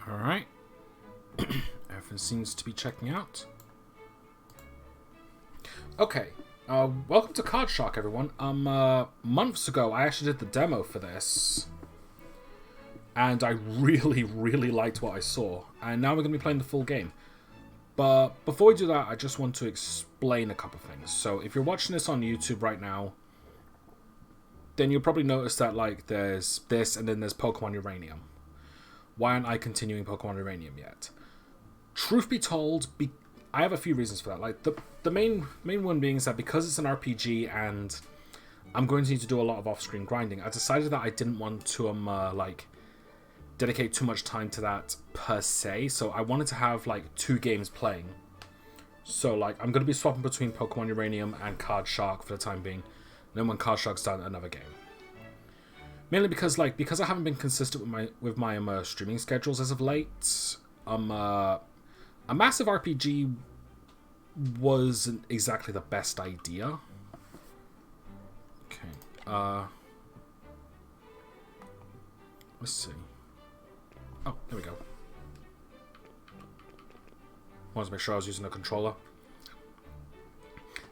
Alright. Everything seems to be checking out. Okay. Welcome to Card Shark, everyone. Months ago, I actually did the demo for this. And I really, really liked what I saw. And now we're going to be playing the full game. But before we do that, I just want to explain a couple things. So if you're watching this on YouTube right now, then you'll probably notice that like there's this and then there's Pokémon Uranium. Why aren't I continuing Pokémon Uranium yet? Truth be told, I have a few reasons for that. Like the main one being is that because it's an RPG and I'm going to need to do a lot of off-screen grinding, I decided that I didn't want to like dedicate too much time to that per se. So I wanted to have like 2 games playing. So like I'm going to be swapping between Pokémon Uranium and Card Shark for the time being. And then when Card Shark's done, another game. Mainly because I haven't been consistent with my streaming schedules as of late. A massive RPG wasn't exactly the best idea. Okay. Let's see. Oh, there we go. Wanted to make sure I was using the controller.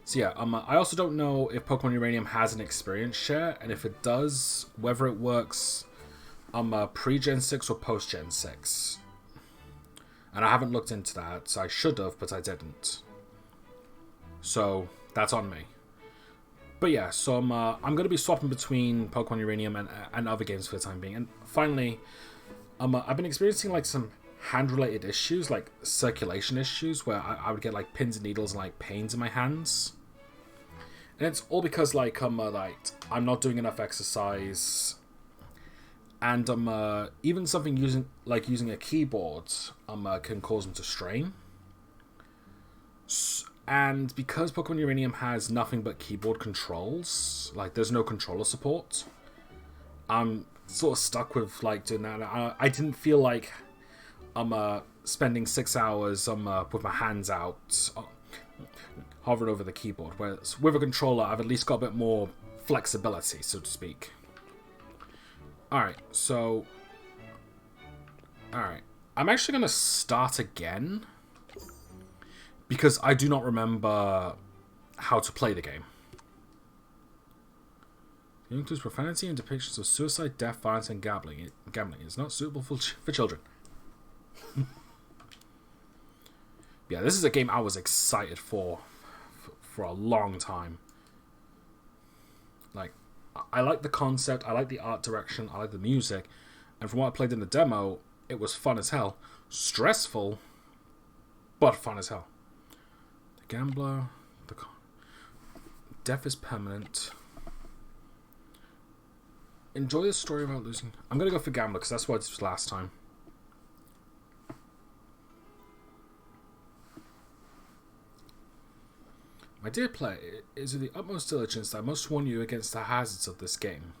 So yeah, I also don't know if Pokemon Uranium has an experience share, and if it does, whether it works pre-Gen 6 or post-Gen 6. And I haven't looked into that, so I should have, but I didn't. So, that's on me. But yeah, so I'm going to be swapping between Pokemon Uranium and other games for the time being. And finally, I've been experiencing like some hand-related issues, like circulation issues, where I would get like pins and needles and like pains in my hands. And it's all because like I'm not doing enough exercise, and even something using a keyboard can cause them to strain. And because Pokemon Uranium has nothing but keyboard controls, like there's no controller support, I'm sort of stuck with like doing that. I didn't feel like I'm spending 6 hours with my hands out hovering over the keyboard, whereas with a controller I've at least got a bit more flexibility, so to speak. Alright, I'm actually going to start again because I do not remember how to play the game. It includes profanity and depictions of suicide, death, violence, and gambling. Gambling is not suitable for children. Yeah, this is a game I was excited for a long time. Like, I like the concept, I like the art direction, I like the music, and from what I played in the demo, it was fun as hell. Stressful, but fun as hell. The gambler, death is permanent. Enjoy the story about losing. I'm gonna go for gambler because that's what it was last time. My dear player, it is with the utmost diligence that I must warn you against the hazards of this game.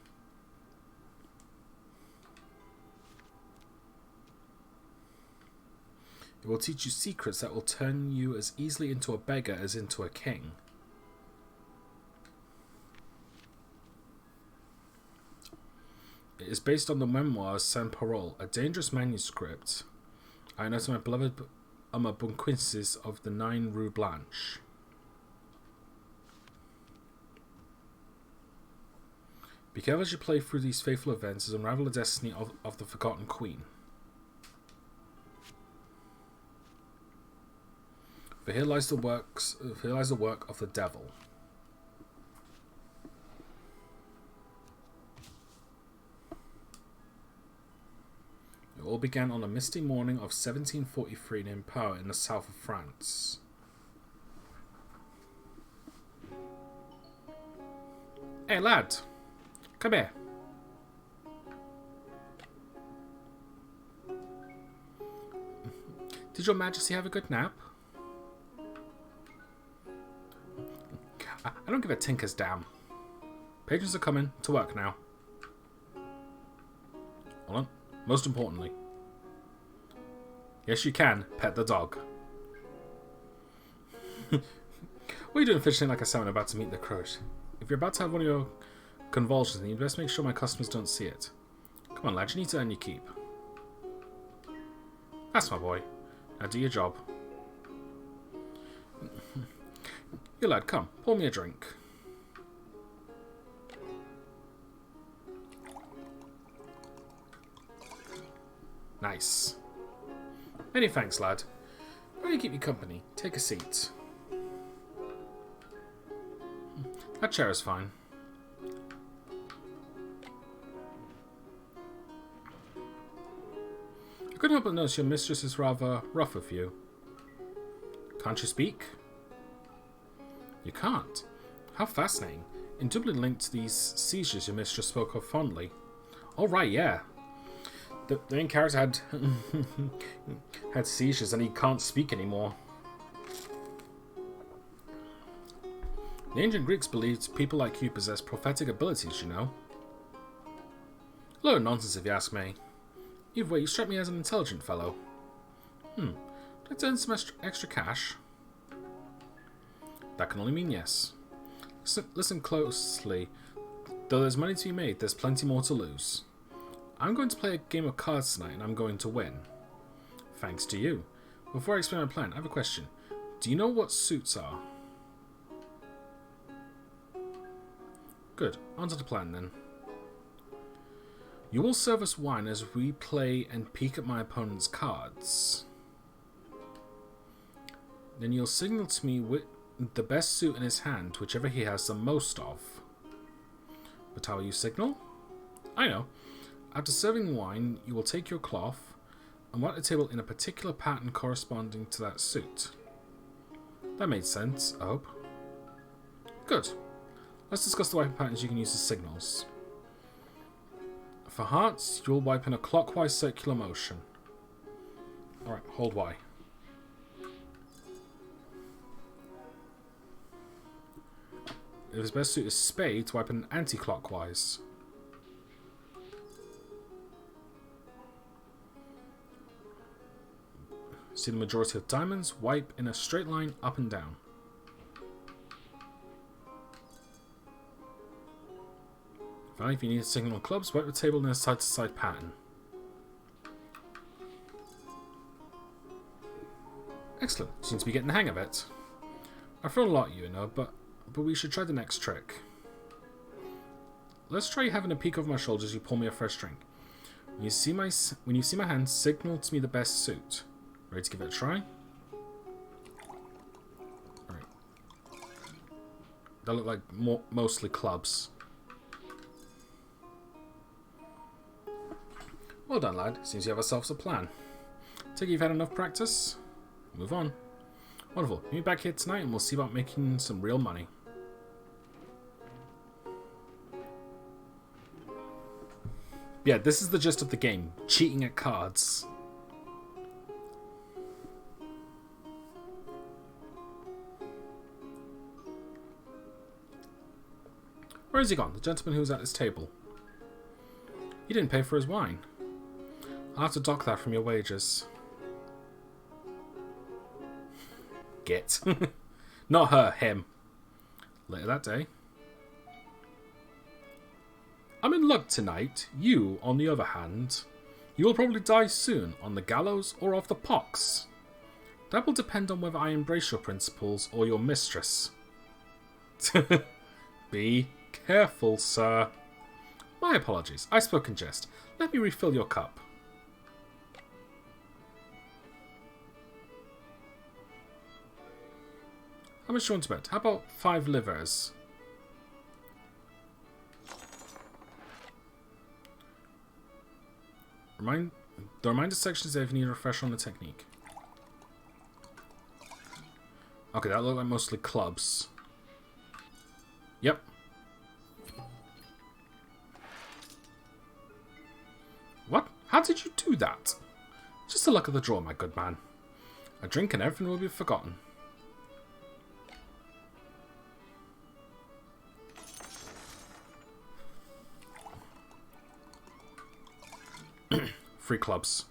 It will teach you secrets that will turn you as easily into a beggar as into a king. It is based on the memoirs Sans Parole, a dangerous manuscript I know to my beloved Bunquensis of the 9 Rue Blanche. Be careful as you play through these fateful events as unravel the destiny of the Forgotten Queen. For here lies the work of the devil. It all began on a misty morning of 1743 in Pau in the south of France. Hey lad! Come here. Did your Majesty have a good nap? I don't give a tinker's damn. Patrons are coming to work now. Hold on. Most importantly. Yes, you can pet the dog. What are you doing fidgeting like a salmon about to meet the crows? If you're about to have one of your convulsions, then you'd best make sure my customers don't see it. Come on, lad, you need to earn your keep. That's my boy. Now do your job. You lad, come. Pour me a drink. Nice. Many thanks, lad. Why do you keep me company? Take a seat. That chair is fine. I couldn't help but notice your mistress is rather rough with you. Can't you speak? You can't. How fascinating. Indubitably linked to these seizures your mistress spoke of fondly. Oh right, yeah. The main character had had seizures and he can't speak anymore. The ancient Greeks believed people like you possessed prophetic abilities, you know. A lot of nonsense if you ask me. Either way, you struck me as an intelligent fellow. Let's earn some extra cash. That can only mean yes. Listen closely. Though there's money to be made, there's plenty more to lose. I'm going to play a game of cards tonight and I'm going to win. Thanks to you. Before I explain my plan, I have a question. Do you know what suits are? Good. On to the plan then. You will serve us wine as we play and peek at my opponent's cards. Then you'll signal to me with the best suit in his hand, whichever he has the most of. But how will you signal? I know. After serving wine, you will take your cloth and write the table in a particular pattern corresponding to that suit. That made sense, I hope. Good. Let's discuss the wiping patterns you can use as signals. For hearts, you will wipe in a clockwise circular motion. Alright, hold Y. If his best suit is spades, wipe in anti-clockwise. See the majority of diamonds, wipe in a straight line up and down. Finally, if you need a signal on clubs, wipe the table in a side-to-side pattern. Excellent. Seems to be getting the hang of it. I've thrown a lot at you, but we should try the next trick. Let's try having a peek over my shoulders as you pour me a fresh drink. When you see my hand, signal to me the best suit. Ready to give it a try? Alright. They look like mostly clubs. Well done, lad. Seems you have yourselves a plan. Take it you've had enough practice? Move on. Wonderful. Meet me back here tonight and we'll see about making some real money. Yeah, this is the gist of the game. Cheating at cards. Where has he gone? The gentleman who was at this table. He didn't pay for his wine. I'll have to dock that from your wages. Get. Not her, him. Later that day. I'm in luck tonight. You, on the other hand, you will probably die soon, on the gallows or of the pox. That will depend on whether I embrace your principles or your mistress. Be careful, sir. My apologies. I spoke in jest. Let me refill your cup. How much do you want to bet? How about 5 livers? The reminder section is there if you need a refresher on the technique. Okay, that looked like mostly clubs. Yep. What? How did you do that? Just the luck of the draw, my good man. A drink and everything will be forgotten. Free clubs.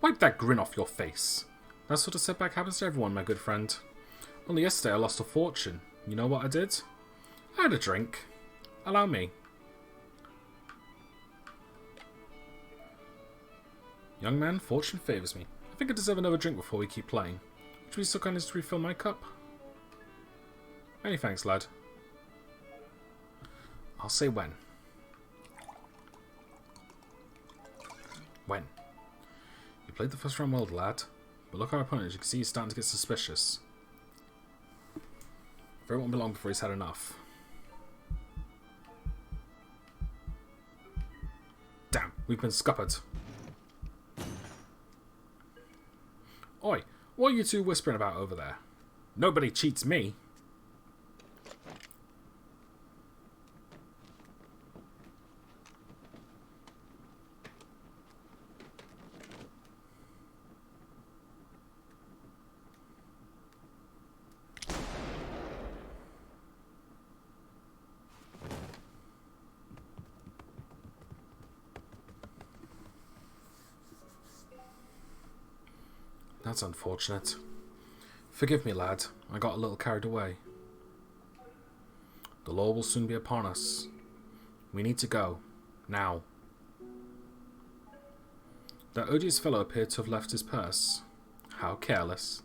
Wipe that grin off your face. That sort of setback happens to everyone, my good friend. Only yesterday I lost a fortune. You know what I did? I had a drink. Allow me. Young man, fortune favours me. I think I deserve another drink before we keep playing. Would you be so kind as to refill my cup? Many thanks, lad. I'll say when. When? You played the first round well, lad. But look at our opponent, as you can see he's starting to get suspicious. Very won't be long before he's had enough. Damn, we've been scuppered. Oi, what are you two whispering about over there? Nobody cheats me. That's unfortunate. Forgive me, lad. I got a little carried away. The law will soon be upon us. We need to go. Now. That odious fellow appeared to have left his purse. How careless.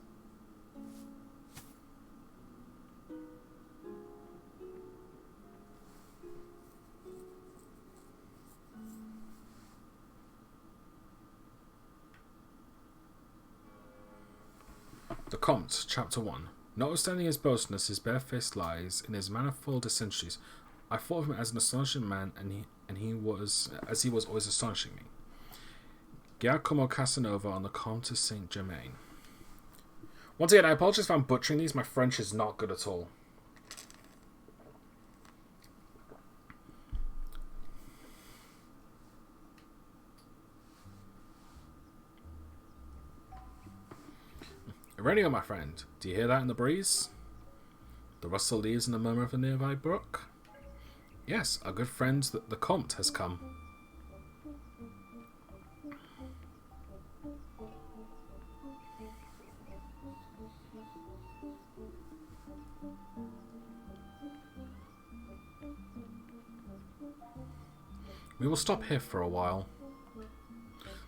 The Comte, Chapter 1. Notwithstanding his boastfulness, his barefaced lies, in his manifold eccentricities, I thought of him as an astonishing man, and he was always astonishing me. Giacomo Casanova on the Comte de Saint Germain. Once again, I apologize if I'm butchering these. My French is not good at all. Radio, my friend. Do you hear that in the breeze? The rustle of leaves and the murmur of a nearby brook? Yes, our good friend the Comte has come. We will stop here for a while.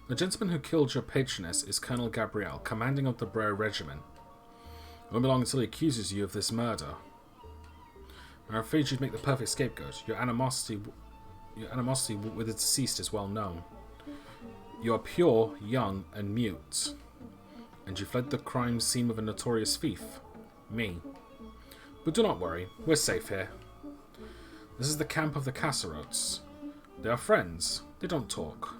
The gentleman who killed your patroness is Colonel Gabriel, commanding of the Brer Regiment. It won't be long until he accuses you of this murder. I'm afraid you'd make the perfect scapegoat. Your animosity with the deceased is well known. You are pure, young, and mute. And you fled the crime scene with a notorious thief. Me. But do not worry, we're safe here. This is the camp of the Casserotes. They are friends. They don't talk.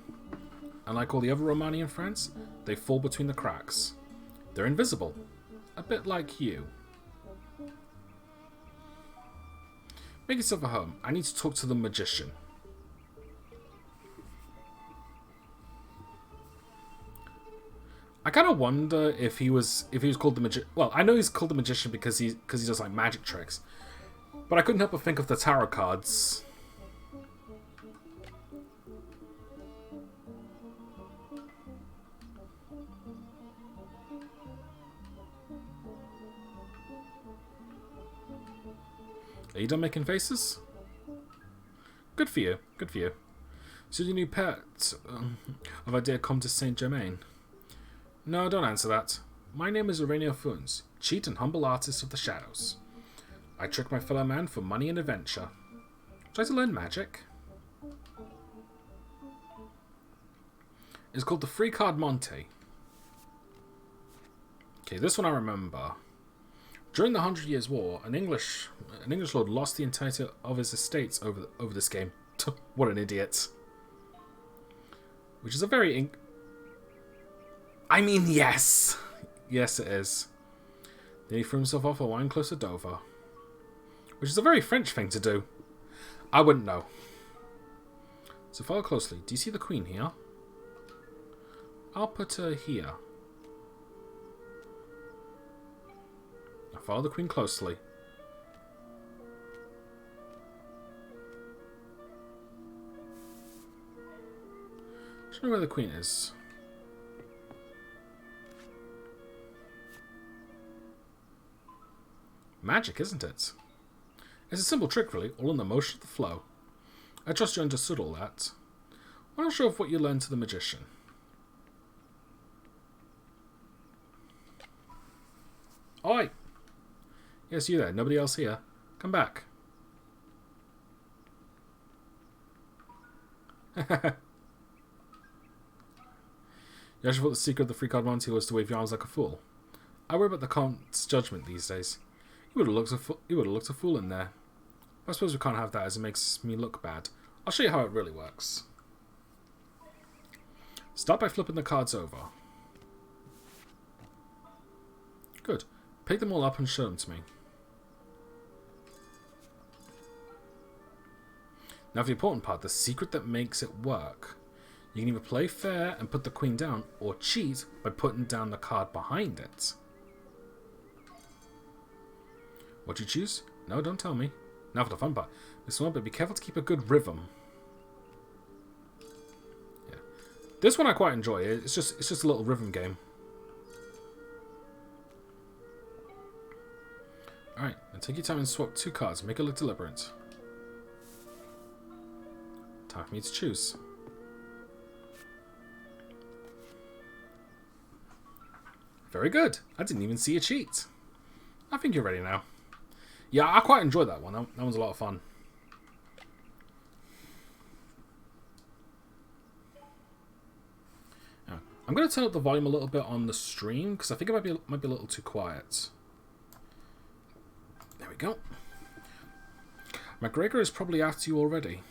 Unlike all the other Romanian friends, they fall between the cracks. They're invisible. A bit like you. Make yourself at home. I need to talk to the magician. I kind of wonder if he was called the magician. Well, I know he's called the magician because he does like magic tricks, but I couldn't help but think of the tarot cards. Are you done making faces? Good for you. Good for you. So you new pet of our dear Comte de Saint Germain? No, don't answer that. My name is Aurelio Funes, cheat and humble artist of the shadows. I trick my fellow man for money and adventure. Try to learn magic. It's called the Free Card Monte. Okay, this one I remember. During the 100 Years' War, an English lord lost the entirety of his estates over this game. What an idiot. Which is a very... I mean, yes! Yes, it is. Then he threw himself off a wine close to Dover. Which is a very French thing to do. I wouldn't know. So follow closely. Do you see the Queen here? I'll put her here. Now follow the Queen closely. I don't know where the Queen is. Magic, isn't it? It's a simple trick, really, all in the motion of the flow. I trust you understood all that. Why not show off what you learned to the magician? Oi! Yes, you there. Nobody else here. Come back. You actually thought the secret of the free card Monty was to wave your arms like a fool. I worry about the Count's judgment these days. You would have looked a fool in there. I suppose we can't have that as it makes me look bad. I'll show you how it really works. Start by flipping the cards over. Good. Pick them all up and show them to me. Now for the important part, the secret that makes it work. You can either play fair and put the queen down, or cheat by putting down the card behind it. What do you choose? No, don't tell me. Now for the fun part. This one, but be careful to keep a good rhythm. Yeah. This one I quite enjoy. It's just a little rhythm game. Alright, now take your time and swap 2 cards. Make it look deliberate. Time for me to choose. Very good. I didn't even see a cheat. I think you're ready now. Yeah, I quite enjoyed that one. That one's a lot of fun. Now, I'm going to turn up the volume a little bit on the stream because I think it might be a little too quiet. There we go. McGregor is probably after you already.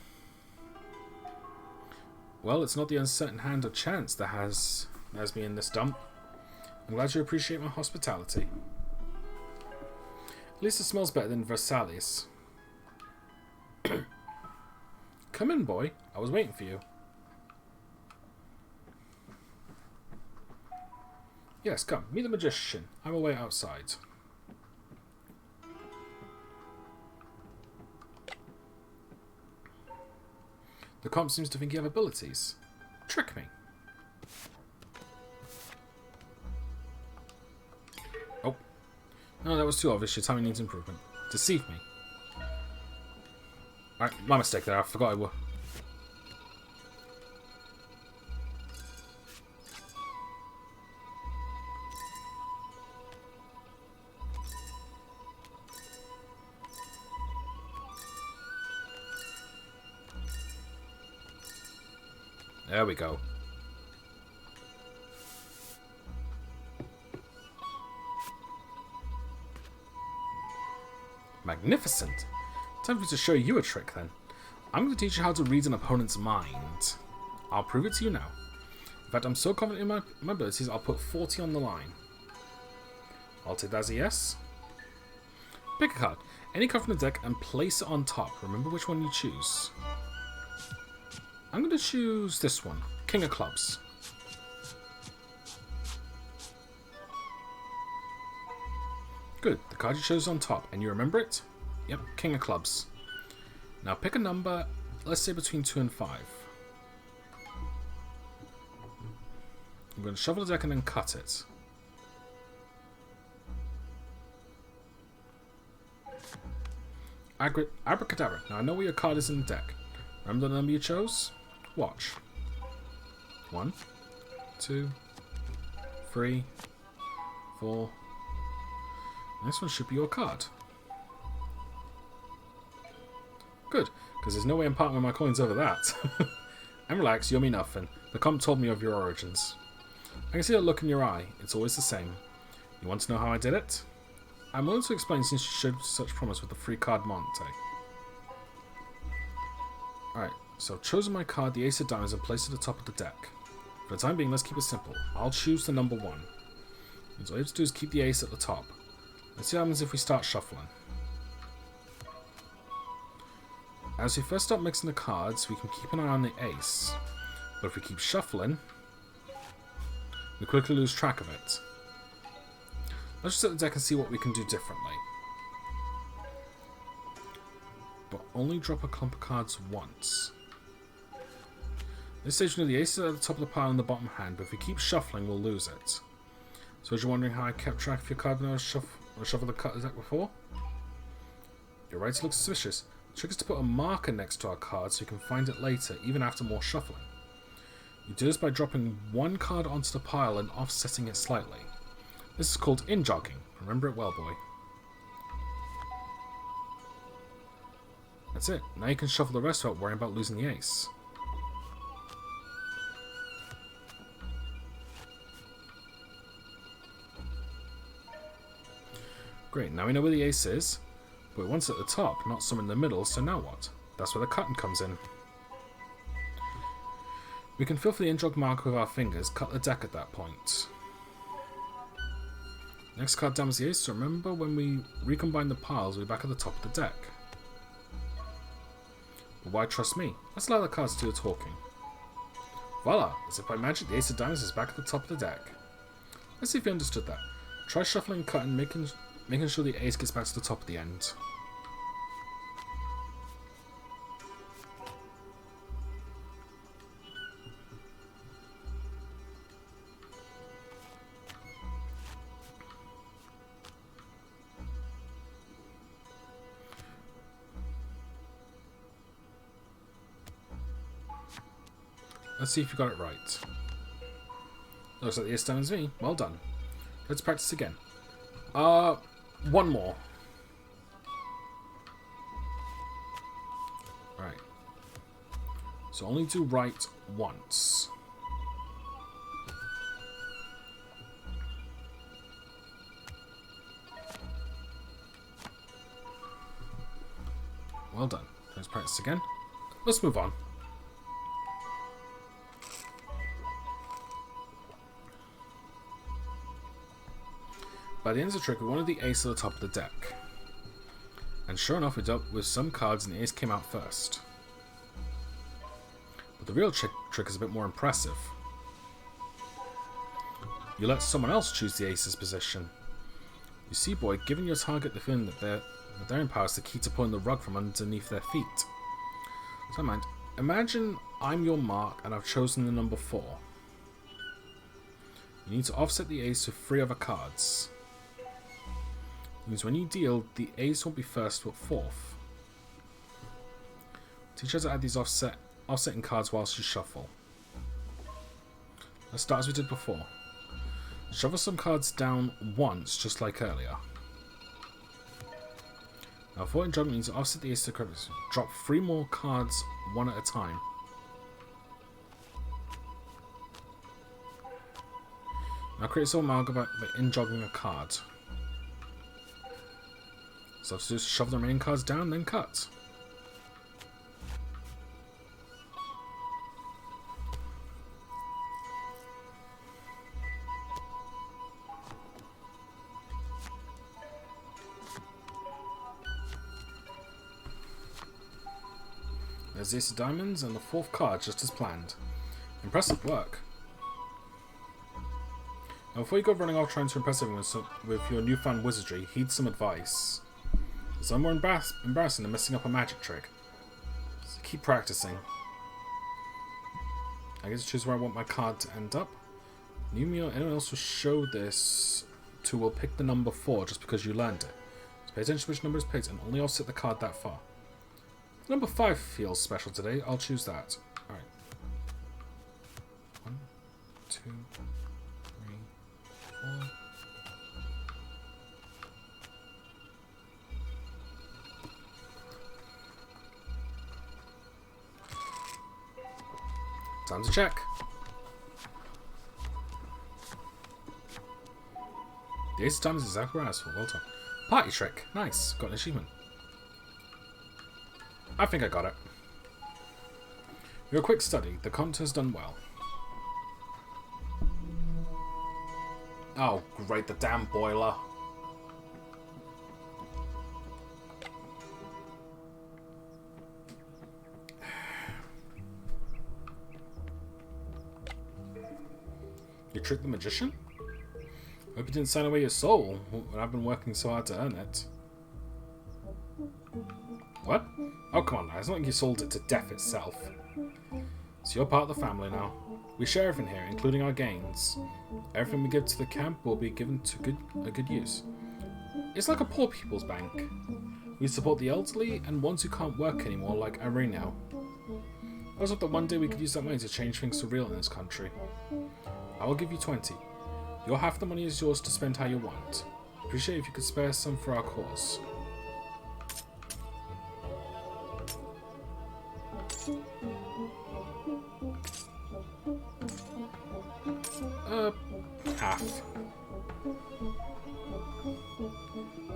Well, it's not the uncertain hand of chance that has me in this dump. I'm glad you appreciate my hospitality. At least it smells better than Versailles. Come in, boy. I was waiting for you. Yes, come. Meet the magician. I will wait outside. The comp seems to think you have abilities. Trick me. Oh. No, that was too obvious. Your timing needs improvement. Deceive me. Alright, my mistake there. I forgot I were. There we go. Magnificent. Time for me to show you a trick then. I'm going to teach you how to read an opponent's mind. I'll prove it to you now. In fact, I'm so confident in my abilities, I'll put 40 on the line. I'll take that as a yes. Pick a card. Any card from the deck and place it on top. Remember which one you choose. I'm going to choose this one. King of Clubs. Good. The card you chose on top. And you remember it? Yep, King of Clubs. Now pick a number, let's say between 2 and 5. I'm going to shuffle the deck and then cut it. Abracadabra. Now I know where your card is in the deck. Remember the number you chose? Watch. 1, 2, 3, 4. This one should be your card. Good, because there's no way I'm parting with my coins over that. And relax, you owe me nothing. The comp told me of your origins. I can see that look in your eye. It's always the same. You want to know how I did it? I'm willing to explain since you showed such promise with the free card Monte. Alright, so I've chosen my card, the Ace of Diamonds, and placed it at the top of the deck. For the time being, let's keep it simple. I'll choose the number 1. And so all you have to do is keep the ace at the top. Let's see what happens if we start shuffling. As we first start mixing the cards, we can keep an eye on the ace. But if we keep shuffling, we quickly lose track of it. Let's just set the deck and see what we can do differently. But only drop a clump of cards once. At this stage, we know the ace is at the top of the pile in the bottom hand, but if we keep shuffling, we'll lose it. So as you're wondering how I kept track of your card when I shuffled the deck before? You're right to look suspicious. The trick is to put a marker next to our card so you can find it later, even after more shuffling. You do this by dropping one card onto the pile and offsetting it slightly. This is called in-jogging. Remember it well, boy. That's it. Now you can shuffle the rest without worrying about losing the ace. Great, now we know where the ace is, but once at the top, not somewhere in the middle, so now what? That's where the cutting comes in. We can feel for the in-jog marker with our fingers, cut the deck at that point. Next card down is the ace, so remember when we recombine the piles, we're back at the top of the deck. But why trust me? Let's allow the cards to do the talking. Voila! As if by magic, the ace of diamonds is back at the top of the deck. Let's see if you understood that. Try shuffling and cutting, making sure the ace gets back to the top of the end. Let's see if you got it right. Looks like the ace diamonds me. Well done. Let's practice again. One more. Right. So only do right once. Well done. Let's practice again. Let's move on. By the end of the trick, we wanted the ace at the top of the deck. And sure enough, we dealt with some cards and the ace came out first. But the real trick is a bit more impressive. You let someone else choose the ace's position. You see, boy, giving your target the feeling that they're in power is the key to pulling the rug from underneath their feet. So mind, imagine I'm your mark and I've chosen the number 4. You need to offset the ace with 3 other cards. Means when you deal, the ace won't be first but 4th. Teach us to add these offsetting cards whilst you shuffle. Let's start as we did before. Shuffle some cards down once, just like earlier. Now, avoiding jog means offset the ace to the correct. Drop 3 more cards one at a time. Now create some amalgam by in-jogging a card. So let's just shove the remaining cards down, then cut. There's the ace of diamonds and the 4th card, just as planned. Impressive work. Now before you go running off trying to impress everyone with your newfound wizardry, heed some advice. It's no more embarrassing than messing up a magic trick. So keep practicing. I get to choose where I want my card to end up. You or anyone else will show this to will pick the number 4 just because you learned it. So pay attention to which number is picked and only offset the card that far. If number 5 feels special today, I'll choose that. Alright. 1, 2, 3, 4. Time to check. The ace of diamonds is exactly where I asked for. Well done. Party trick. Nice. Got an achievement. I think I got it. You're a quick study. The contest has done well. Oh, great. The damn boiler. You tricked the magician? Hope you didn't sign away your soul when I've been working so hard to earn it. What? Oh, come on now. It's not like you sold it to death itself. So you're part of the family now. We share everything here, including our gains. Everything we give to the camp will be given to a good use. It's like a poor people's bank. We support the elderly and ones who can't work anymore, like Areno. I was hope that one day we could use that money to change things for real in this country. I will give you 20. Your half the money is yours to spend how you want. Appreciate if you could spare some for our cause. Half.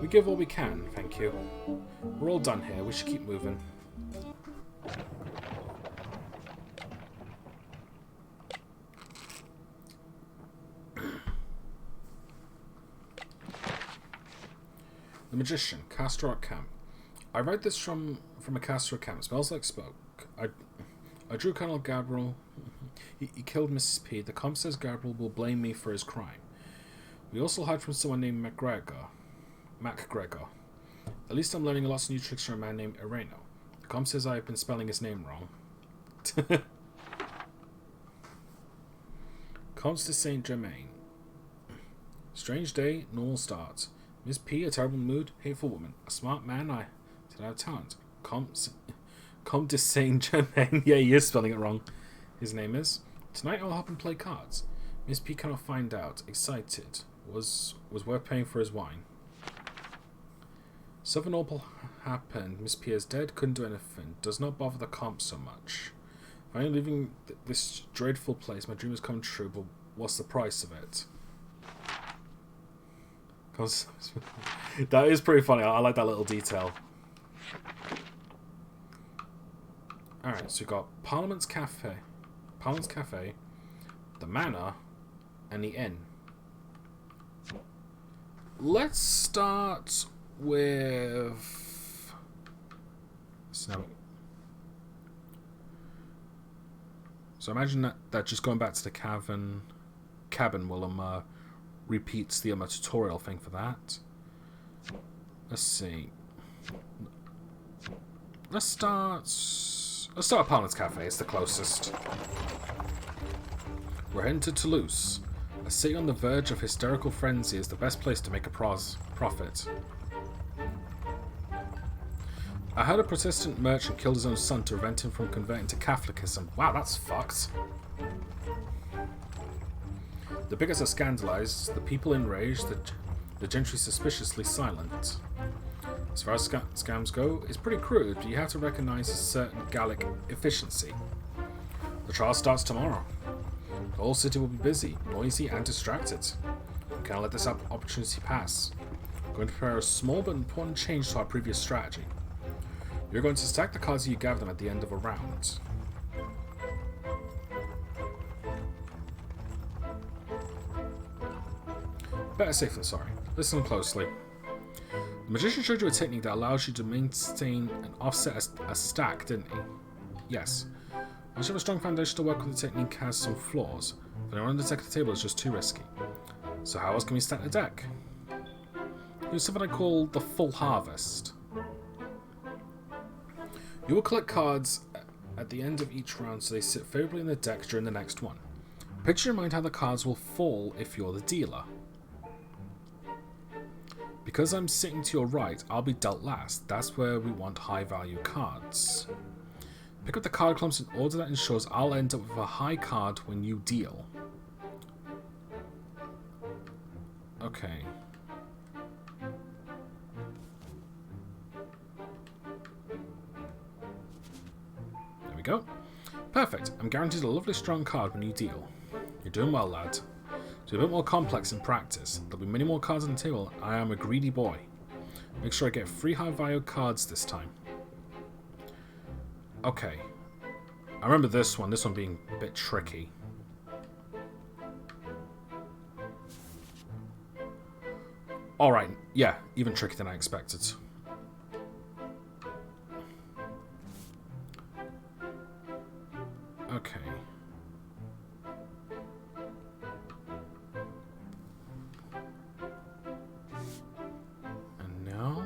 We give all we can, thank you. We're all done here, we should keep moving. The Magician, Castor Rock Camp. I read this from a Castor Rock camp. Smells like smoke. I drew Colonel Gabriel. He killed Mrs. P. The comp says Gabriel will blame me for his crime. We also hide from someone named MacGregor. At least I'm learning lots of new tricks from a man named Areno. The comp says I've been spelling his name wrong. Comps to Saint Germain. Strange day, normal start. Miss P, a terrible mood, hateful woman. A smart man, I said I have talent. Comte de Saint Germain. Yeah, he is spelling it wrong. His name is. Tonight I'll help him play cards. Miss P cannot find out. Excited. Was worth paying for his wine. Something awful happened. Miss P is dead. Couldn't do anything. Does not bother the comp so much. Finally leaving this dreadful place. My dream has come true, but what's the price of it? That is pretty funny. I like that little detail. Alright, so we've got Parliament's Cafe, the Manor, and the Inn. Let's start with... So imagine that just going back to the cabin will repeats the tutorial thing for that. Let's see. Let's start at Parliament's Cafe. It's the closest. We're heading to Toulouse. A city on the verge of hysterical frenzy is the best place to make a profit. I heard a Protestant merchant killed his own son to prevent him from converting to Catholicism. Wow, that's fucked. The bigots are scandalized, the people enraged, the gentry suspiciously silent. As far as scams go, it's pretty crude, but you have to recognize a certain Gallic efficiency. The trial starts tomorrow. The whole city will be busy, noisy, and distracted. We can't let this opportunity pass. We're going to prepare a small but important change to our previous strategy. You're going to stack the cards you gather them at the end of a round. Better safe than sorry. Listen closely. The magician showed you a technique that allows you to maintain and offset a stack, didn't he? Yes. Once you have a strong foundation to work with, the technique has some flaws. But around the deck of the table is just too risky. So how else can we stack the deck? Use something I call the full harvest. You will collect cards at the end of each round so they sit favorably in the deck during the next one. Picture in mind how the cards will fall if you're the dealer. Because I'm sitting to your right, I'll be dealt last. That's where we want high value cards. Pick up the card clumps in order that ensures I'll end up with a high card when you deal. Okay. There we go. Perfect. I'm guaranteed a lovely strong card when you deal. You're doing well, lad. To be a bit more complex in practice, there'll be many more cards on the table. I am a greedy boy. Make sure I get 3 high value cards this time. Okay. I remember this one being a bit tricky. Alright, yeah, even trickier than I expected. Okay. And now...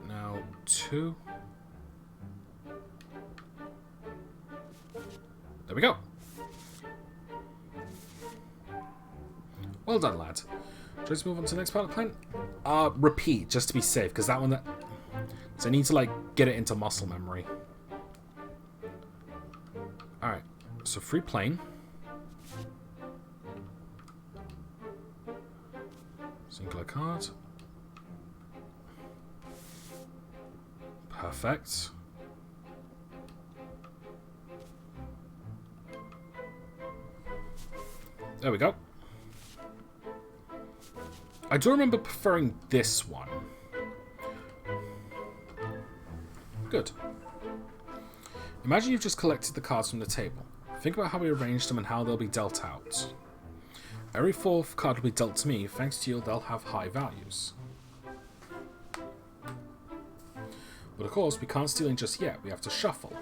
Now, 2... There we go. Well done, lad. Let's move on to the next part of the plan. Repeat, just to be safe, because that one that... So I need to, like, get it into muscle memory. Alright, so free plane. Singular card. Perfect. There we go. I do remember preferring this one. Good. Imagine you've just collected the cards from the table. Think about how we arranged them and how they'll be dealt out. Every fourth card will be dealt to me. Thanks to you, they'll have high values. But of course, we can't steal in just yet. We have to shuffle.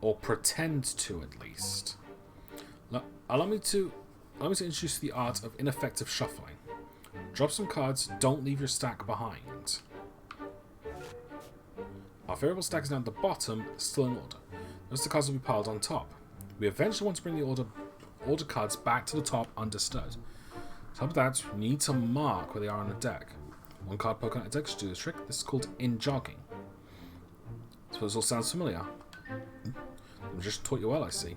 Or pretend to, at least. Allow me to introduce the art of ineffective shuffling. Drop some cards, don't leave your stack behind. Our variable stack is now at the bottom, still in order. Those the cards will be piled on top. We eventually want to bring the order cards back to the top undisturbed. To help with that, we need to mark where they are on the deck. One card poking at the deck should do the trick. This is called in-jogging. Suppose this all sounds familiar. I just taught you well, I see.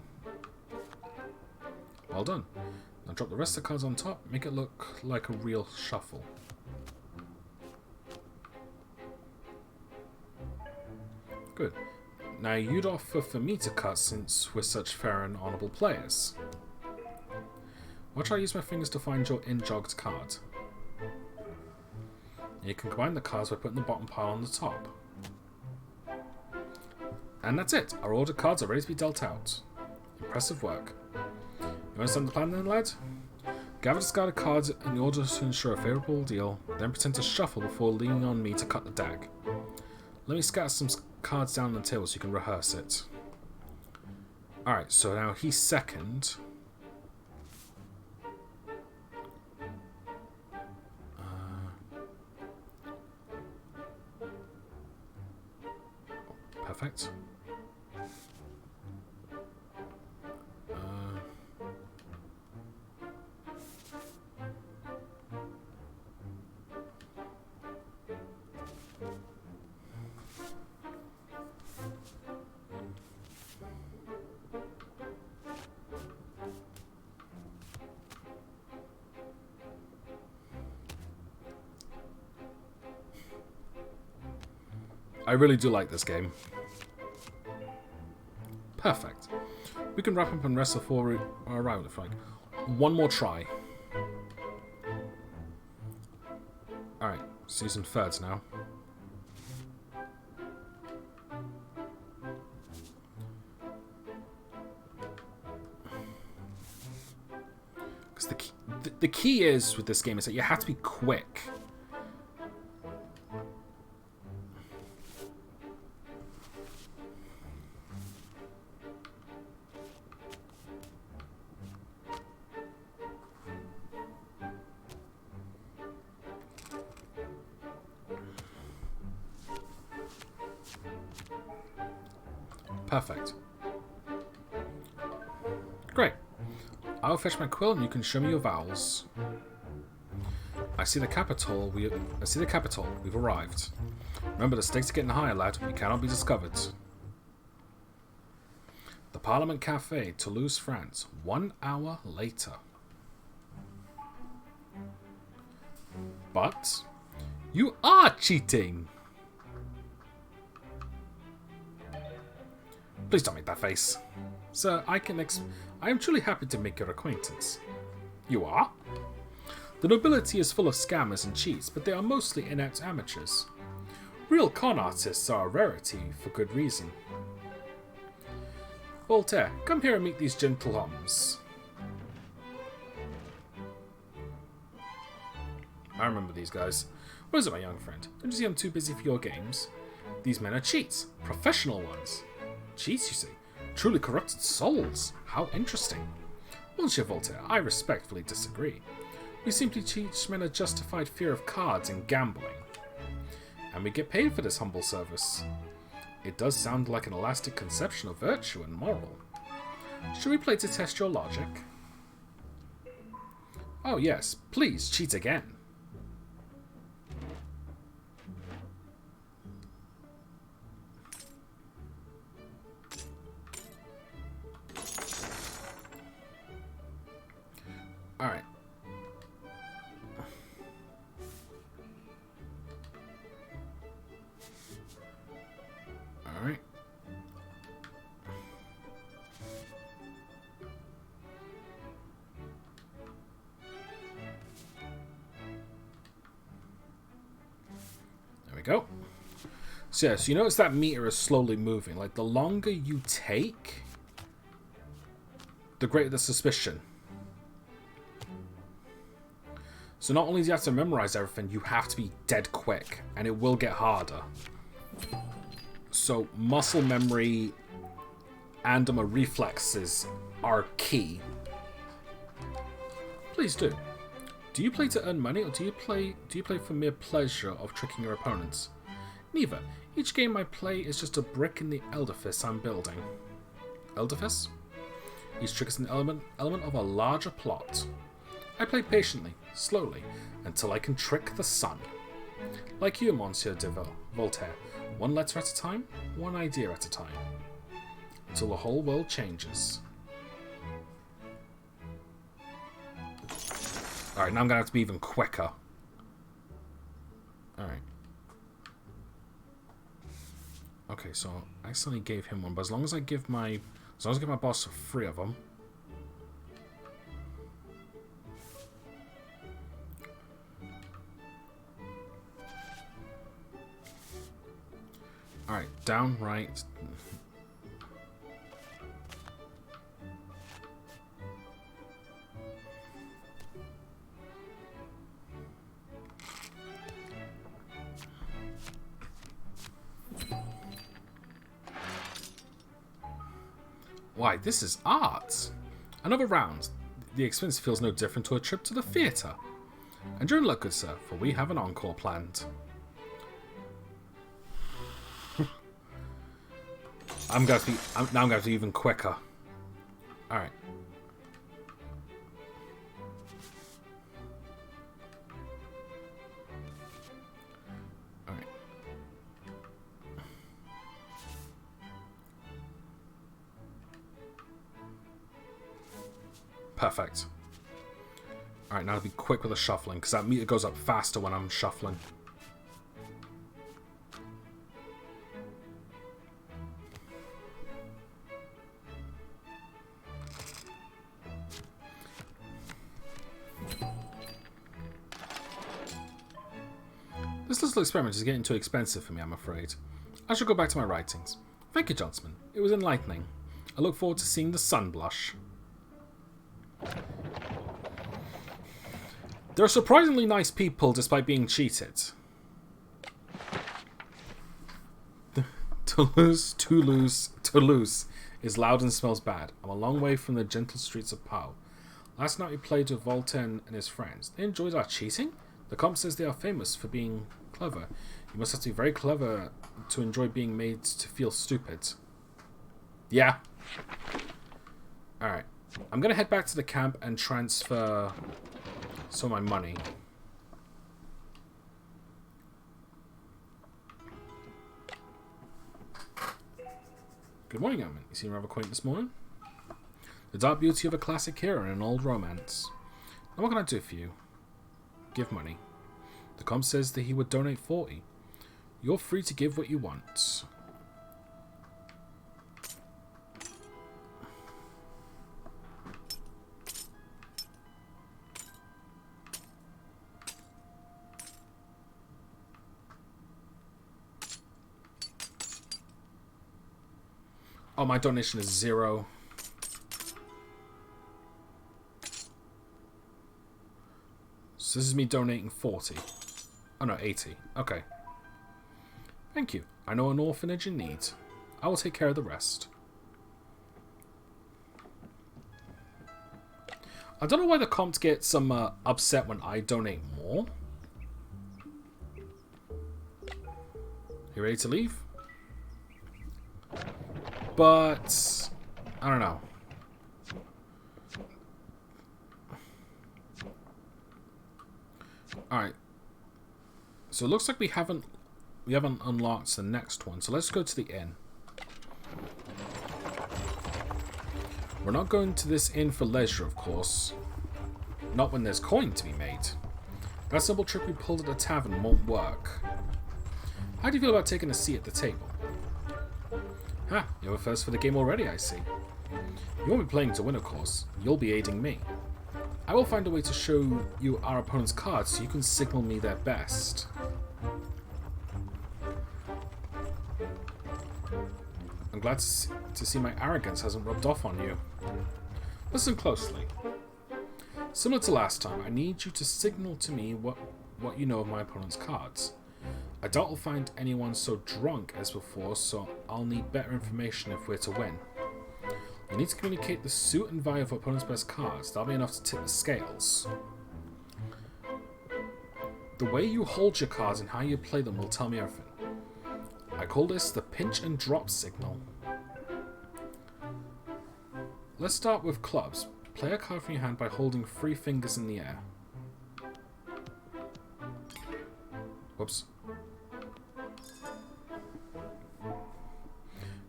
Well done. Now drop the rest of the cards on top, make it look like a real shuffle. Good. Now you'd offer for me to cut since we're such fair and honourable players. Watch how I use my fingers to find your in-jogged card. And you can combine the cards by putting the bottom pile on the top. And that's it. Our ordered cards are ready to be dealt out. Impressive work. You understand the plan then, lad? Gather discarded cards in order to ensure a favourable deal, then pretend to shuffle before leaning on me to cut the deck. Let me scatter some cards down on the table so you can rehearse it. Alright, so now he's second. Perfect. I really do like this game. Perfect. We can wrap up and wrestle for our round if like. One more try. Alright, season thirds now. Because the key is with this game is that you have to be quick. Perfect. Great. I'll fetch my quill and you can show me your vowels. I see the capital. We've arrived. Remember, the stakes are getting higher, lad. We cannot be discovered. The Parliament Cafe, Toulouse, France. 1 hour later. But you are cheating. Please don't make that face. Sir, I am truly happy to make your acquaintance. You are? The nobility is full of scammers and cheats, but they are mostly inept amateurs. Real con artists are a rarity, for good reason. Voltaire, come here and meet these gentle homs. I remember these guys. What is it, my young friend? Don't you see I'm too busy for your games? These men are cheats. Professional ones. Cheats, you say? Truly corrupted souls. How interesting. Monsieur Voltaire, I respectfully disagree. We simply teach men a justified fear of cards and gambling. And we get paid for this humble service. It does sound like an elastic conception of virtue and moral. Should we play to test your logic? Oh yes, please cheat again. Alright. Alright. There we go. So yeah, so you notice that meter is slowly moving. Like, the longer you take, the greater the suspicion. So not only do you have to memorize everything, you have to be dead quick, and it will get harder. So muscle memory and reflexes are key. Please do. Do you play to earn money, or do you play for mere pleasure of tricking your opponents? Neither. Each game I play is just a brick in the edifice I'm building. Edifice? Each trick is an element of a larger plot. I play patiently, slowly, until I can trick the sun. Like you, Monsieur de Voltaire, one letter at a time, one idea at a time, until the whole world changes. Alright, now I'm going to have to be even quicker. Alright. Okay, so I accidentally gave him one, but as long as I give my boss 3 of them. Alright, down, right. Why, this is art! Another round. The expense feels no different to a trip to the theatre. And you're in luck, good sir, for we have an encore planned. Now I'm going to have to be even quicker. Alright. Alright. Perfect. Alright, now I'll be quick with the shuffling, because that meter goes up faster when I'm shuffling. This little experiment is getting too expensive for me, I'm afraid. I should go back to my writings. Thank you, Johnsman. It was enlightening. I look forward to seeing the sun blush. They're surprisingly nice people despite being cheated. Toulouse is loud and smells bad. I'm a long way from the gentle streets of Pau. Last night we played with Voltaire and his friends. They enjoyed our cheating? The comp says they are famous for being clever. You must have to be very clever to enjoy being made to feel stupid. Yeah. Alright. I'm going to head back to the camp and transfer some of my money. Good morning, young man. You seem rather quaint this morning. The dark beauty of a classic hero in an old romance. Now what can I do for you? Give money. The comp says that he would donate 40. You're free to give what you want. Oh, my donation is 0. So this is me donating 40. Oh no, 80. Okay. Thank you. I know an orphanage in need. I will take care of the rest. I don't know why the comps get some upset when I donate more. You ready to leave? but I don't know. Alright. So it looks like we haven't unlocked the next one. So let's go to the inn. We're not going to this inn for leisure, of course. Not when there's coin to be made. That simple trick we pulled at the tavern won't work. How do you feel about taking a seat at the table? Ha, you have a first for the game already, I see. You won't be playing to win, of course. You'll be aiding me. I will find a way to show you our opponent's cards so you can signal me their best. I'm glad to see my arrogance hasn't rubbed off on you. Listen closely. Similar to last time, I need you to signal to me what you know of my opponent's cards. I doubt I'll find anyone so drunk as before, so I'll need better information if we're to win. You need to communicate the suit and value of our opponent's best cards. That'll be enough to tip the scales. The way you hold your cards and how you play them will tell me everything. I call this the pinch and drop signal. Let's start with clubs. Play a card from your hand by holding 3 fingers in the air. Whoops.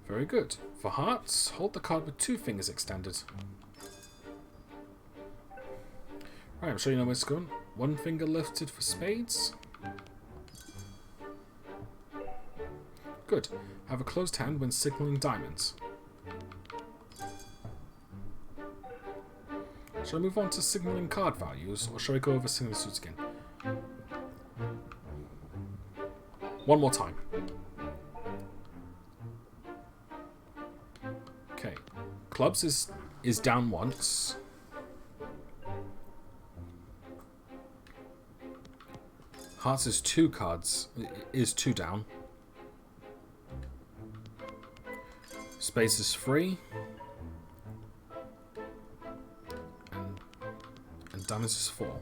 Very good. For hearts, hold the card with 2 fingers extended. Right, I'm sure you know where it's going. 1 finger lifted for spades. Good. Have a closed hand when signaling diamonds. Shall I move on to signaling card values, or shall I go over signaling suits again? One more time. Okay. Clubs is down once. Hearts is 2 cards. Is 2 down. Spades is 3. And diamonds is 4.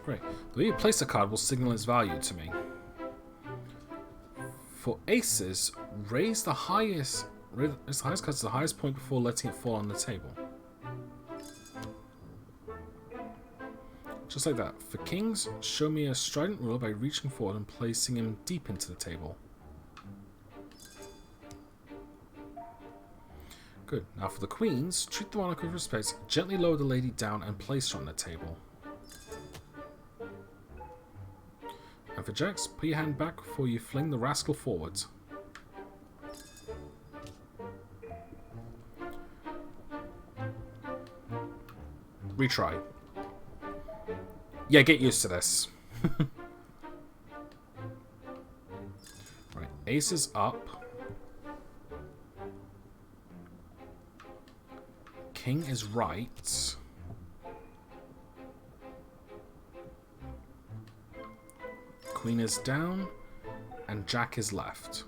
Great. The way you place a card will signal its value to me. For aces, raise the highest card to the highest point before letting it fall on the table. Just like that. For kings, show me a strident ruler by reaching forward and placing him deep into the table. Good. Now for the queens, treat the monarch with respect, gently lower the lady down and place her on the table. And for jacks, put your hand back before you fling the rascal forward. Retry. Yeah, get used to this. Right, ace is up. King is right. Queen is down. And jack is left.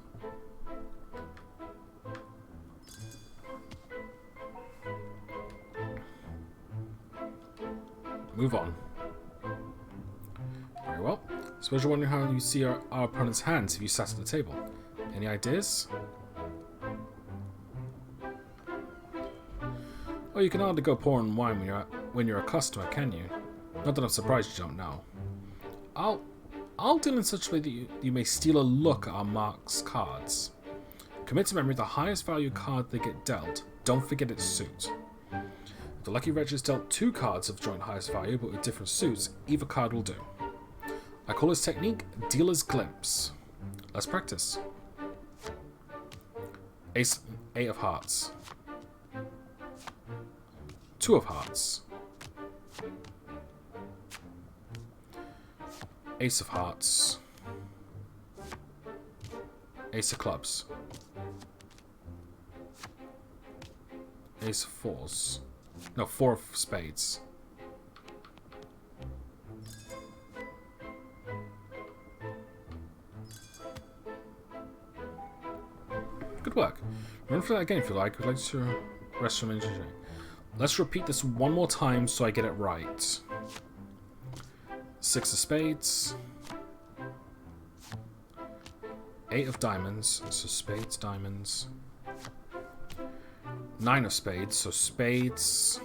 Move on. Very well. Suppose you're wondering how you see our opponent's hands if you sat at the table. Any ideas? Oh, you can hardly go pouring wine when you're a customer, can you? Not that I'm surprised you don't know. I'll deal in such a way that you may steal a look at our mark's cards. Commit to memory the highest value card they get dealt. Don't forget its suit. If the lucky wretch is dealt 2 cards of joint highest value, but with different suits, either card will do. I call this technique Dealer's Glimpse. Let's practice. Ace, 8 of hearts. 2 of hearts. Ace of hearts. Ace of clubs. Ace of fours. No, 4 of spades. Good work. Run for that again if you like. I'd like to rest from injury. Let's repeat this one more time so I get it right. 6 of spades. 8 of diamonds, so spades, diamonds. 9 of spades, so spades,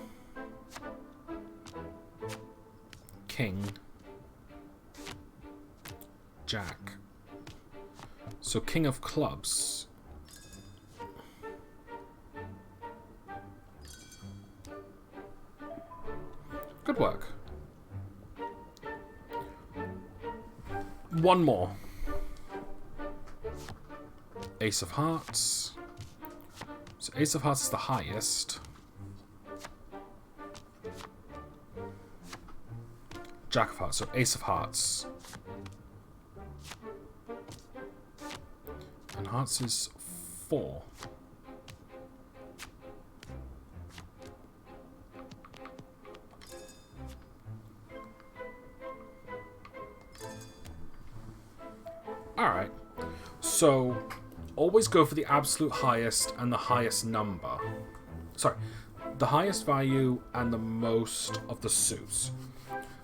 king, jack. So king of clubs. Good work. One more. Ace of hearts. So ace of hearts is the highest. Jack of hearts, so ace of hearts. And hearts is 4. Alright. So, always go for the absolute highest and the highest number. Sorry. The highest value and the most of the suits.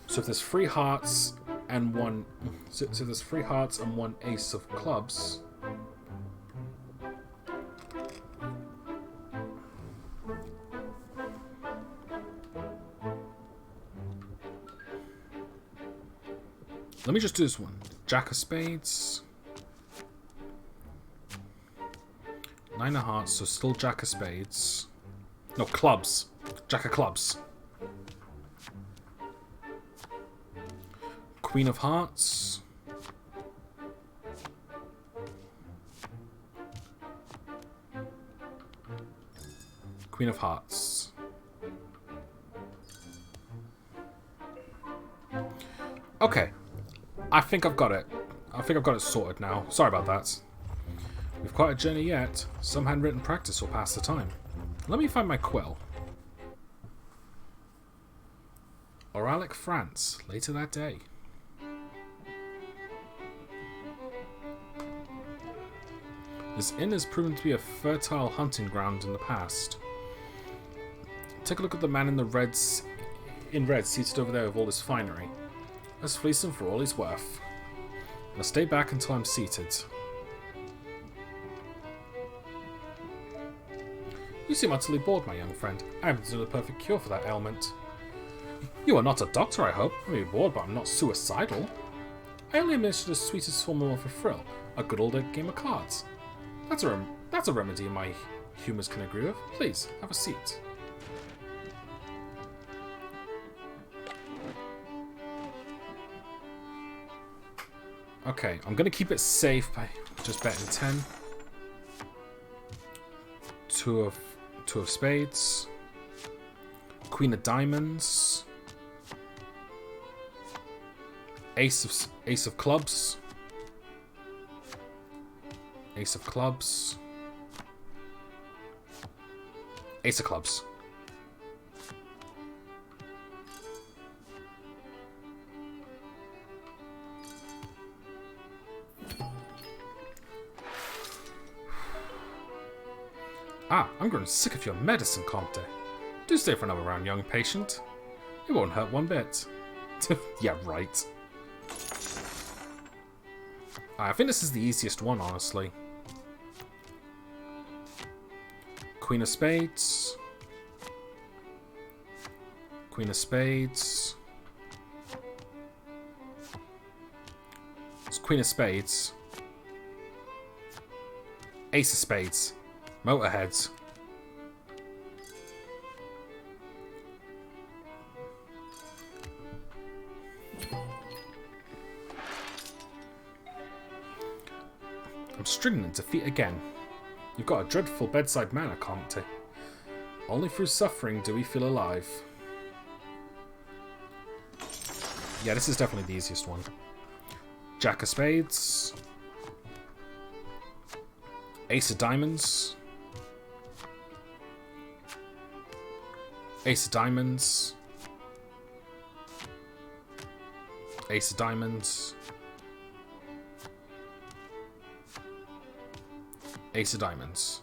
So if there's 3 hearts and 1... So there's 3 hearts and 1 ace of clubs... Let me just do this one. Jack of spades. 9 of hearts, so still jack of spades. No, clubs. Jack of clubs. Queen of hearts. Queen of hearts. Okay. I think I've got it. I think I've got it sorted now. Sorry about that. We've quite a journey yet. Some handwritten practice will pass the time. Let me find my quill. Oralic, France. Later that day. This inn has proven to be a fertile hunting ground in the past. Take a look at the man in red seated over there with all his finery. Let's fleece him for all he's worth. I'll stay back until I'm seated. You seem utterly bored, my young friend. I happen to know the perfect cure for that ailment. You are not a doctor, I hope. I may be bored, but I'm not suicidal. I only administer the sweetest form of a frill, a good old game of cards. That's a remedy my humours can agree with. Please, have a seat. Okay, I'm going to keep it safe by just betting 10. 2 of spades. Queen of diamonds. Ace of clubs. Ace of clubs. Ace of clubs. Ah, I'm growing sick of your medicine, Comte. Do stay for another round, young patient. It won't hurt one bit. Yeah, right. I think this is the easiest one, honestly. Queen of spades. Queen of spades. It's Queen of spades. Ace of spades. Motorheads. I'm stricken in defeat again. You've got a dreadful bedside manner, Comte. Only through suffering do we feel alive. Yeah, this is definitely the easiest one. Jack of spades. Ace of diamonds. Ace of diamonds. Ace of diamonds. Ace of diamonds.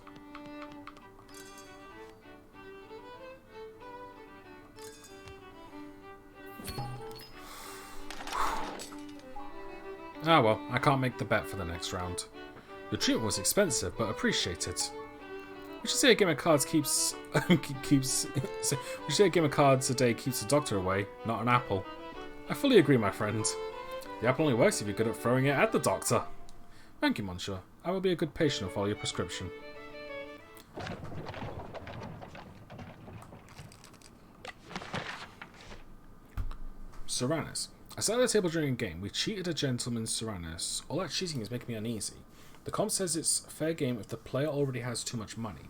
Ah well, I can't make the bet for the next round. The treatment was expensive, but appreciated. We should say a game of cards keeps... we should say a game of cards a day keeps the doctor away, not an apple. I fully agree, my friend. The apple only works if you're good at throwing it at the doctor. Thank you, Monsieur. I will be a good patient and follow your prescription. Serranus. I sat at the table during a game. We cheated a gentleman, Serranus. All that cheating is making me uneasy. The comp says it's fair game if the player already has too much money.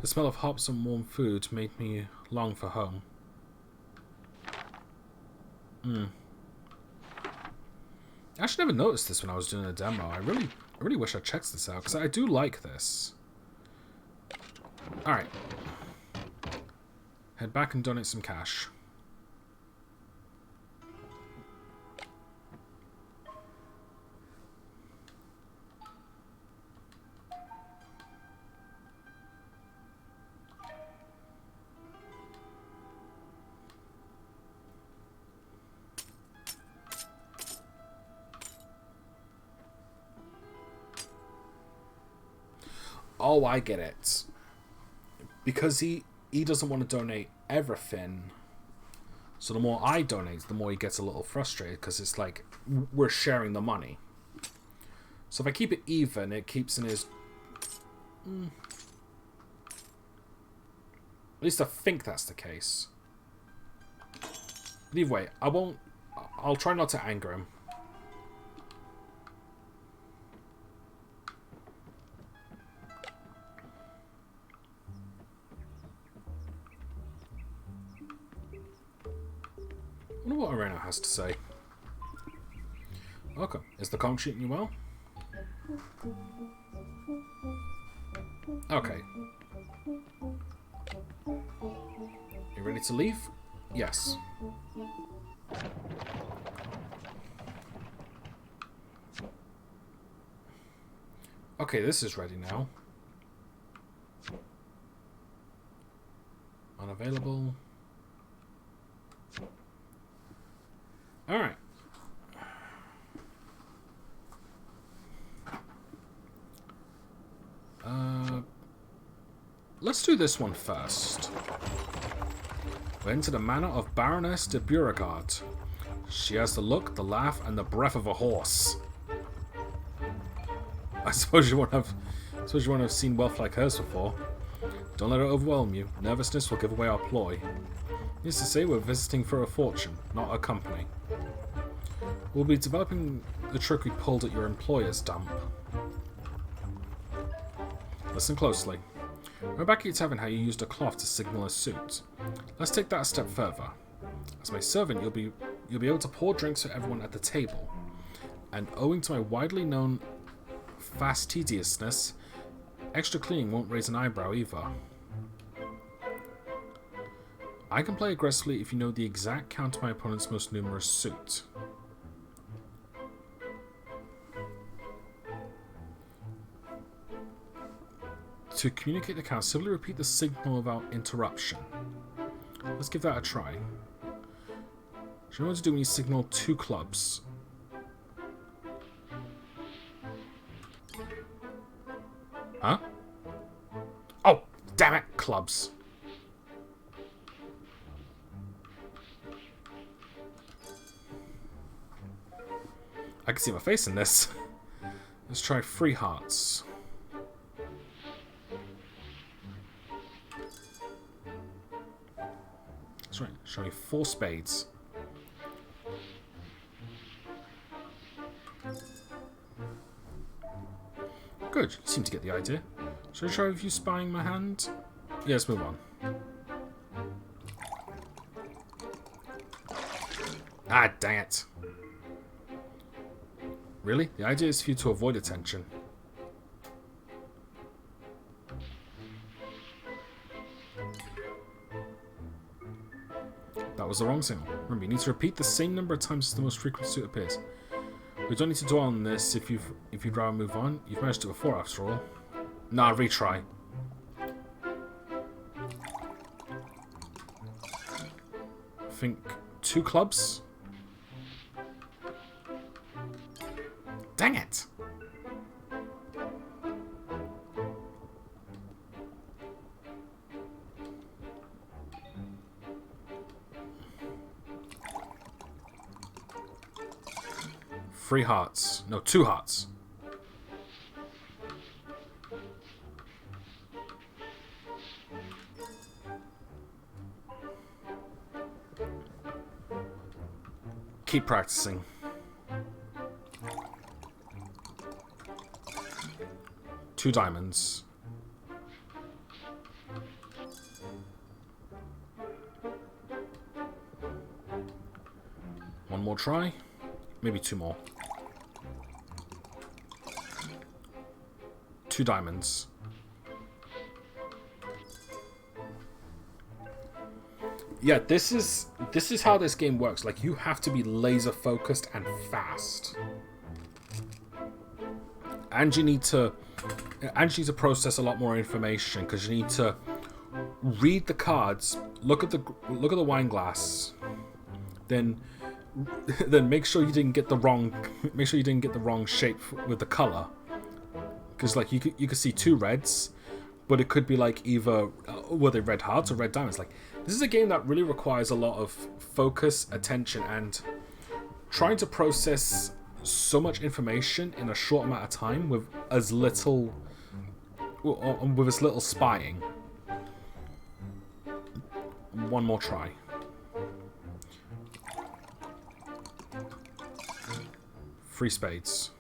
The smell of hops and warm food made me long for home. I actually never noticed this when I was doing a demo. I really wish I checked this out, because I do like this. Alright. Head back and donate some cash. Oh, I get it. Because he doesn't want to donate everything. So the more I donate, the more he gets a little frustrated. Because it's like, we're sharing the money. So if I keep it even, it keeps in his... At least I think that's the case. But either way, I'll try not to anger him. I wonder what Arena has to say. Welcome. Is the comp treating you well? Okay. You ready to leave? Yes. Okay, this is ready now. Unavailable. Alright. Let's do this one first. We're into the manor of Baroness de Beauregard. She has the look, the laugh, and the breath of a horse. I suppose you won't have seen wealth like hers before. Don't let it overwhelm you. Nervousness will give away our ploy. Needless to say, we're visiting for a fortune, not a company. We'll be developing the trick we pulled at your employer's dump. Listen closely. Remember back at your tavern how you used a cloth to signal a suit. Let's take that a step further. As my servant, you'll be able to pour drinks for everyone at the table. And owing to my widely known fastidiousness, extra cleaning won't raise an eyebrow either. I can play aggressively if you know the exact count of my opponent's most numerous suit. To communicate the count, simply repeat the signal without interruption. Let's give that a try. Should you know what to do when you signal 2 clubs? Huh? Oh, damn it, clubs. I can see my face in this. Let's try 3 hearts. That's right, show me 4 spades. Good, you seem to get the idea. Should I try with you spying my hand? Yeah, let's move on. Ah, dang it. Really? The idea is for you to avoid attention. That was the wrong signal. Remember, you need to repeat the same number of times as the most frequent suit appears. We don't need to dwell on this if you'd rather move on. You've managed it before, after all. Nah, retry. I think 2 clubs? Dang it! 3 hearts. No, 2 hearts. Keep practicing. Two diamonds. One more try. Maybe 2 more. 2 diamonds. Yeah, this is how this game works. Like, you have to be laser focused and fast. And you need to process a lot more information because you need to read the cards, look at the wine glass, then make sure you didn't get the wrong shape with the color. Because like you could see 2 reds, but it could be like either were they red hearts or red diamonds. Like, this is a game that really requires a lot of focus, attention, and trying to process so much information in a short amount of time with as little spying. One more try. Free spades.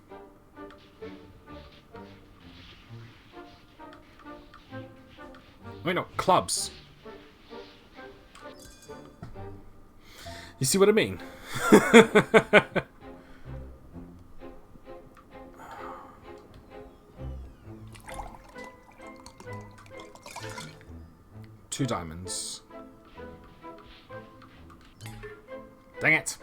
Wait, no, clubs. You see what I mean? Two diamonds. Dang it.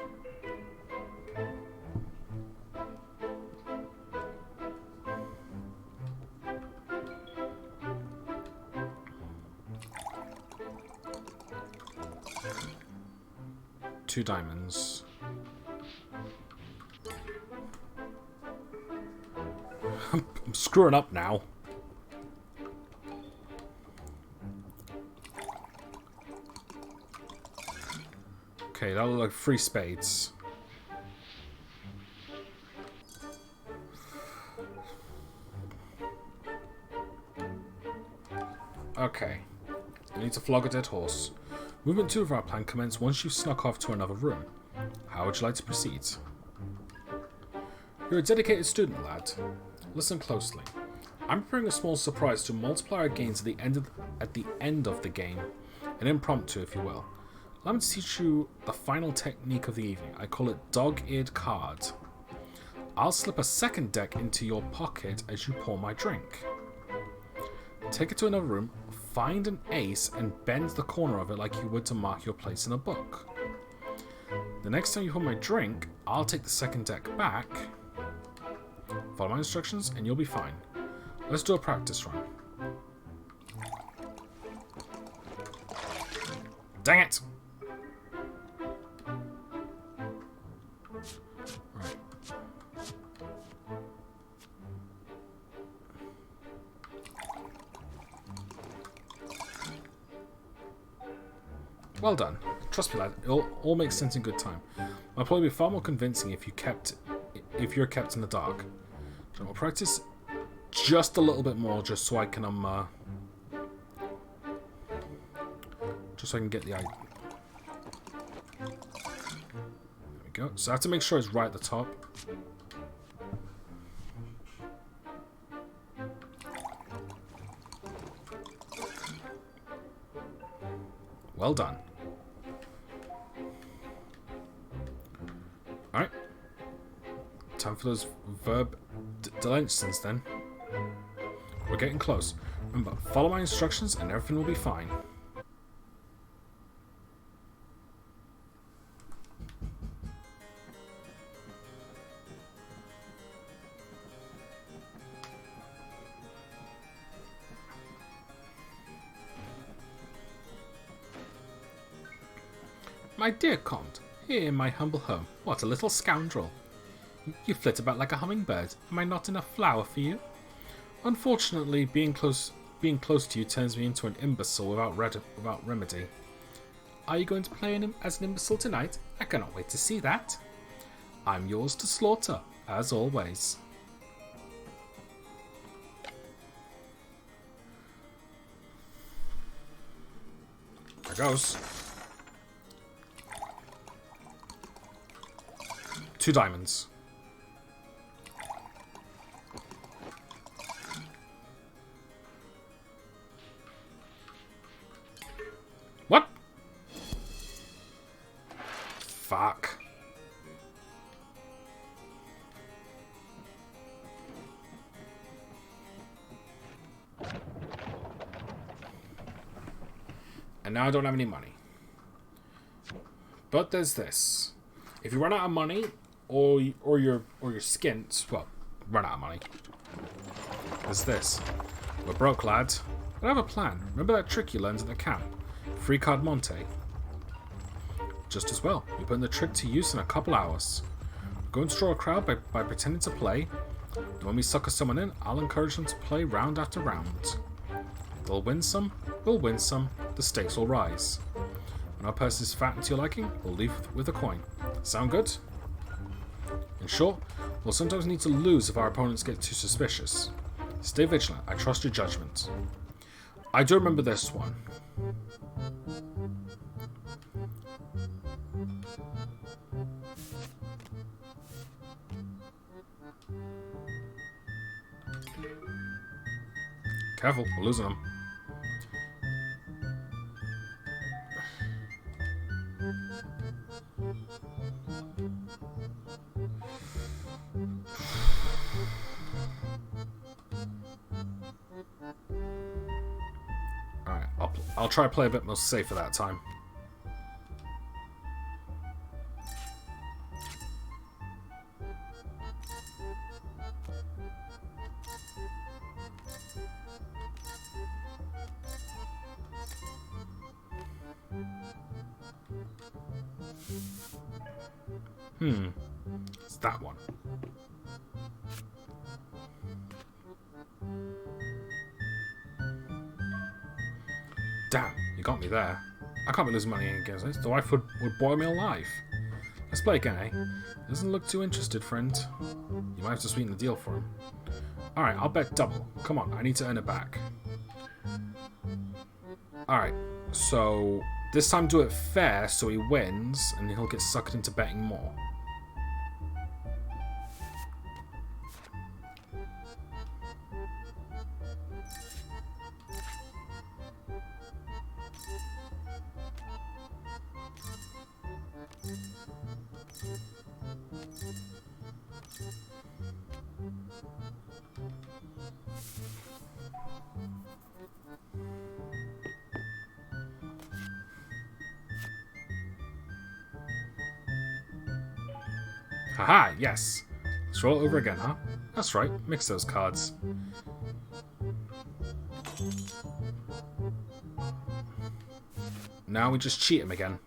Two diamonds. I'm screwing up now. Okay, that'll look like 3 spades. Okay. I need to flog a dead horse. Movement 2 of our plan commences once you've snuck off to another room. How would you like to proceed? You're a dedicated student, lad. Listen closely. I'm preparing a small surprise to multiply our gains at the end of the game. An impromptu, if you will. Allow me to teach you the final technique of the evening. I call it dog-eared card. I'll slip a second deck into your pocket as you pour my drink. Take it to another room, find an ace, and bend the corner of it like you would to mark your place in a book. The next time you pour my drink, I'll take the second deck back, follow my instructions, and you'll be fine. Let's do a practice run. Dang it! Right. Well done. Trust me, lad. It'll all make sense in good time. I'll probably be far more convincing if you're kept in the dark. So I'll practice just a little bit more, just so I can get the idea. There we go. So I have to make sure it's right at the top. Well done. Alright. Time for those verb delensions then. We're getting close. Remember, follow my instructions and everything will be fine. My dear Comte, here in my humble home. What a little scoundrel. You flit about like a hummingbird. Am I not enough flower for you? Unfortunately, being close to you turns me into an imbecile without remedy. Are you going to play as an imbecile tonight? I cannot wait to see that. I'm yours to slaughter. As always. There goes. 2 diamonds. What? Fuck. And now I don't have any money. But there's this. If you run out of money, or you're skint, well, run out of money. There's this. We're broke, lad. But I have a plan. Remember that trick you learned at the camp? Free card Monte. Just as well. You put the trick to use in a couple hours. Go and draw a crowd by pretending to play. And when we sucker someone in, I'll encourage them to play round after round. They'll win some, we'll win some, the stakes will rise. When our purse is fat and to your liking, we'll leave with a coin. Sound good? In short, we'll sometimes need to lose if our opponents get too suspicious. Stay vigilant, I trust your judgment. I do remember this one. Careful, we're losing them. Alright, I'll try to play a bit more safer that time. It's that one. Damn, you got me there. I can't be losing money against this. The wife would boil me alive. Let's play again, eh? Doesn't look too interested, friend. You might have to sweeten the deal for him. Alright, I'll bet double. Come on, I need to earn it back. Alright, so this time do it fair so he wins and he'll get sucked into betting more. Haha, yes. Let's roll it over again, huh? That's right, mix those cards. Now we just cheat him again.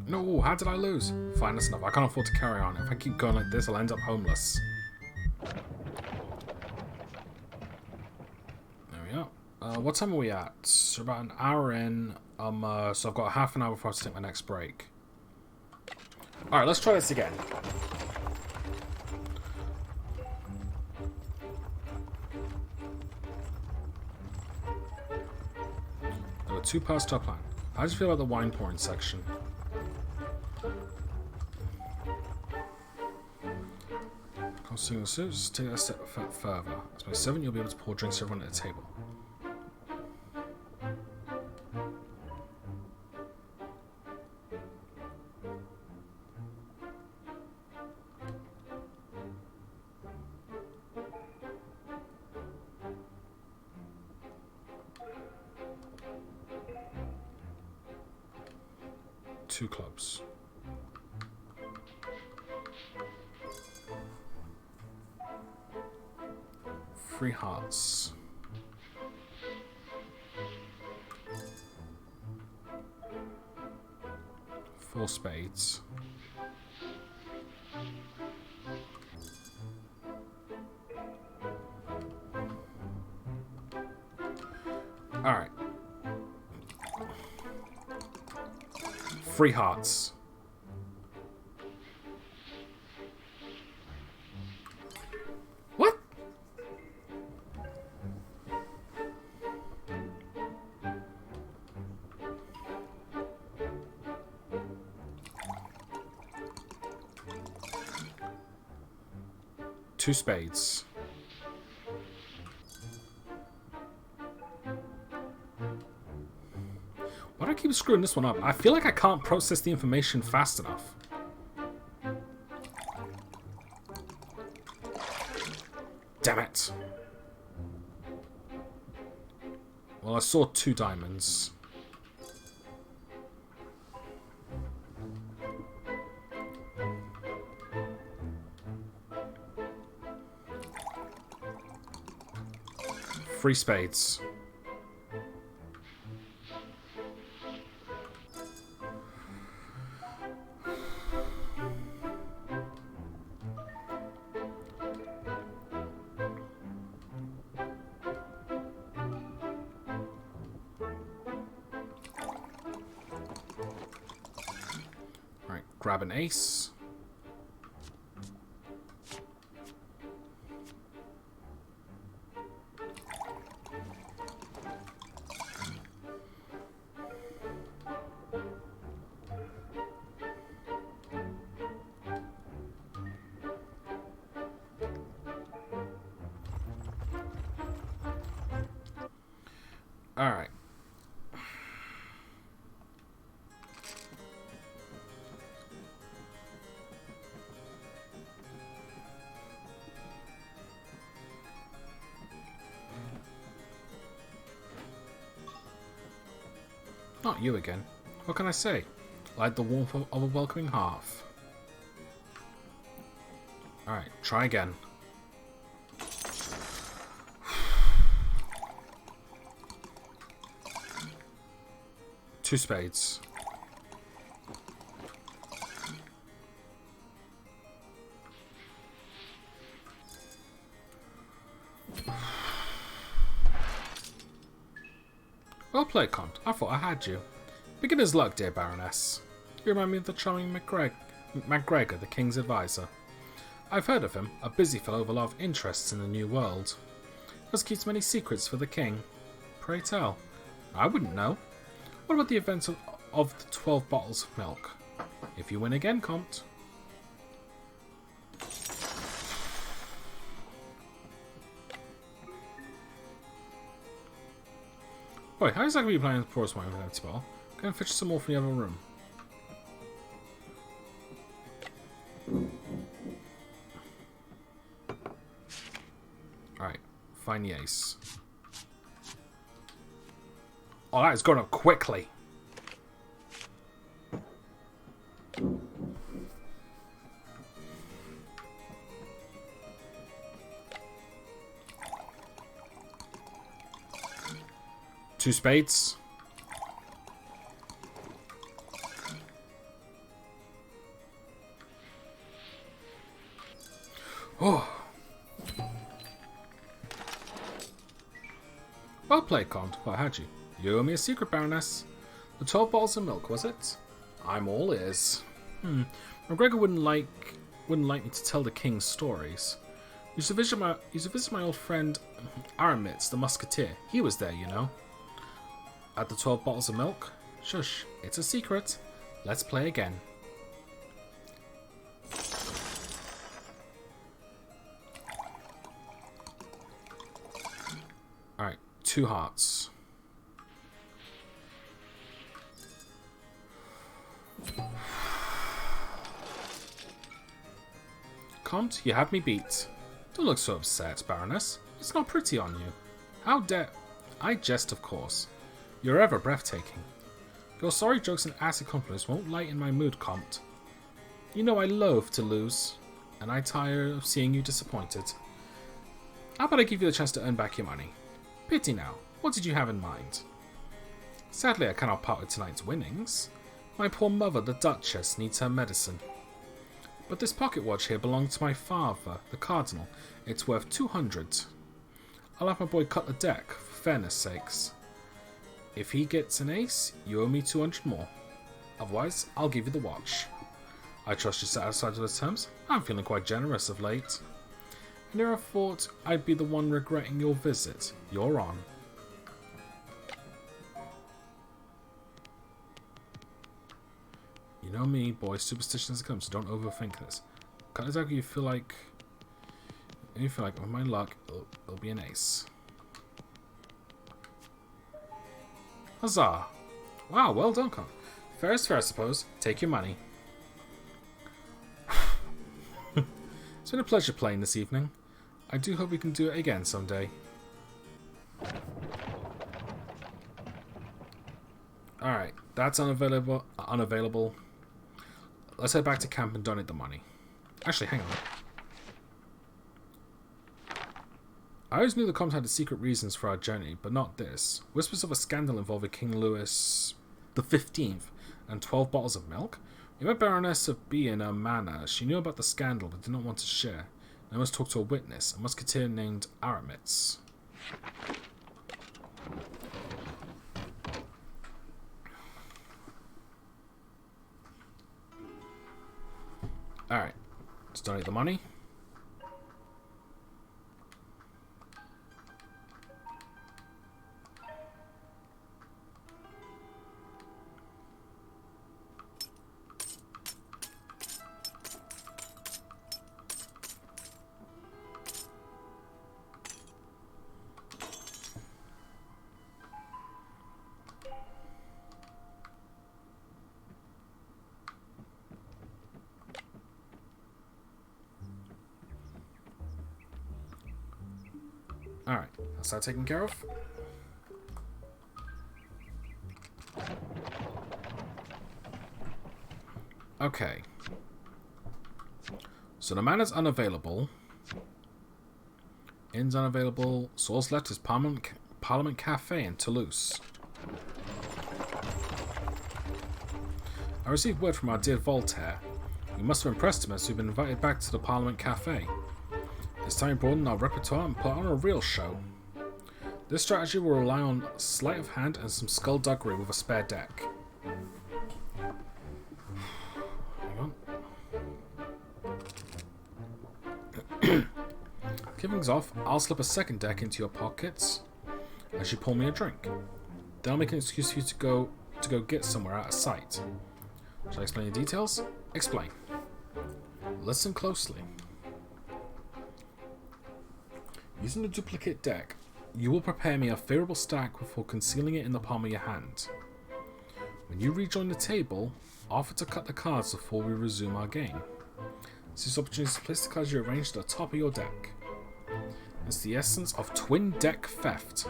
No, how did I lose? Fine, that's enough. I can't afford to carry on. If I keep going like this, I'll end up homeless. There we go. What time are we at? So about an hour in. So I've got half an hour before I have to take my next break. Alright, let's try this again. There were 2 parts to our plan. How does it feel about the wine pouring section? Single suits, take that a step further. As by 7, you'll be able to pour drinks to everyone at the table. Two clubs. 3 hearts. Four spades. Alright. 3 hearts. What? Two spades. Why do I keep screwing this one up? I feel like I can't process the information fast enough. Damn it. Well, I saw 2 diamonds. Three spades. Alright, grab an ace. Alright. Not you again. What can I say? Like the warmth of a welcoming hearth. Alright, try again. Two spades. Well played, Comte. I thought I had you. Beginner's luck, dear Baroness. You remind me of the charming MacGregor, the King's advisor. I've heard of him, a busy fellow with a lot of interests in the New World. He also keeps many secrets for the King. Pray tell. I wouldn't know. What about the events of the 12 bottles of milk? If you win again, Comte. Wait, how exactly are you planning to pour us wine with that spell? Go and fetch some more from the other room. Alright, find the ace. Oh, that has gone up quickly. Two spades. Oh. Well played, Comte. What had you? You owe me a secret, Baroness. The 12 bottles of milk, was it? I'm all ears. MacGregor wouldn't like me to tell the King's stories. You should visit my old friend Aramis, the musketeer. He was there, you know. At the 12 bottles of milk? Shush, it's a secret. Let's play again. Alright, 2 hearts. Comte, you have me beat. Don't look so upset, Baroness. It's not pretty on you. How dare... I jest, of course. You're ever breathtaking. Your sorry jokes and acid compliments won't lighten my mood, Comte. You know I loathe to lose, and I tire of seeing you disappointed. How about I give you the chance to earn back your money? Pity now. What did you have in mind? Sadly, I cannot part with tonight's winnings. My poor mother, the Duchess, needs her medicine. But this pocket watch here belonged to my father, the Cardinal. It's worth 200. I'll have my boy cut the deck, for fairness sakes. If he gets an ace, you owe me 200 more. Otherwise, I'll give you the watch. I trust you're satisfied with the terms. I'm feeling quite generous of late. I never thought I'd be the one regretting your visit. You're on. You know me, boy. Superstition as it comes, so don't overthink this. Cut it out. You feel like, with my luck, it'll be an ace. Huzzah! Wow, well done, Con. Fair is fair, I suppose. Take your money. It's been a pleasure playing this evening. I do hope we can do it again someday. Alright, that's unavailable. Let's head back to camp and donate the money. Actually, hang on. I always knew the comms had secret reasons for our journey, but not this. Whispers of a scandal involving King Louis XV and 12 bottles of milk? We met Baroness of B in her manor. She knew about the scandal, but did not want to share. I must talk to a witness, a musketeer named Aramis. Alright, let's donate the money. Alright, that's that taken care of. Okay. So the man is unavailable. Inn's unavailable. Source left is Parliament Cafe in Toulouse. I received word from our dear Voltaire. We must have impressed him as we've been invited back to the Parliament Cafe. It's time to broaden our repertoire and put on a real show. This strategy will rely on sleight of hand and some skullduggery with a spare deck. Hang on. Kicking things off, I'll slip a second deck into your pockets as you pour me a drink. Then I'll make an excuse for you to go get somewhere out of sight. Shall I explain the details? Explain. Listen closely. Using the duplicate deck, you will prepare me a favourable stack before concealing it in the palm of your hand. When you rejoin the table, offer to cut the cards before we resume our game. This opportunity to place the cards you arranged at the top of your deck. It's the essence of twin deck theft.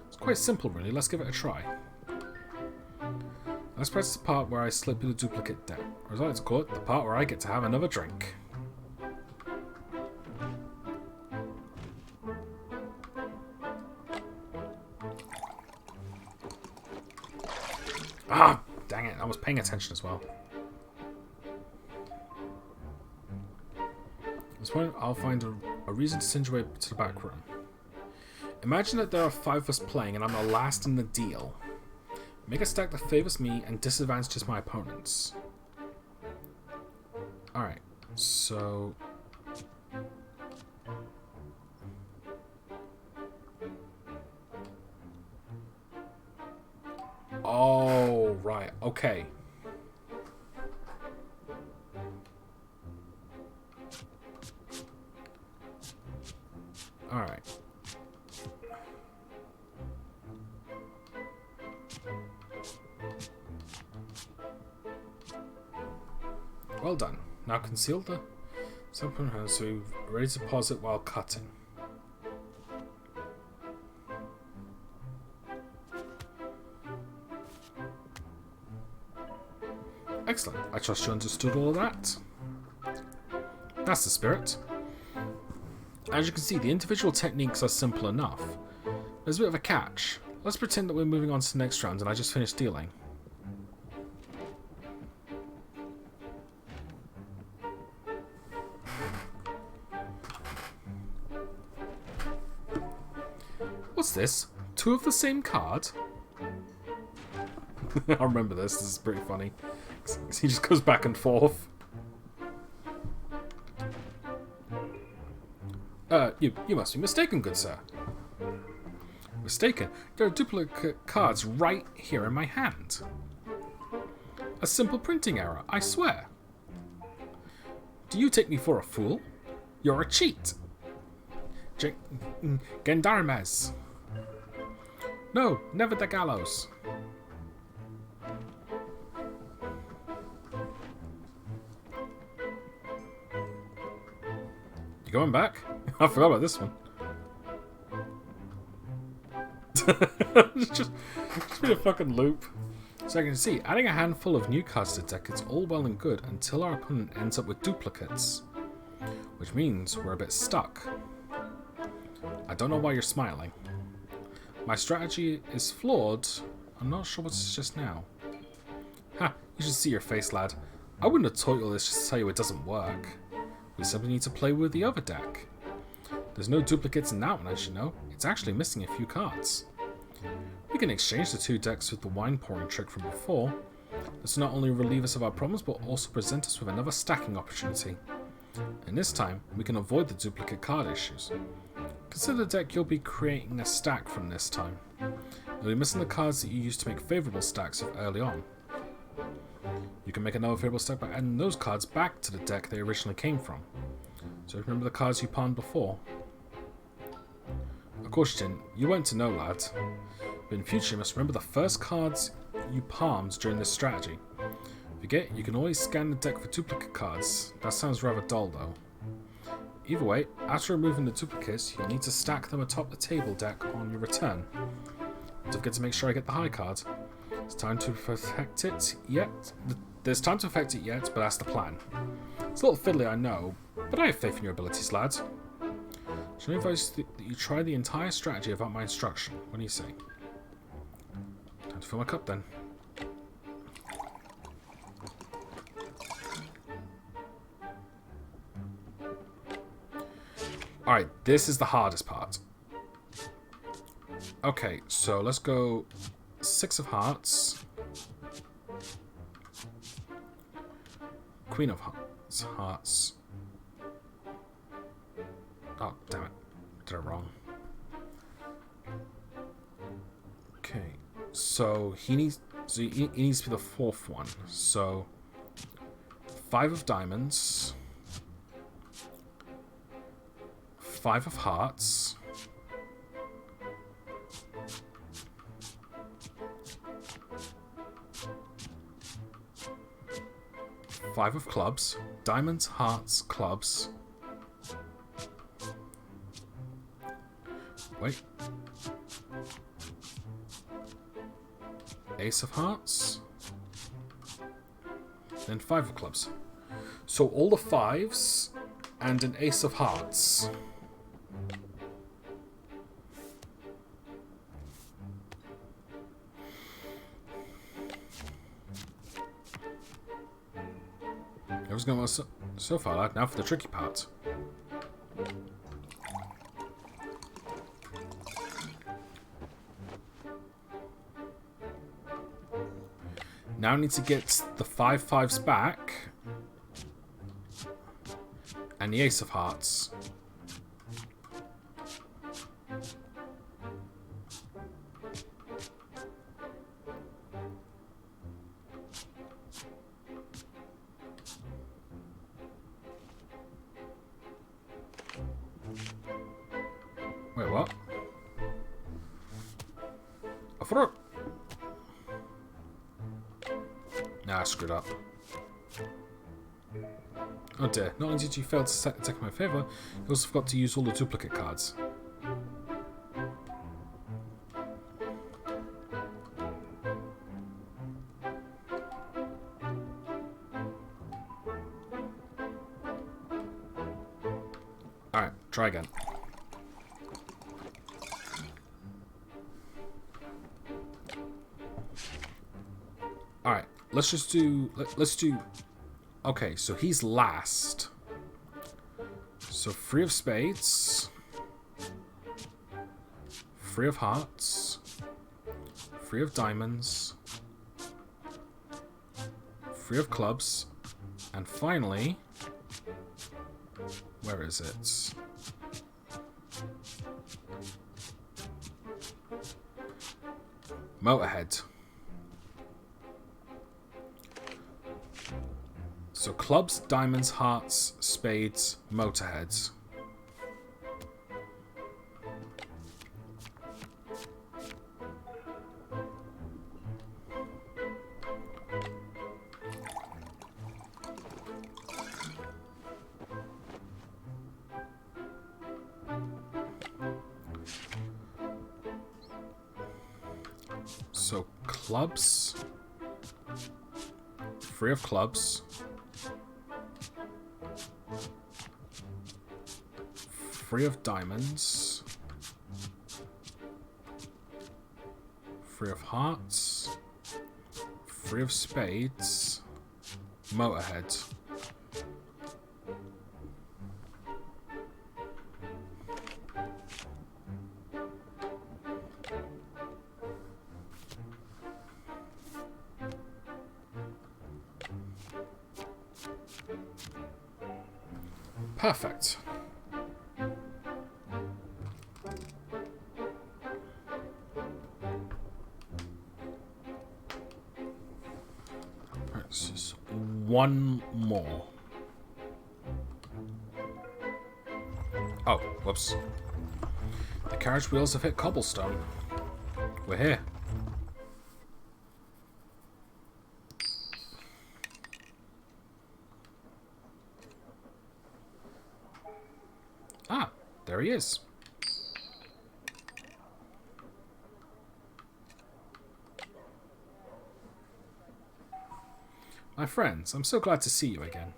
It's quite simple really, let's give it a try. Let's press the part where I slip you the duplicate deck, or as I like to call it, the part where I get to have another drink. Ah, dang it, I was paying attention as well. At this point, I'll find a reason to send you away to the back room. Imagine that there are 5 of us playing and I'm the last in the deal. Make a stack that favors me and disadvantages my opponents. Alright, so... Oh, right, okay. Alright. Well done. Now conceal the sample hand so you're ready to pause it while cutting. Excellent. I trust you understood all of that. That's the spirit. As you can see, the individual techniques are simple enough. There's a bit of a catch. Let's pretend that we're moving on to the next round and I just finished dealing. What's this? Two of the same card? I remember this. This is pretty funny. He just goes back and forth. You must be mistaken, good sir. Mistaken? There are duplicate cards right here in my hand. A simple printing error, I swear. Do you take me for a fool? You're a cheat. Gendarmes. No, never the gallows. You going back? I forgot about this one. just be a fucking loop. So I can see, adding a handful of new cards to the deck, it's all well and good until our opponent ends up with duplicates. Which means we're a bit stuck. I don't know why you're smiling. My strategy is flawed. I'm not sure what to suggest now. Ha, you should see your face, lad. I wouldn't have taught you all this just to tell you it doesn't work. We simply need to play with the other deck. There's no duplicates in that one, as you know. It's actually missing a few cards. We can exchange the two decks with the wine pouring trick from before. This will not only relieve us of our problems, but also present us with another stacking opportunity. And this time, we can avoid the duplicate card issues. Consider the deck you'll be creating a stack from this time. You'll be missing the cards that you used to make favourable stacks of early on. You can make another favourable stack by adding those cards back to the deck they originally came from. So remember the cards you pawned before? Of course you didn't. You weren't to know, lad. But in future you must remember the first cards you palmed during this strategy. Forget, you can always scan the deck for duplicate cards. That sounds rather dull though. Either way, after removing the duplicates, you'll need to stack them atop the table deck on your return. Don't forget to make sure I get the high card. It's time to perfect it yet. There's time to perfect it yet, but that's the plan. It's a little fiddly, I know, but I have faith in your abilities, lad. Should I advise that you try the entire strategy without my instruction? What do you say? Time to fill my cup then. Alright, this is the hardest part. Okay, so let's go 6 of hearts. Queen of hearts. Oh, damn it. Did it wrong. Okay, so he needs to be the 4th one. So 5 of diamonds. 5 of hearts. Five of clubs. Diamonds, hearts, clubs. Wait. Ace of hearts. Then 5 of clubs. So all the 5s and an ace of hearts. Everyone's going well so far, lad. Now for the tricky part. Now I need to get the 5 5s back. And the ace of hearts. Wait, what? I thought Nah, I screwed up. Oh dear, not only did you fail to set the deck in my favour, you also forgot to use all the duplicate cards. Alright, Try again. Alright, let's just do... Let's do... Okay, so he's last. So 3 of spades. 3 of hearts. 3 of diamonds. 3 of clubs. And finally... Where is it? Motorhead. So clubs, diamonds, hearts, spades, motorheads. So clubs, 3 of clubs, 3 of diamonds, 3 of hearts, 3 of spades, motorhead. Perfect. This is one more. Oh, whoops. The carriage wheels have hit cobblestone. We're here. Ah, there he is. My friends, I'm so glad to see you again.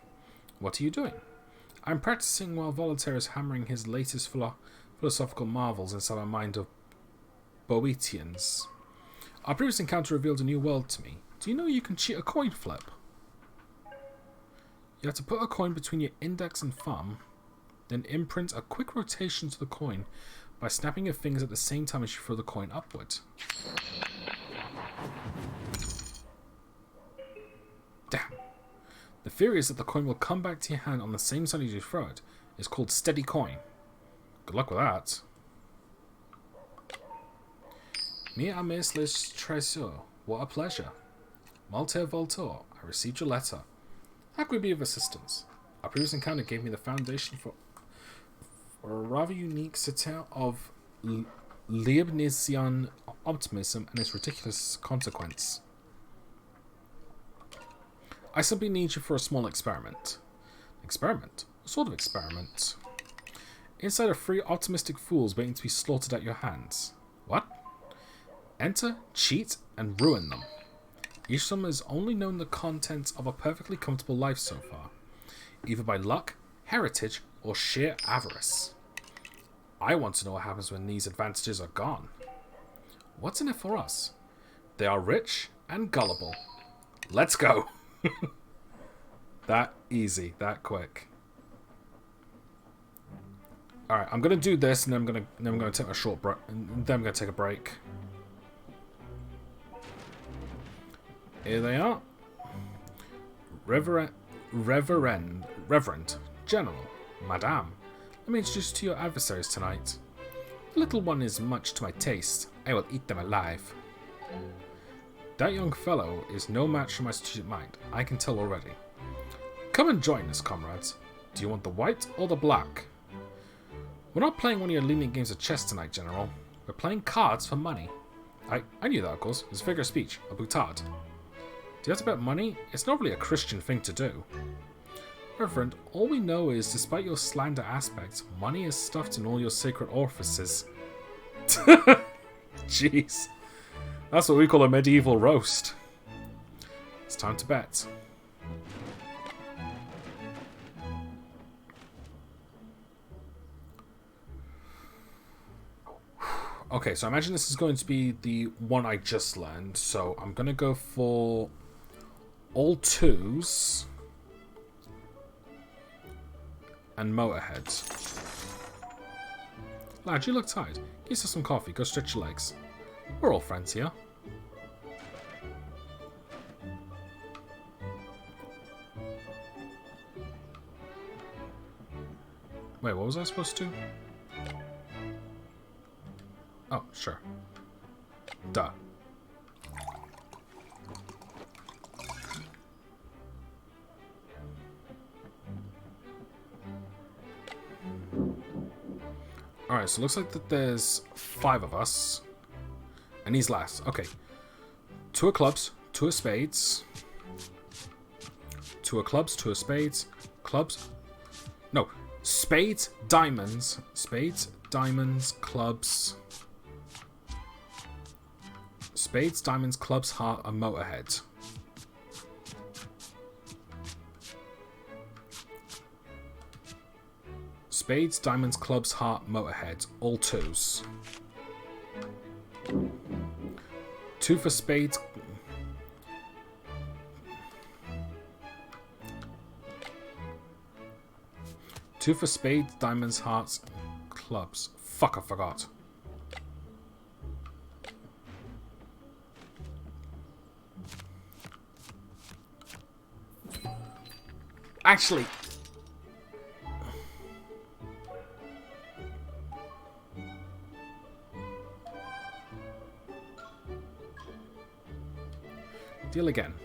What are you doing? I'm practicing while Voltaire is hammering his latest philosophical marvels inside my mind of Boetians. Our previous encounter revealed a new world to me. Do you know you can cheat a coin flip? You have to put a coin between your index and thumb, then imprint a quick rotation to the coin by snapping your fingers at the same time as you throw the coin upward. Damn. The theory is that the coin will come back to your hand on the same side as you throw it. It's called steady coin. Good luck with that. Me amis les trésors. What a pleasure. Malter Voltor, I received your letter. How could we be of assistance? Our previous encounter gave me the foundation for a rather unique satire of Leibnizian optimism and its ridiculous consequence. I simply need you for a small experiment. Experiment? What sort of experiment? Inside are 3 optimistic fools waiting to be slaughtered at your hands. What? Enter, cheat, and ruin them. Each of them has only known the contents of a perfectly comfortable life so far, either by luck, heritage, or sheer avarice. I want to know what happens when these advantages are gone. What's in it for us? They are rich and gullible. Let's go! That easy, that quick. Alright, I'm gonna do this and then I'm gonna take a short break, and then I'm gonna take a break. Here they are. Reverend General, Madame, let me introduce you to your adversaries tonight. The little one is much to my taste. I will eat them alive. That young fellow is no match for my strategic mind. I can tell already. Come and join us, comrades. Do you want the white or the black? We're not playing one of your lenient games of chess tonight, General. We're playing cards for money. I knew that, of course. It's a figure of speech, a boutade. Do you have to bet money? It's not really a Christian thing to do. Reverend, all we know is, despite your slander aspects, money is stuffed in all your sacred orifices. Jeez. That's what we call a medieval roast. It's time to bet. Okay, so I imagine this is going to be the one I just learned. So I'm going to go for all 2s and motorheads. Lad, you look tired. Get yourself some coffee. Go stretch your legs. We're all friends here. Wait, what was I supposed to do? Oh, sure. Duh. Alright, so it looks like that there's 5 of us. And he's last. Okay. 2 of clubs, 2 of spades. 2 of clubs, 2 of spades. Clubs. No. Spades, diamonds. Spades, diamonds, clubs. Spades, diamonds, clubs, heart, and motorhead. Spades, diamonds, clubs, heart, motorhead. All 2s. 2 for spades. Two for spades, diamonds, hearts, clubs. Fuck, I forgot. Actually... Deal again.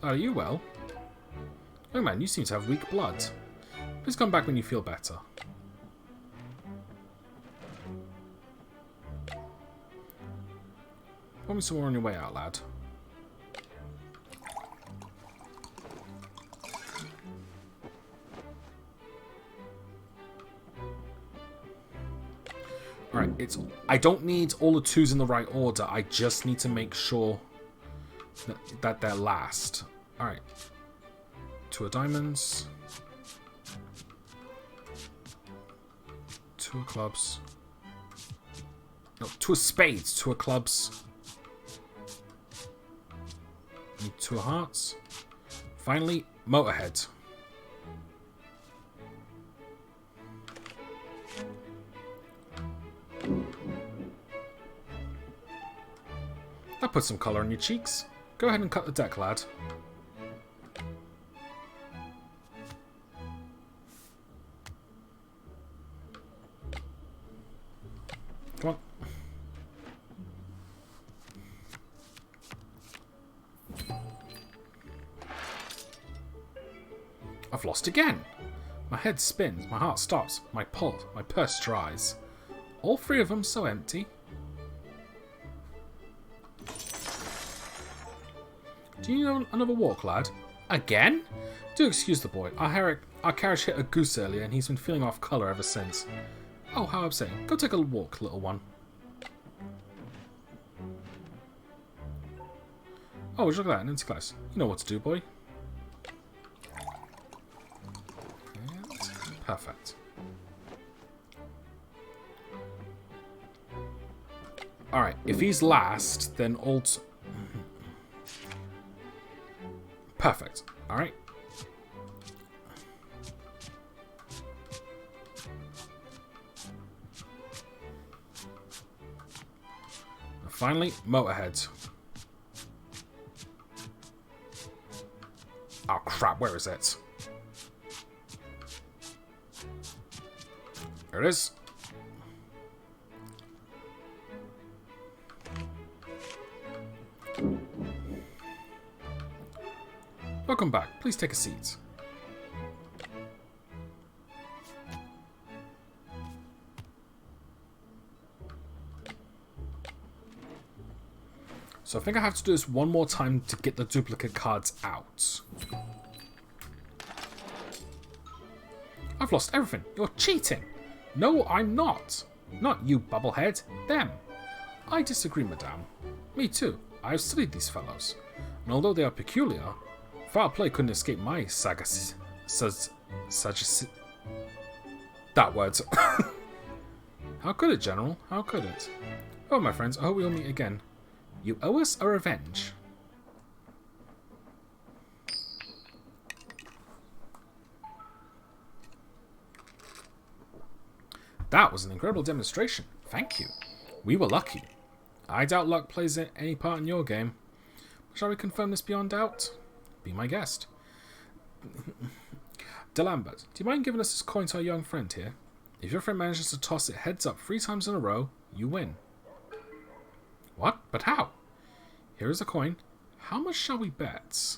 Are you well? Oh man, you seem to have weak blood. Please come back when you feel better. Put me somewhere on your way out, lad. Alright, I don't need all the 2s in the right order. I just need to make sure that they're last. Alright. 2 of diamonds. 2 of clubs. No, 2 of spades. 2 of clubs. And 2 of hearts. Finally, motorhead. That puts some colour on your cheeks. Go ahead and cut the deck, lad. Come on. I've lost again. My head spins, my heart stops, my purse dries. All 3 of them so empty. Do you know another walk, lad? Again? Do excuse the boy. Our carriage hit a goose earlier and he's been feeling off colour ever since. Oh, how upsetting. Go take a walk, little one. Oh, would you look at that? An empty glass. You know what to do, boy. And perfect. Alright, if he's last, then alt... Perfect. Alright. And finally, motorhead. Oh crap, where is it? There it is. Welcome back. Please take a seat. So I think I have to do this one more time to get the duplicate cards out. I've lost everything. You're cheating. No, I'm not. Not you, bubblehead. Them. I disagree, madame. Me too. I've studied these fellows. And although they are peculiar, foul play couldn't escape my Such a... That word. How could it, General? How could it? Oh, my friends, I hope we'll meet again. You owe us a revenge. That was an incredible demonstration. Thank you. We were lucky. I doubt luck plays any part in your game. Shall we confirm this beyond doubt? Be my guest. DeLambert, do you mind giving us this coin to our young friend here? If your friend manages to toss it heads up 3 times in a row, you win. What? But how? Here is a coin. How much shall we bet?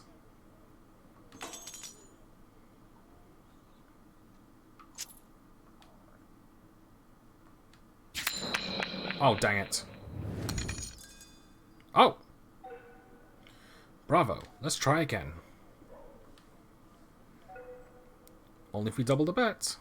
Oh, dang it. Oh! Bravo. Let's try again. Only if we double the bet.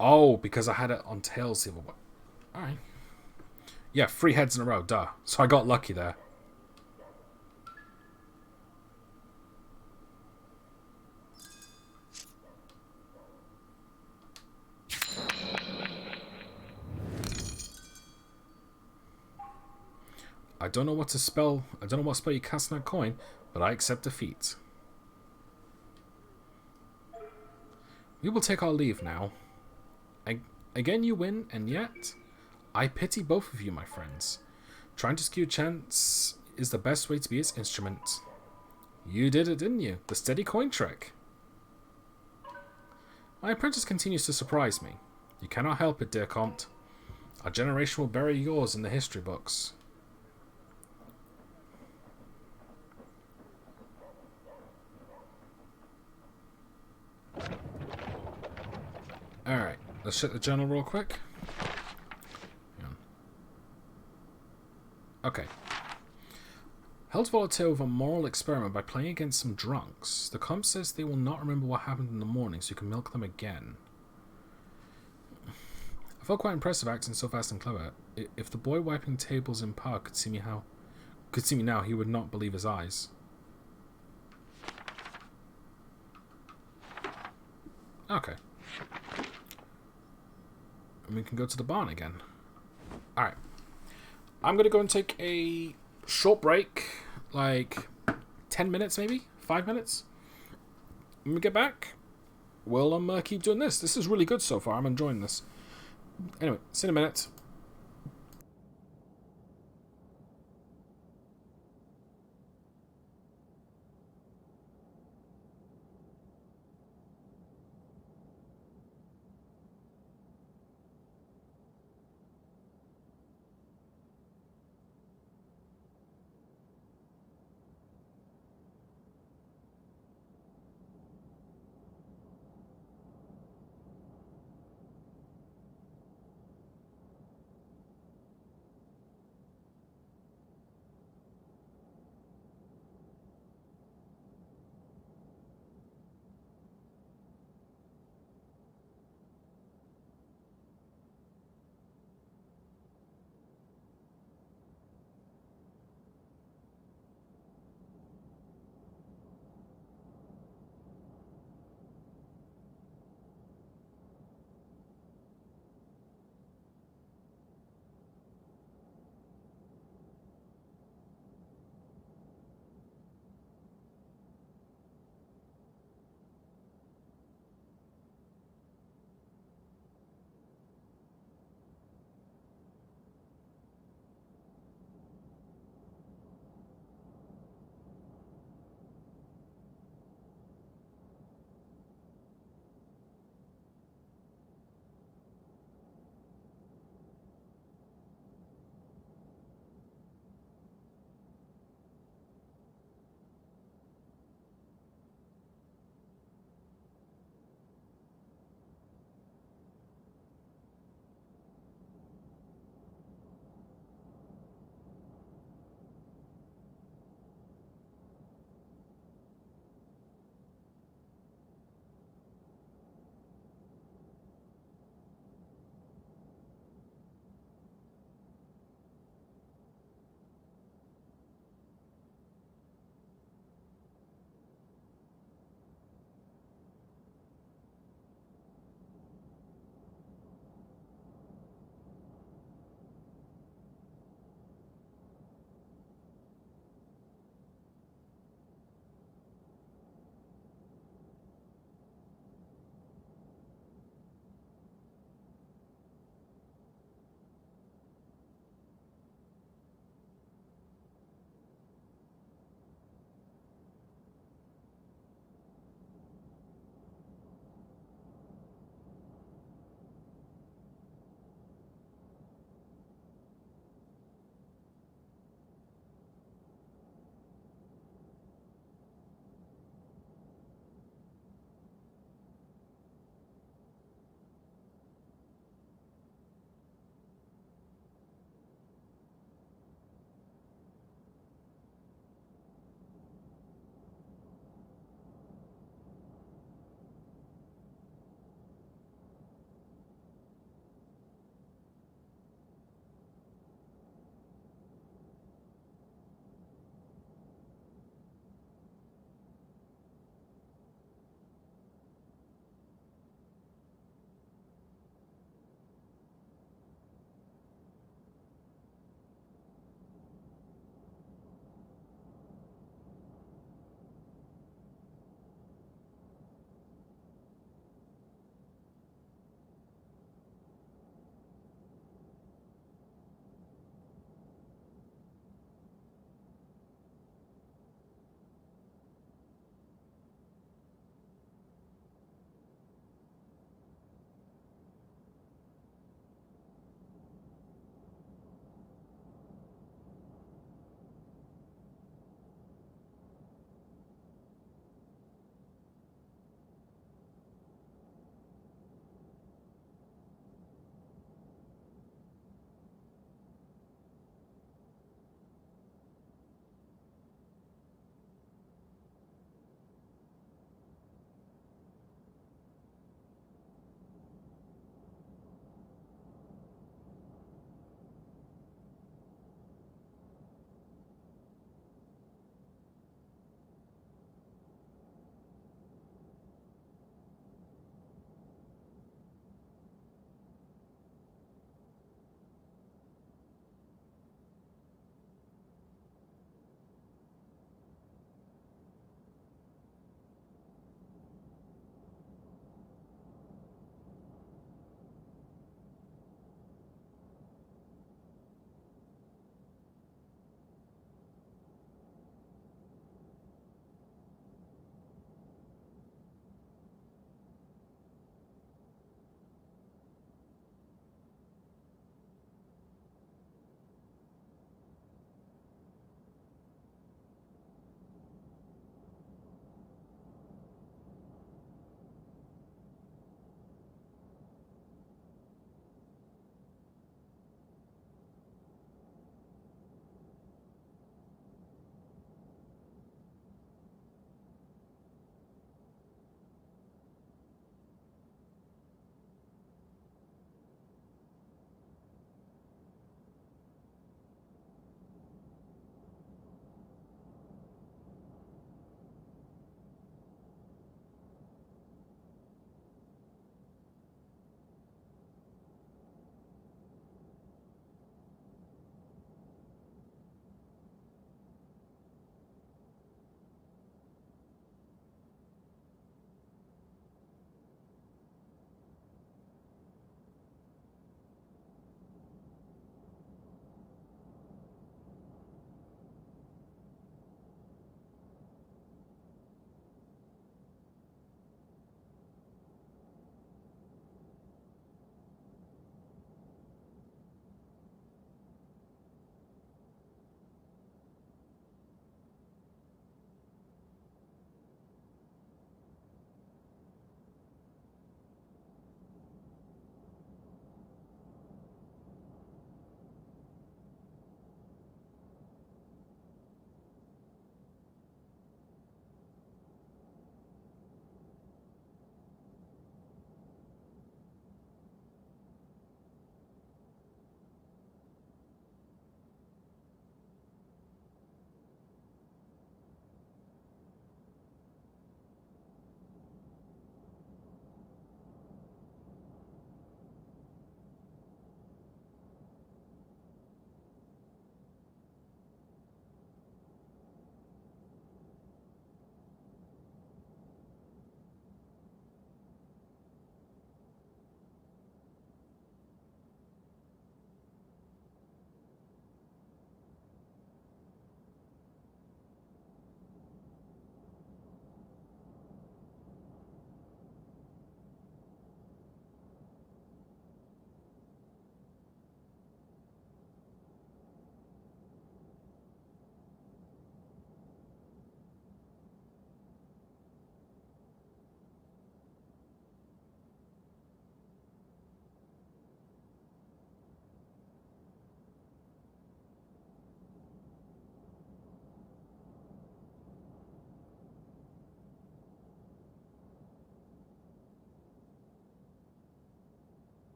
Oh, because I had it on tails the other way. Alright. Yeah, 3 heads in a row, duh. So I got lucky there. I don't know what spell you cast on that coin, but I accept defeat. We will take our leave now. Again you win, and yet I pity both of you, my friends. Trying to skew chance is the best way to be its instrument. You did it, didn't you? The steady coin trick. My apprentice continues to surprise me. You cannot help it, dear Comte. Our generation will bury yours in the history books. Alright, let's check the journal real quick. Okay. Held volatile with a moral experiment by playing against some drunks. The comp says they will not remember what happened in the morning, so you can milk them again. I felt quite impressive acting so fast and clever. If the boy wiping tables in park could see me now, he would not believe his eyes. Okay. And we can go to the barn again. Alright. I'm going to go and take a short break. Like 10 minutes maybe? 5 minutes? When we get back, we'll keep doing this. This is really good so far. I'm enjoying this. Anyway, see you in a minute.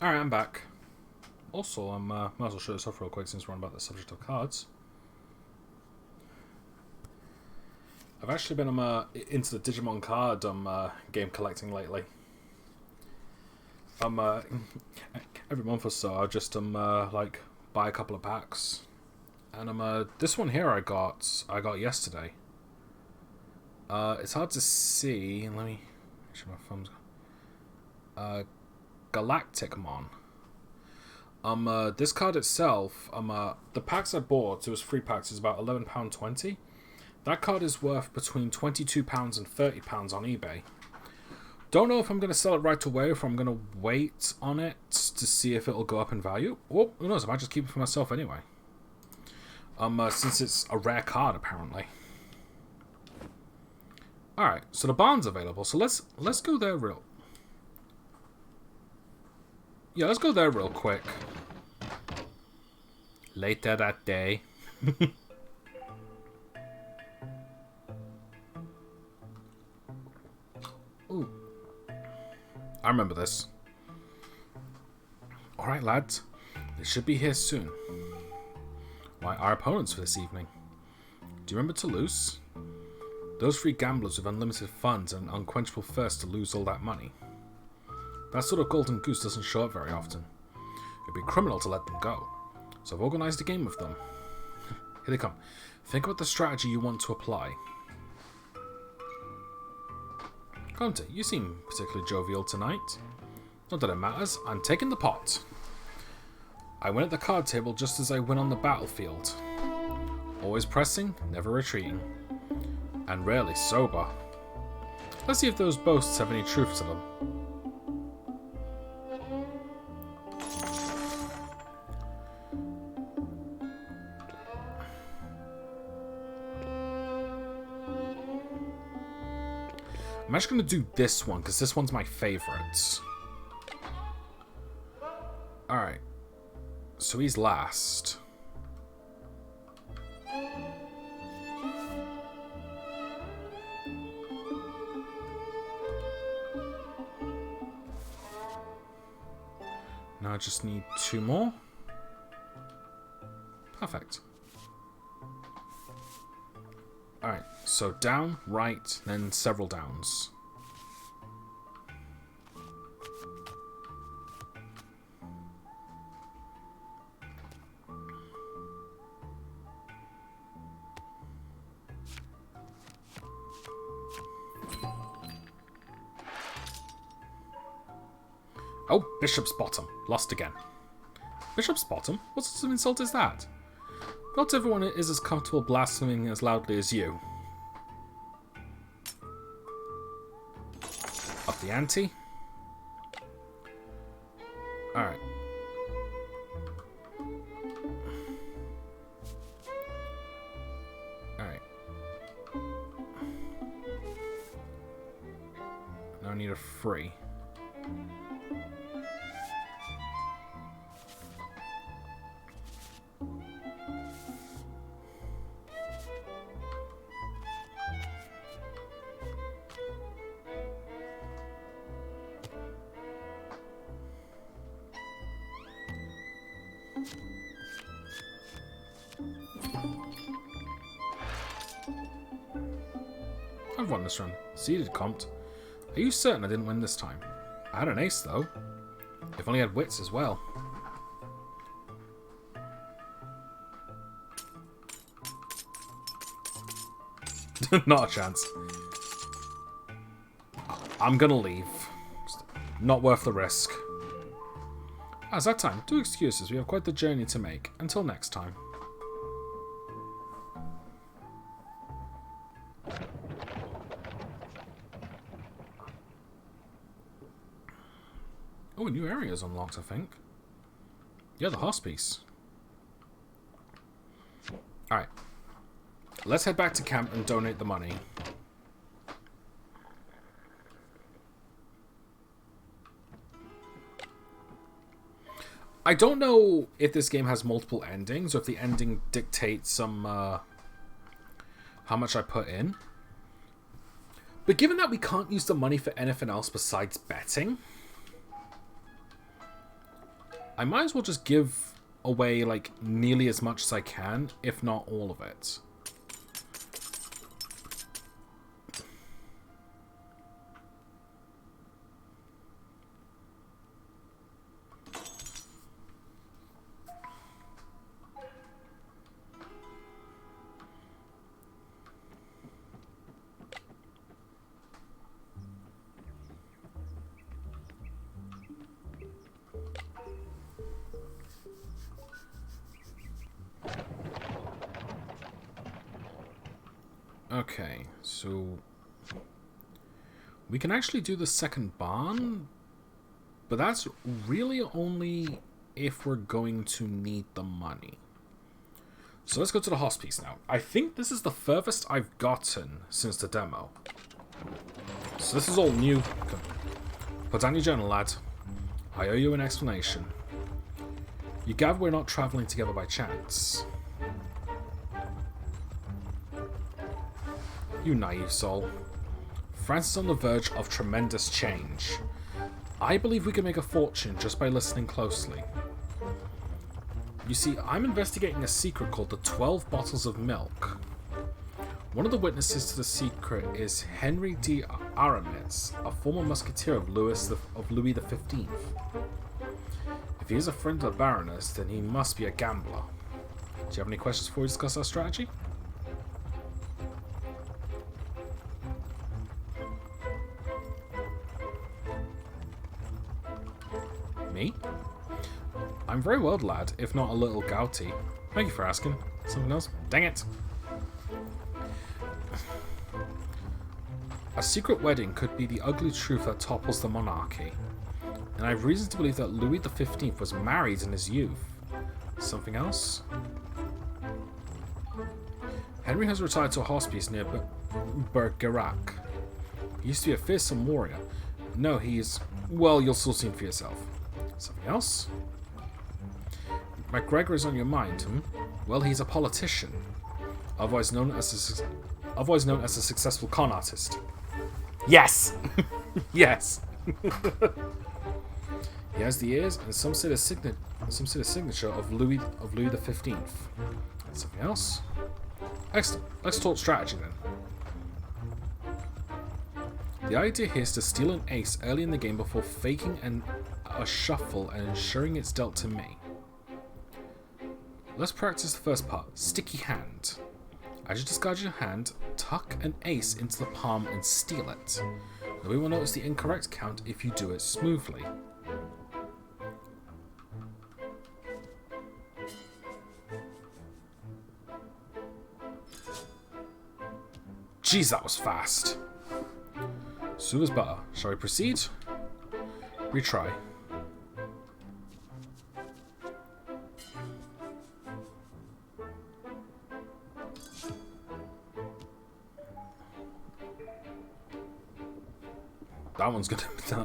Alright, I'm back. Also, might as well show this off real quick since we're on about the subject of cards. I've actually been into the Digimon card game collecting lately. Every month or so I'll just like buy a couple of packs. And this one here I got yesterday. It's hard to see. Let me make sure my thumb's Galacticmon. This card itself, the packs I bought, it was 3 packs, is about £11.20. That card is worth between £22 and £30 on eBay. Don't know if I'm going to sell it right away or if I'm going to wait on it to see if it'll go up in value. Or, who knows, I might just keep it for myself anyway. Since it's a rare card, apparently. Alright, so the barn's available, so let's go there real... Yeah, let's go there real quick. Later that day. Ooh. I remember this. Alright, lads. They should be here soon. Why, our opponents for this evening. Do you remember Toulouse? Those 3 gamblers with unlimited funds and an unquenchable thirst to lose all that money. That sort of golden goose doesn't show up very often. It'd be criminal to let them go. So I've organised a game with them. Here they come. Think about the strategy you want to apply. Conte, you seem particularly jovial tonight. Not that it matters, I'm taking the pot. I win at the card table just as I win on the battlefield. Always pressing, never retreating. And rarely sober. Let's see if those boasts have any truth to them. I'm actually going to do this one, because this one's my favourite. Alright. So he's last. Now I just need 2 more. Perfect. Alright, so down, right, then several downs. Oh, Bishop's Bottom. Lost again. Bishop's Bottom? What sort of insult is that? Not everyone is as comfortable blaspheming as loudly as you. Up the ante. Alright. Alright. Now I need a 3. I've won this run. Seeded Compt. Are you certain I didn't win this time? I had an ace, though. If only I had wits as well. Not a chance. I'm gonna leave. Not worth the risk. As that time, 2 excuses. We have quite the journey to make. Until next time. Oh, a new area is unlocked, I think. Yeah, the hospice. Alright. Let's head back to camp and donate the money. I don't know if this game has multiple endings or if the ending dictates some how much I put in. But given that we can't use the money for anything else besides betting, I might as well just give away, like, nearly as much as I can, if not all of it. Okay, so we can actually do the second barn, but that's really only if we're going to need the money. So let's go to the hospice now. I think this is the furthest I've gotten since the demo. So this is all new. Put down your journal, lad. I owe you an explanation. You gather we're not travelling together by chance. You naive soul. France is on the verge of tremendous change. I believe we can make a fortune just by listening closely. You see, I'm investigating a secret called the 12 Bottles of Milk. One of the witnesses to the secret is Henry de Aramis, a former musketeer of Louis XV. If he is a friend of the Baroness, then he must be a gambler. Do you have any questions before we discuss our strategy? Me? I'm very well, lad, if not a little gouty. Thank you for asking. Something else? Dang it! A secret wedding could be the ugly truth that topples the monarchy. And I have reason to believe that Louis XV was married in his youth. Something else? Henry has retired to a hospice near Bergerac. He used to be a fearsome warrior. No, he's... well, you'll still see him for yourself. Something else? MacGregor is on your mind, hmm? Well, he's a politician. Otherwise known as a successful con artist. Yes! Yes! He has the ears and some sort of signature of Louis XV. Something else? Excellent. Let's talk strategy then. The idea here is to steal an ace early in the game before faking a shuffle and ensuring it's dealt to me. Let's practice the first part, sticky hand. As you discard your hand, tuck an ace into the palm and steal it. Nobody will notice the incorrect count if you do it smoothly. Jeez, that was fast. Smooth as butter. Shall we proceed? Retry.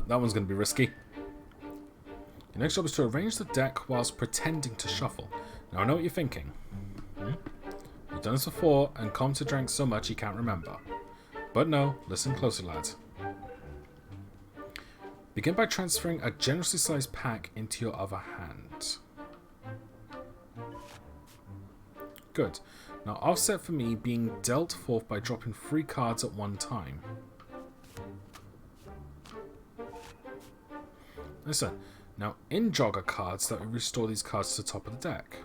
That one's gonna be risky. Your next job is to arrange the deck whilst pretending to shuffle. Now I know what you're thinking. You've done this before, and Comte drank so much he can't remember. But no, listen closely, lads. Begin by transferring a generously sized pack into your other hand. Good. Now offset for me being dealt forth by dropping 3 cards at one time. Listen, now in jogger cards that will restore these cards to the top of the deck.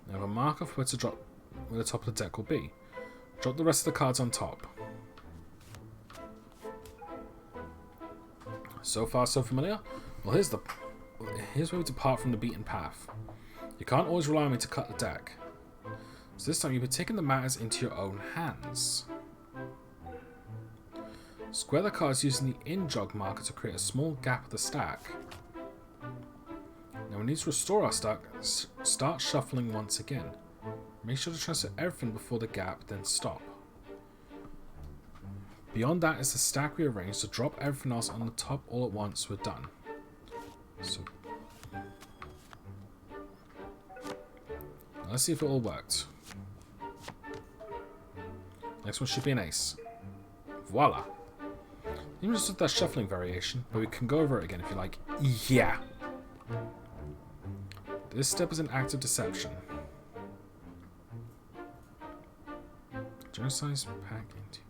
Now have a mark of where the top of the deck will be. Drop the rest of the cards on top. So far, so familiar? Well, here's where we depart from the beaten path. You can't always rely on me to cut the deck. So this time you'll be taking the matters into your own hands. Square the cards using the in-jog marker to create a small gap of the stack. Now we need to restore our stack. Start shuffling once again. Make sure to transfer everything before the gap, then stop. Beyond that is the stack we arranged, so drop everything else on the top all at once. We're done. So let's see if it all worked. Next one should be an ace. Voila! Even just with that shuffling variation, but we can go over it again if you like. Yeah. This step is an act of deception. Genocide's pack into.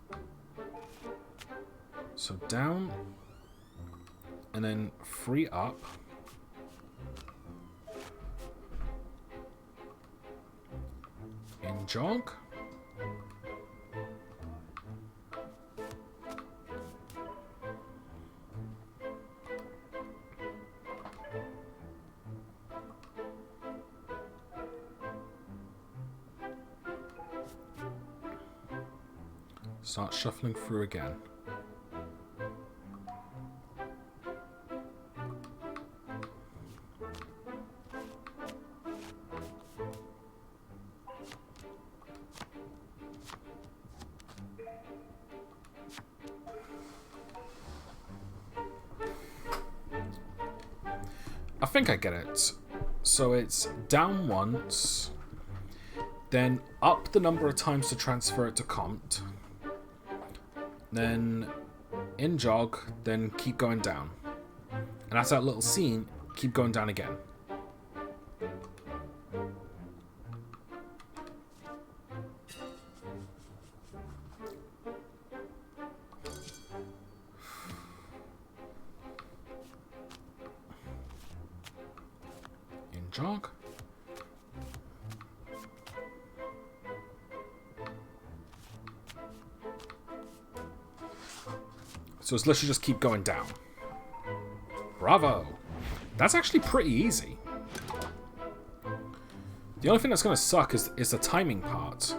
So down, and then 3 up. In jog. Start shuffling through again. I think I get it. So it's down once, then up the number of times to transfer it to Compt, then in jog, then keep going down. And that's that little scene, keep going down again. In jog. So it's literally just keep going down. Bravo! That's actually pretty easy. The only thing that's going to suck is the timing part.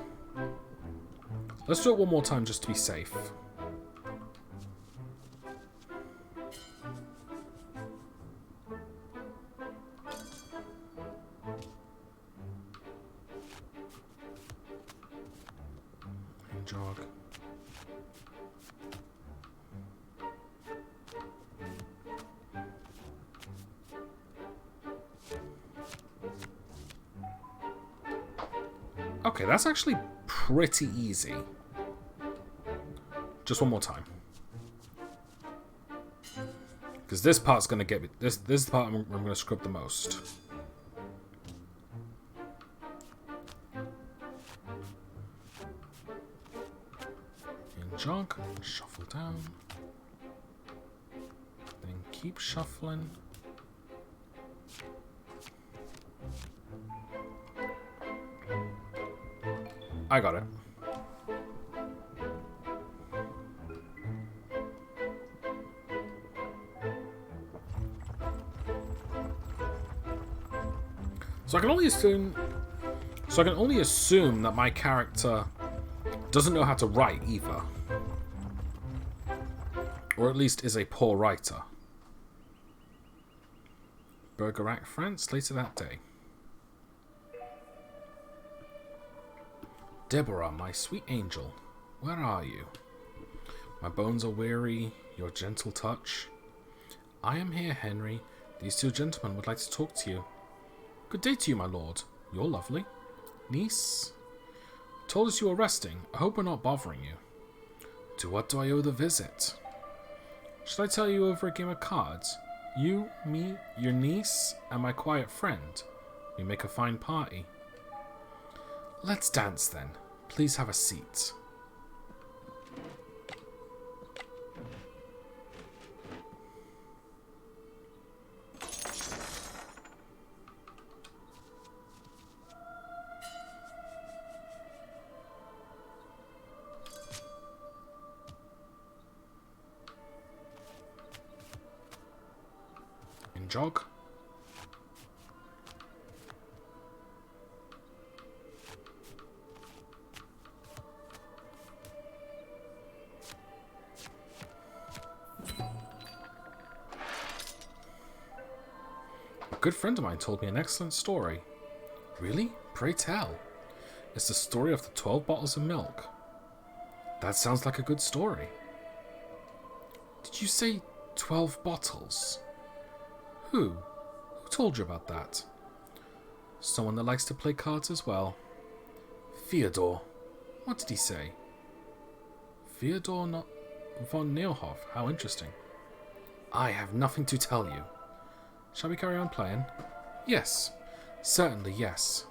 Let's do it one more time just to be safe. And jog. Okay, that's actually pretty easy. Just one more time. Because this part's going to get me... This is the part I'm going to scrub the most. In jog, shuffle down. Then keep shuffling. I got it. So I can only assume that my character doesn't know how to write either. Or at least is a poor writer. Bergerac, France, later that day. Deborah, my sweet angel, where are you? My bones are weary, your gentle touch. I am here, Henry. These 2 gentlemen would like to talk to you. Good day to you, my lord. You're lovely. Niece? Told us you were resting. I hope we're not bothering you. To what do I owe the visit? Should I tell you over a game of cards? You, me, your niece, and my quiet friend. We make a fine party. Let's dance then. Please have a seat. In jog. A good friend of mine told me an excellent story. Really? Pray tell. It's the story of the 12 bottles of milk. That sounds like a good story. Did you say 12 bottles? Who? Who told you about that? Someone that likes to play cards as well. Theodore. What did he say? Theodore not... von Neilhoff. How interesting. I have nothing to tell you. Shall we carry on playing? Yes. Certainly, yes.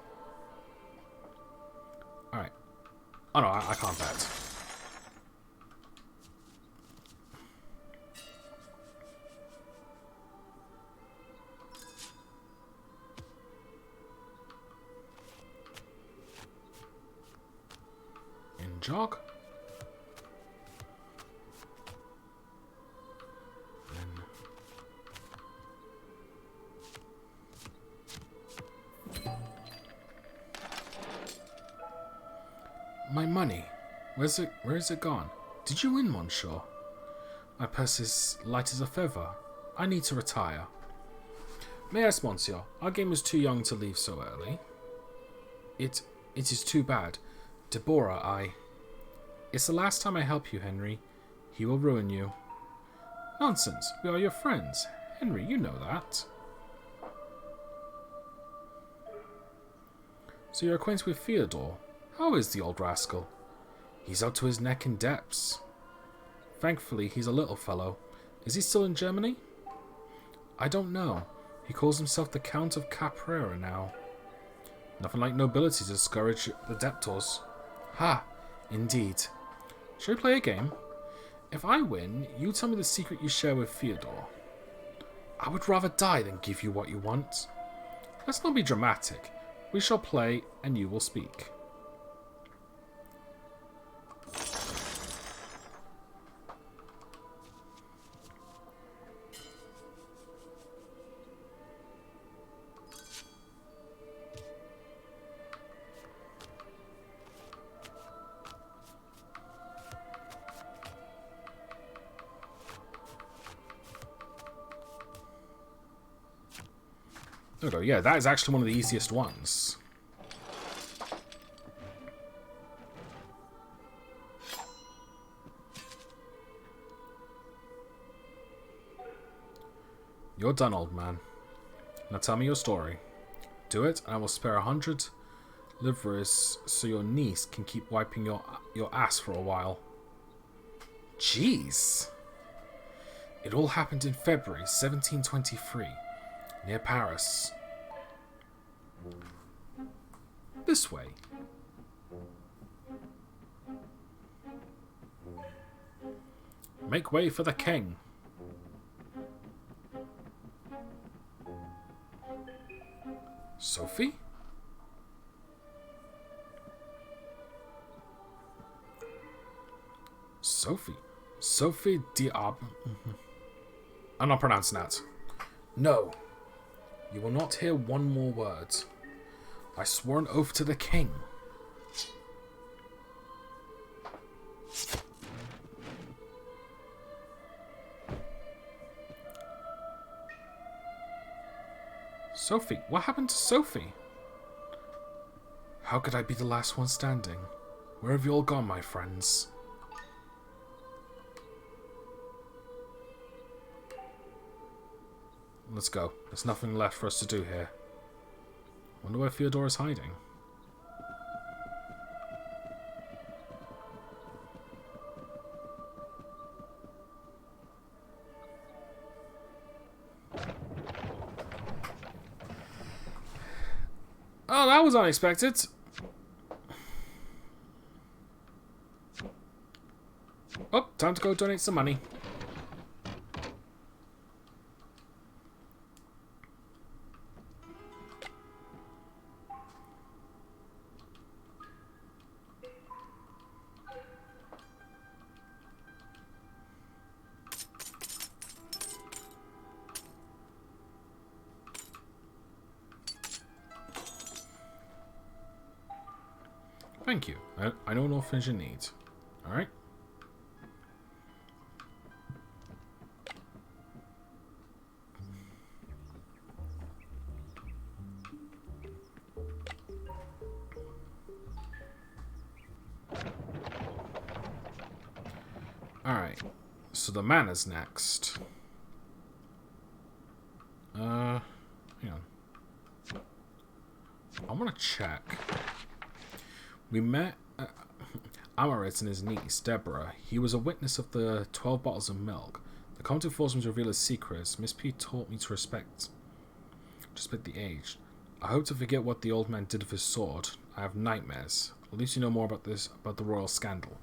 Alright. Oh no, I can't bet. In jog. My money. Where is it gone? Did you win, Monsieur? My purse is light as a feather. I need to retire. May I ask, Monsieur, our game is too young to leave so early. It is too bad. Deborah, It's the last time I help you, Henry. He will ruin you. Nonsense. We are your friends. Henry, you know that. So you're acquainted with Theodore? How is the old rascal? He's up to his neck in debts. Thankfully, he's a little fellow. Is he still in Germany? I don't know. He calls himself the Count of Caprera now. Nothing like nobility to discourage the debtors. Ha! Indeed. Shall we play a game? If I win, you tell me the secret you share with Theodore. I would rather die than give you what you want. Let's not be dramatic. We shall play, and you will speak. There we go. Yeah, that is actually one of the easiest ones. You're done, old man. Now tell me your story. Do it, and I will spare 100 livres so your niece can keep wiping your ass for a while. Jeez. It all happened in February 1723. Near Paris. This way. Make way for the king. Sophie? Sophie. Sophie Diab. I'm not pronouncing that. No. You will not hear one more word. I swore an oath to the king. Sophie? What happened to Sophie? How could I be the last one standing? Where have you all gone, my friends? Let's go. There's nothing left for us to do here. Wonder where Theodore is hiding. Oh, that was unexpected. Oh, time to go donate some money. Thank you. I know an orphanage in need. Alright. Alright. So the manor's next. Hang on. I want to check. We met... Amarit and his niece, Deborah. He was a witness of the 12 bottles of milk. The commenting forced him to reveal his secrets. Miss P taught me to respect the aged. I hope to forget what the old man did with his sword. I have nightmares. At least you know more about the royal scandal.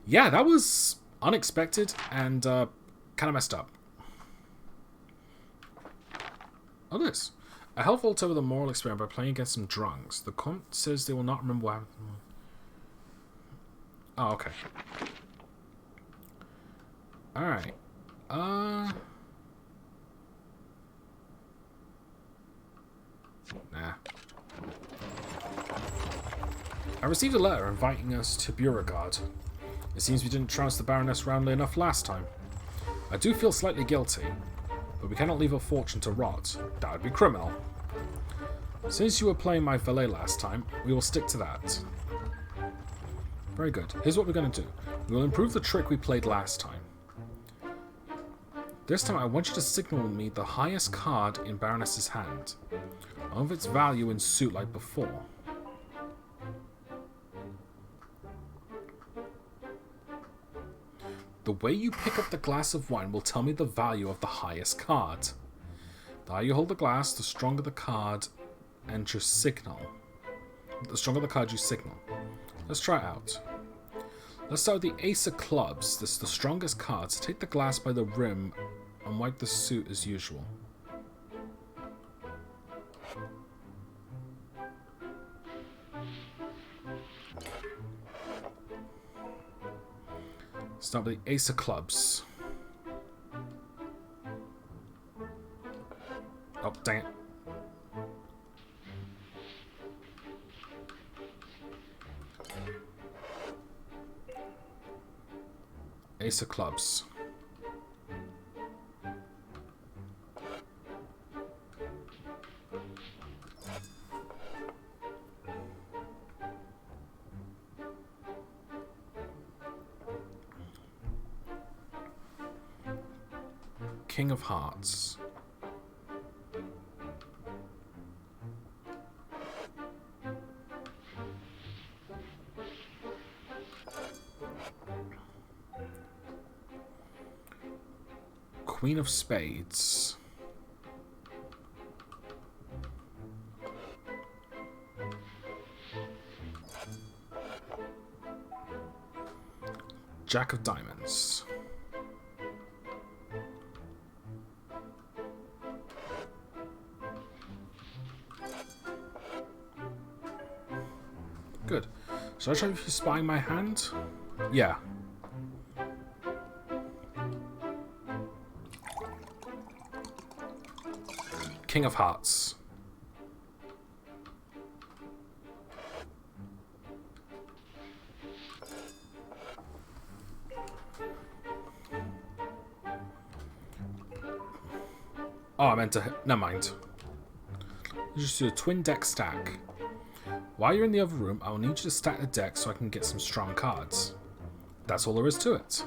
Yeah, that was unexpected and kind of messed up. Oh, this. A help vault over the moral experiment by playing against some drunks. The Comte says they will not remember what happened. Oh, okay. Alright. Nah. I received a letter inviting us to Beauregard. It seems we didn't trounce the Baroness roundly enough last time. I do feel slightly guilty, but we cannot leave a fortune to rot. That would be criminal. Since you were playing my valet last time, we will stick to that. Very good. Here's what we're going to do. We will improve the trick we played last time. This time I want you to signal me the highest card in Baroness's hand. Of its value in suit like before. The way you pick up the glass of wine will tell me the value of the highest card. The higher you hold the glass, the stronger the card and your signal. The stronger the card you signal. Let's try it out. Let's start with the Ace of Clubs. This is the strongest card. So take the glass by the rim and wipe the suit as usual. Start with the Ace of Clubs. Oh, dang it. Ace of Clubs. King of Hearts. Queen of Spades. Jack of Diamonds. Good. Should I try if you're spying my hand? Yeah. King of Hearts. Oh, I meant to... Never mind. Just do a twin deck stack. While you're in the other room, I will need you to stack the deck so I can get some strong cards. That's all there is to it.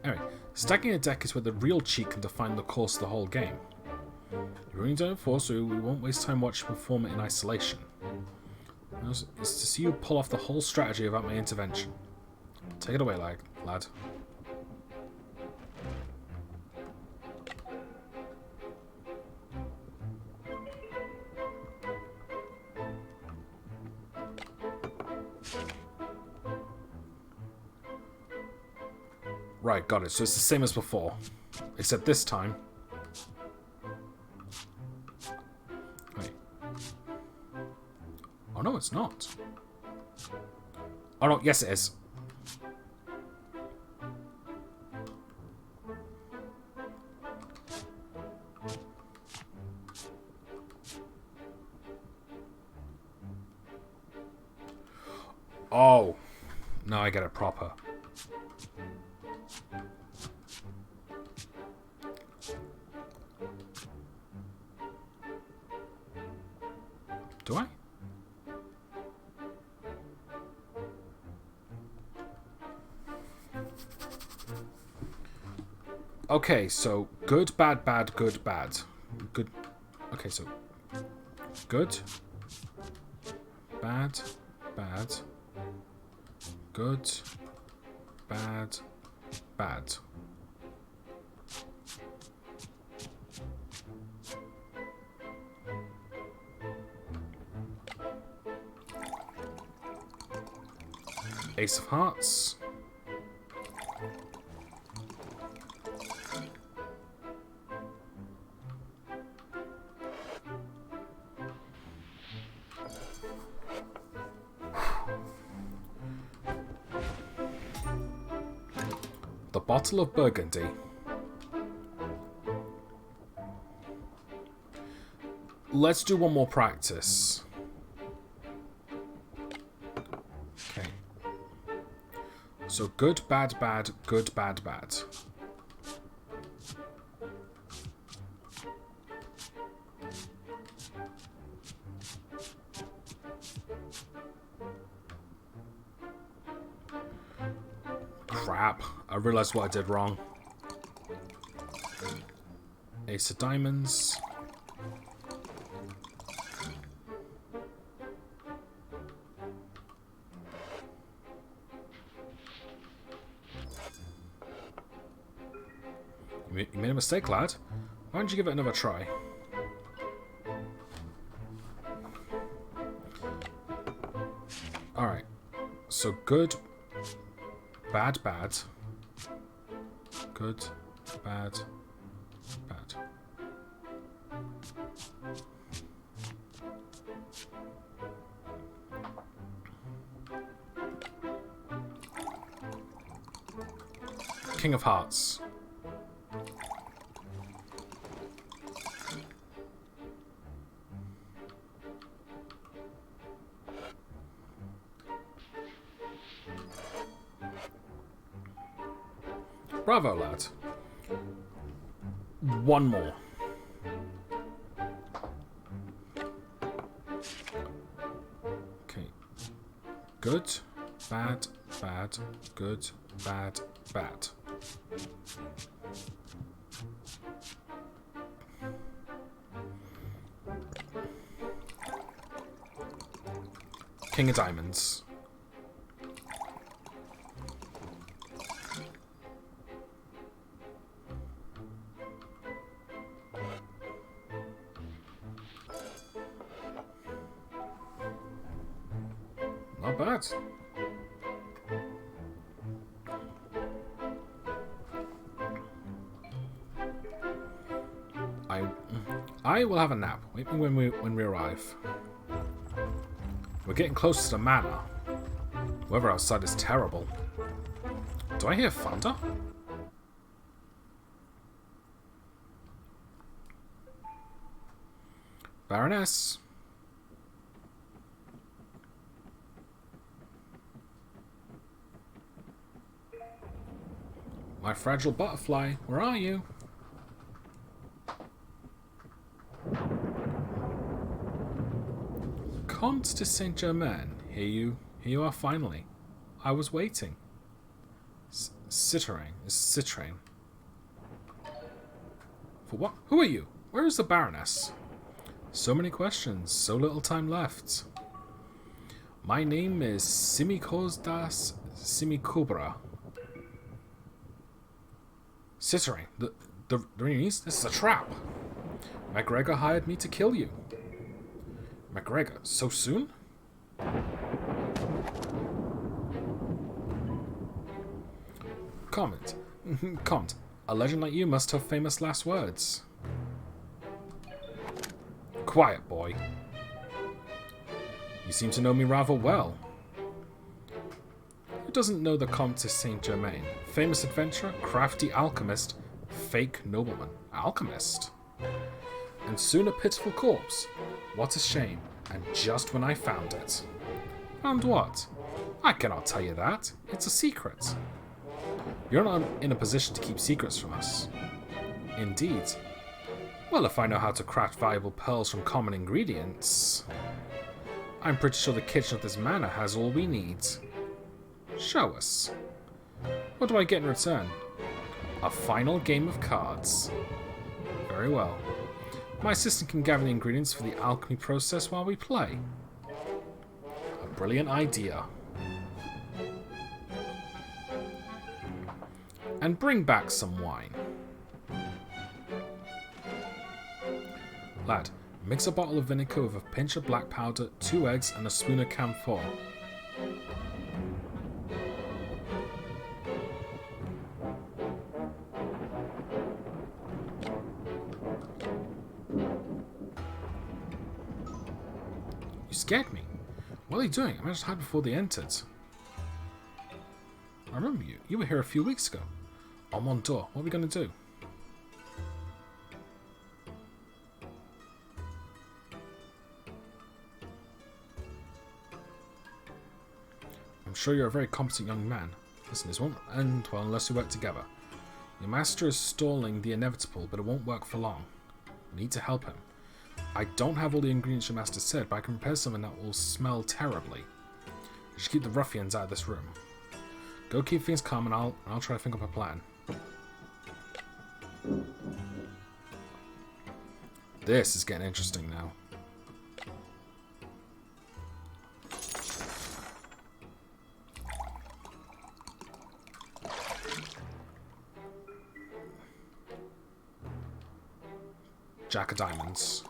Anyway, stacking a deck is where the real cheat can define the course of the whole game. You're only doing it for, so we won't waste time watching you perform it in isolation. It's to see you pull off the whole strategy without my intervention. Take it away, lad. Right, got it. So it's the same as before. Except this time... Wait. Oh no, it's not. Oh no, yes it is. Oh. Now I get it proper. Do I? Okay, so good, bad, bad, good, bad. Good. Okay, so good, bad, bad, good, bad, bad. Ace of Hearts. The bottle of Burgundy. Let's do one more practice. Okay. So good, bad, bad, good, bad, bad. Crap. I realised what I did wrong. Ace of Diamonds. You made a mistake, lad. Why don't you give it another try? Alright. So good, bad, bad. Good, bad, bad. King of Hearts. Bravo, lad. One more. Okay. Good, bad, bad, good, bad, bad. King of Diamonds. Not bad. I will have a nap. Wait when we arrive. We're getting close to the manor. Weather outside is terrible. Do I hear thunder? Baroness. My fragile butterfly, where are you? Comte de Saint-Germain, here you are finally. I was waiting. Citrain. For what? Who are you? Where is the Baroness? So many questions, so little time left. My name is Simikosdas Simikobra. Citrain, the Reese, this is a trap. MacGregor hired me to kill you. MacGregor, so soon? Comment. Comment. A legend like you must have famous last words. Quiet, boy. You seem to know me rather well. Who doesn't know the Comte de Saint-Germain? Famous adventurer, crafty alchemist, fake nobleman. Alchemist? And soon a pitiful corpse. What a shame. And just when I found it. Found what? I cannot tell you that. It's a secret. You're not in a position to keep secrets from us. Indeed. Well, if I know how to craft valuable pearls from common ingredients, I'm pretty sure the kitchen of this manor has all we need. Show us. What do I get in return? A final game of cards. Very well. My assistant can gather the ingredients for the alchemy process while we play. A brilliant idea. And bring back some wine. Lad, mix a bottle of vinegar with a pinch of black powder, 2 eggs, and a spoon of camphor. You scared me. What are you doing? I managed to hide before they entered. I remember you. You were here a few weeks ago. Armand Door. What are we going to do? I'm sure you're a very competent young man. Listen, this won't end well unless we work together. Your master is stalling the inevitable, but it won't work for long. We need to help him. I don't have all the ingredients your master said, but I can prepare something that will smell terribly. You should keep the ruffians out of this room. Go keep things calm, and I'll try to think up a plan. This is getting interesting now. Jack of diamonds.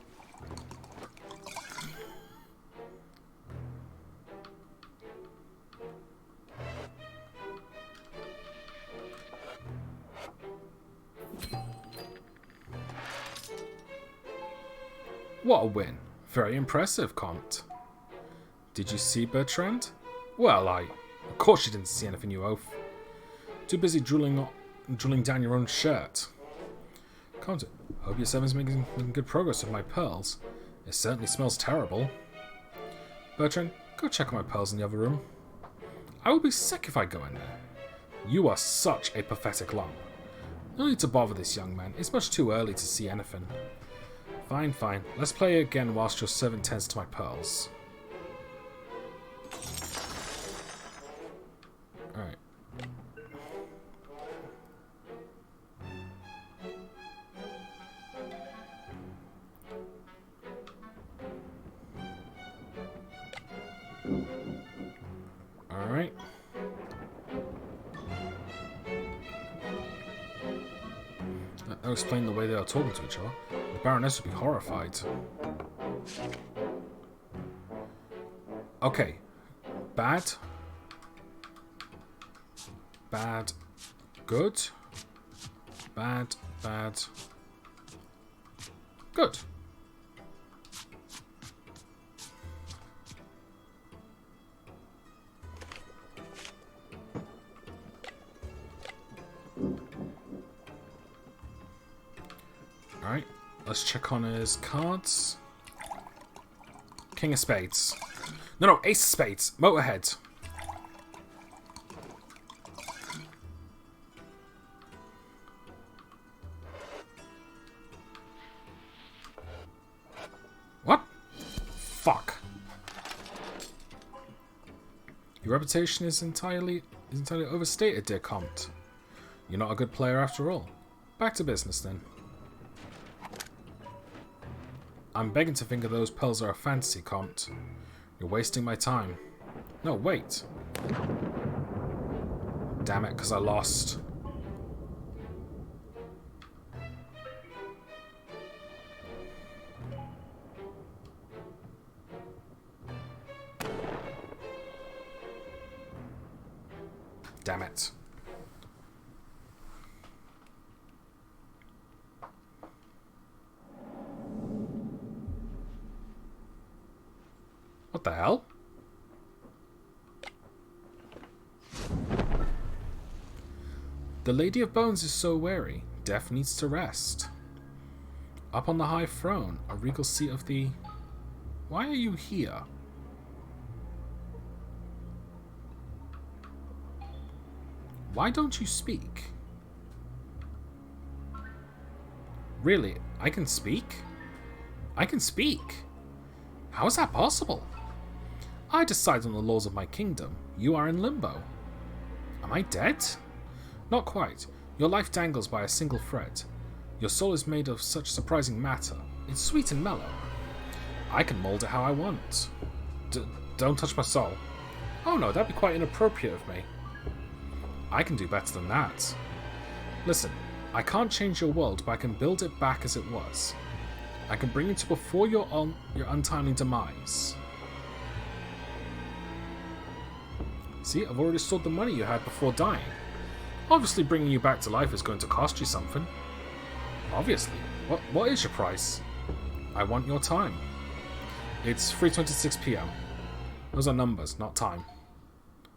What a win. Very impressive, Comte. Did you see Bertrand? Well, of course you didn't see anything, you oaf. Too busy drooling down your own shirt. Comte, hope your servant's making good progress with my pearls. It certainly smells terrible. Bertrand, go check on my pearls in the other room. I will be sick if I go in there. You are such a pathetic lump. No need to bother this young man. It's much too early to see anything. Fine, fine. Let's play again whilst your servant tends to my pearls. Alright. Alright. That'll explain the way they are talking to each other. The Baroness would be horrified. Okay. Bad. Bad. Good. Bad. Bad. Good. Alright, let's check on his cards. King of Spades. No, Ace of Spades. Motorhead. What? Fuck. Your reputation is entirely overstated, dear Comte. You're not a good player after all. Back to business then. I'm begging to think of those pearls are a fantasy, Comte. You're wasting my time. No, wait. Damn it, because I lost. Damn it. What the hell? The Lady of Bones is so weary. Death needs to rest. Up on the high throne, a regal seat of the... Why are you here? Why don't you speak? Really? I can speak? I can speak? How is that possible? I decide on the laws of my kingdom. You are in limbo. Am I dead? Not quite. Your life dangles by a single thread. Your soul is made of such surprising matter. It's sweet and mellow. I can mould it how I want. Don't touch my soul. Oh no, that'd be quite inappropriate of me. I can do better than that. Listen, I can't change your world, but I can build it back as it was. I can bring it to before your untimely demise. See, I've already stored the money you had before dying. Obviously, bringing you back to life is going to cost you something. Obviously. What is your price? I want your time. It's 3:26 PM. Those are numbers, not time.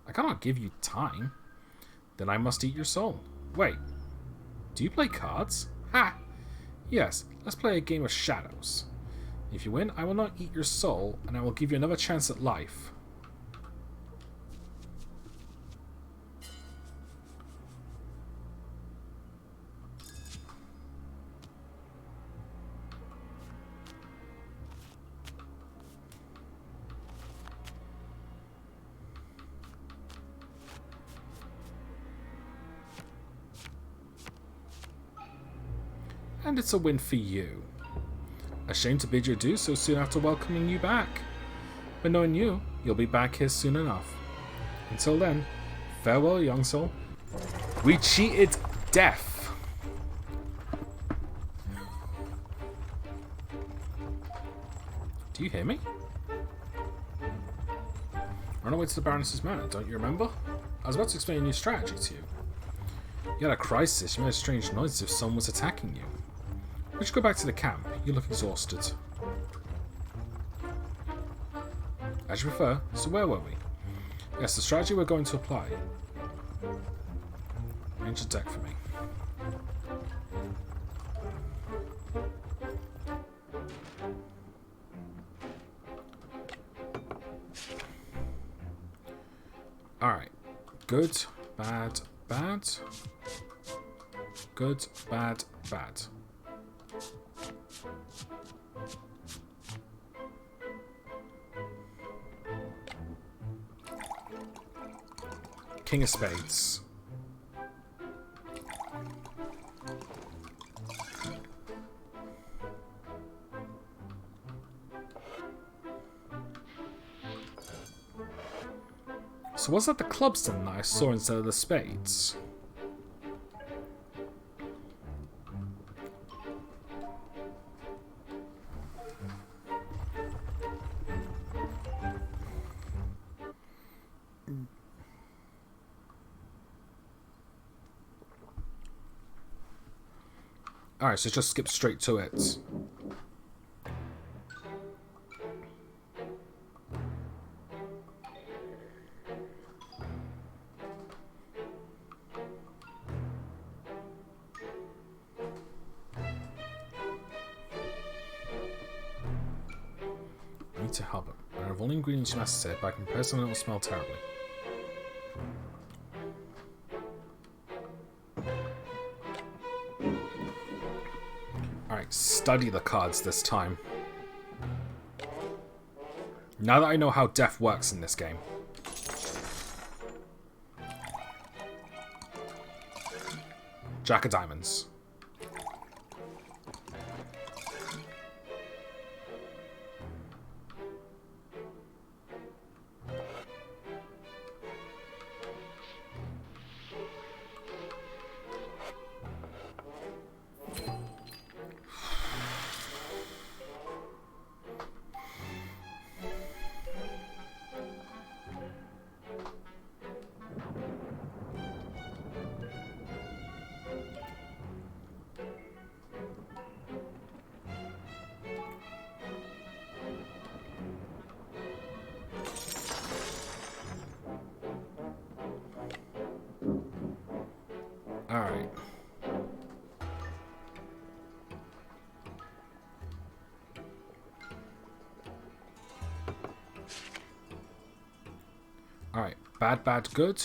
I cannot give you time. Then I must eat your soul. Wait. Do you play cards? Ha! Yes, let's play a game of shadows. If you win, I will not eat your soul, and I will give you another chance at life. And it's a win for you. Ashamed to bid you adieu so soon after welcoming you back. But knowing you, you'll be back here soon enough. Until then, farewell, young soul. We cheated death. Do you hear me? Run away to the Baroness's manor, don't you remember? I was about to explain a new strategy to you. You had a crisis, you made a strange noise as if someone was attacking you. We should go back to the camp. You look exhausted. As you prefer. So where were we? Yes, the strategy we're going to apply. Arrange a deck for me. Alright. Good, bad, bad. Good, bad, bad. King of Spades. So was that the clubs then that I saw instead of the spades? Alright, so just skip straight to it. I need to help it. I have all the ingredients necessary, but I can prepare something that will smell terribly. Alright, study the cards this time. Now that I know how death works in this game. Jack of Diamonds. Alright. Alright. Bad, bad, good.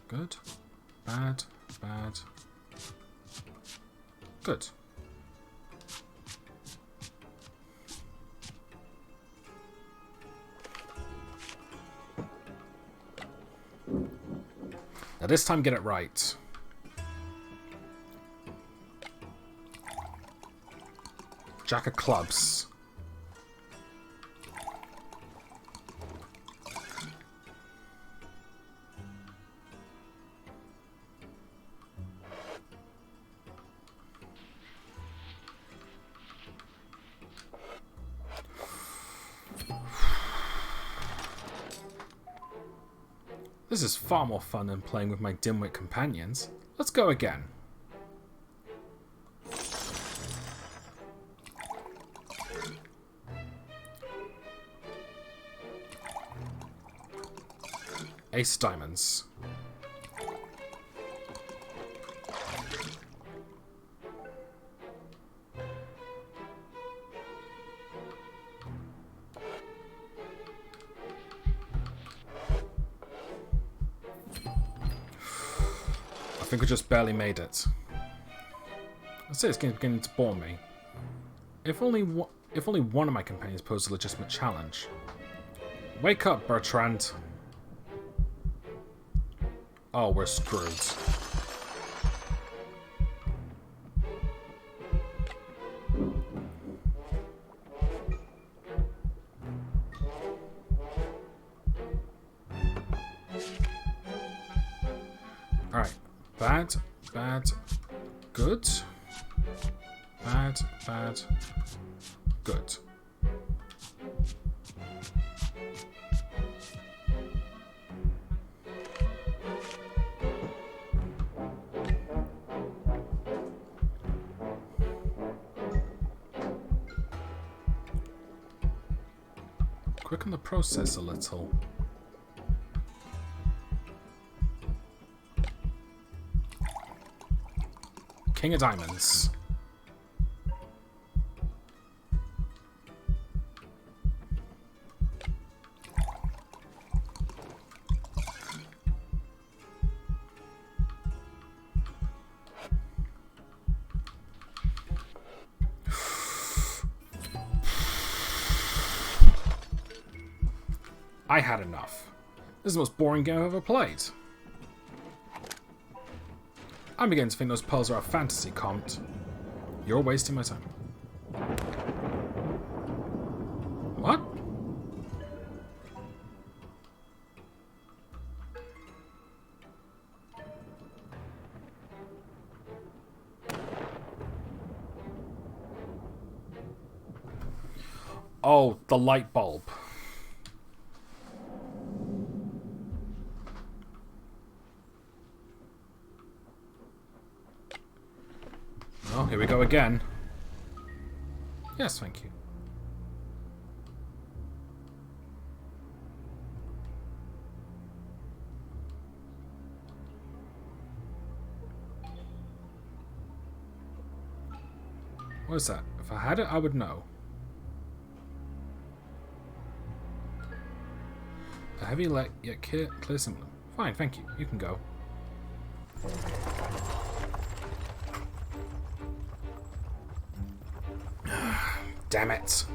Good. Bad, bad. Good. Now this time get it right. Jack of clubs. This is far more fun than playing with my dimwit companions. Let's go again. Ace diamonds. I think we just barely made it. I say it's beginning to bore me. If only one of my companions posed a legitimate challenge. Wake up, Bertrand. Oh, we're screwed. Alright. Bad, bad, good. Bad, bad, good. Quicken the process a little. King of Diamonds. I had enough. This is the most boring game I've ever played. I'm beginning to think those pearls are a fantasy, Comte. You're wasting my time. What? Oh, the light bulb. Oh, here we go again. Yes, thank you. What is that? If I had it, I would know. A heavy light, yet clear symbol. Fine, thank you. You can go. Damn it.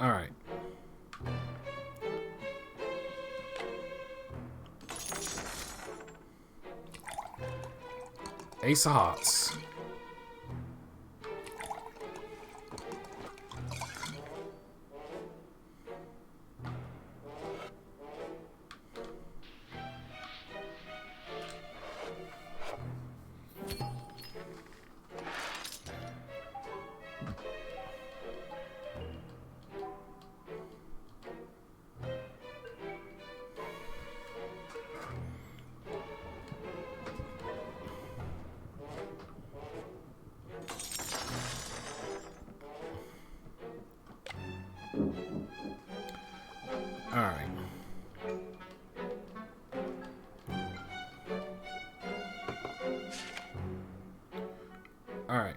Alright. Ace of Hearts. Alright. Alright.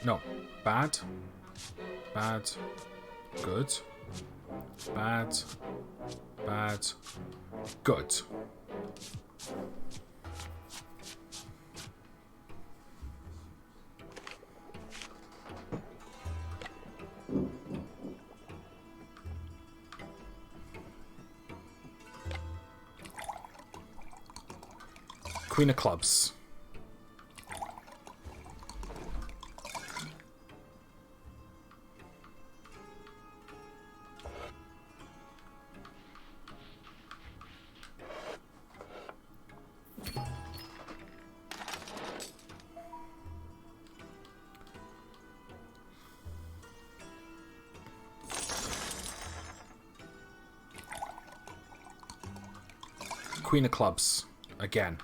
No. Bad. Bad. Good. Bad. Bad. Good. Queen of clubs. Queen of clubs. Again.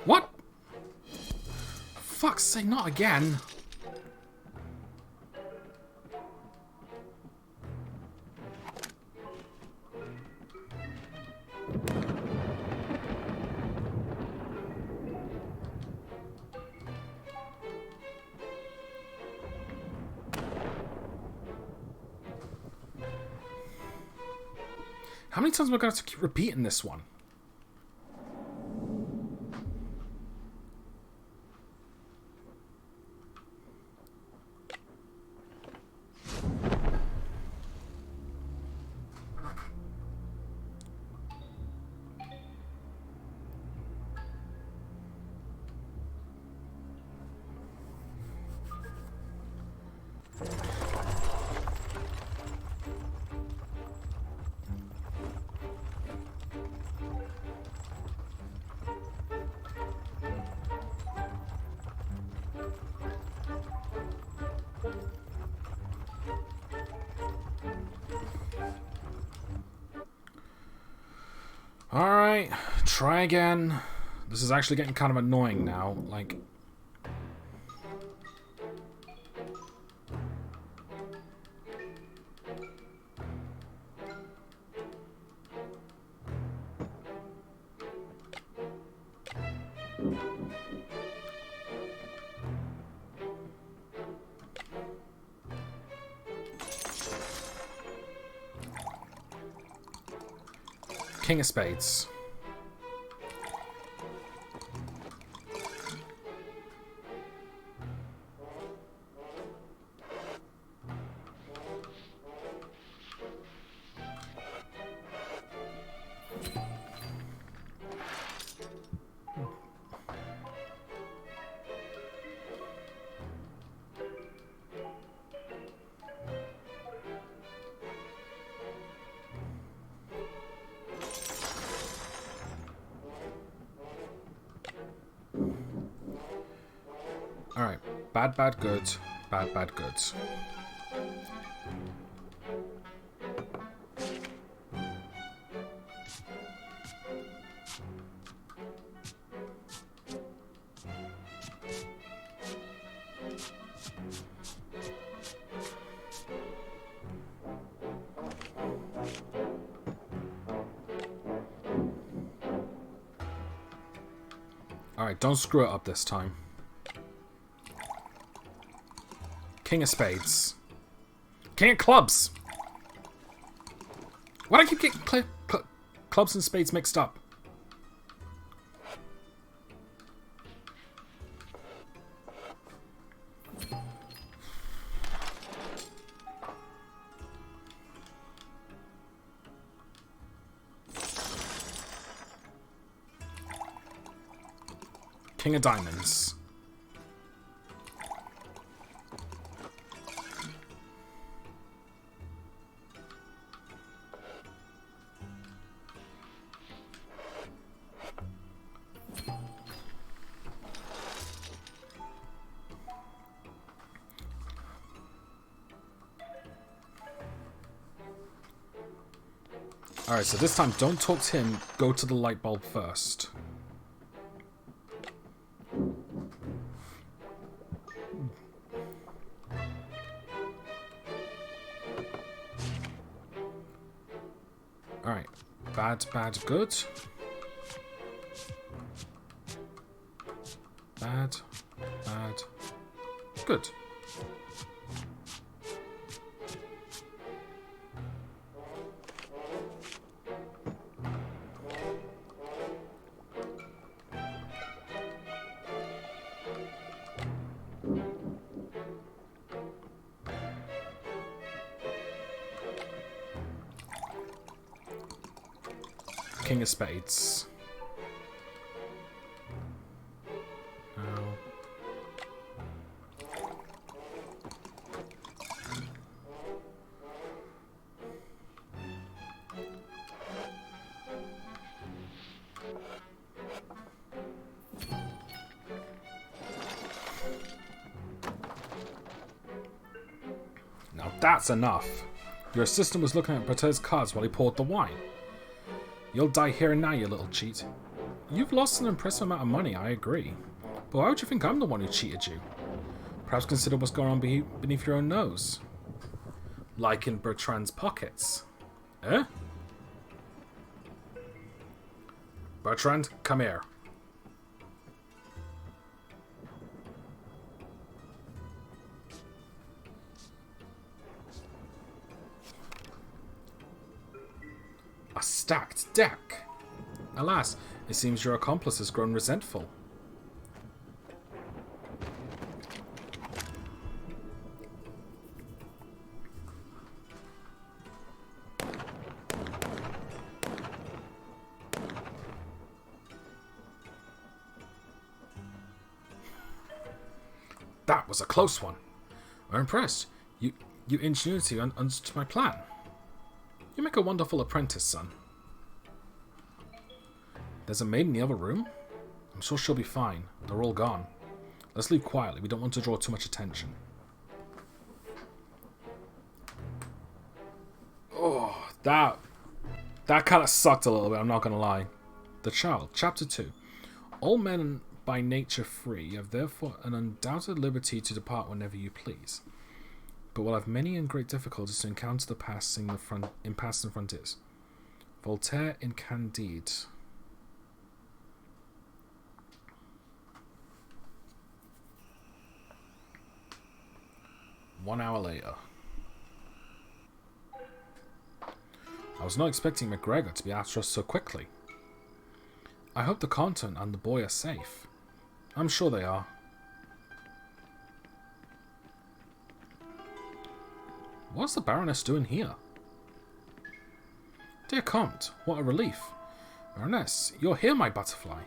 What? Fuck's sake, not again. How many times am I going to have to keep repeating this one? Alright, try again. This is actually getting kind of annoying now. Like... King of Spades. Alright, bad, bad, good. Bad, bad, good. Alright, don't screw it up this time. King of Spades. King of Clubs! Why do I keep getting clubs and spades mixed up? King of Diamonds. Alright, so this time, don't talk to him. Go to the light bulb first. Alright. Bad, bad, good. Bad, bad, Good. King of Spades. Now that's enough. Your assistant was looking at Bert's cards while he poured the wine. You'll die here and now, you little cheat. You've lost an impressive amount of money, I agree. But why would you think I'm the one who cheated you? Perhaps consider what's going on beneath your own nose. Like in Bertrand's pockets. Eh? Bertrand, come here. A stacked deck. Alas, it seems your accomplice has grown resentful. That was a close one. I'm impressed. You ingenuity understood my plan. You make a wonderful apprentice, son. There's a maid in the other room? I'm sure she'll be fine. They're all gone. Let's leave quietly. We don't want to draw too much attention. Oh, that kind of sucked a little bit, I'm not going to lie. The Child, Chapter 2. All men by nature free, you have therefore an undoubted liberty to depart whenever you please, but will have many and great difficulties to encounter the passing frontiers. Voltaire in Candide. One hour later. I was not expecting McGregor to be after us so quickly. I hope the content and the boy are safe. I'm sure they are. What's the Baroness doing here? Dear Comte, what a relief. Baroness, you're here, my butterfly.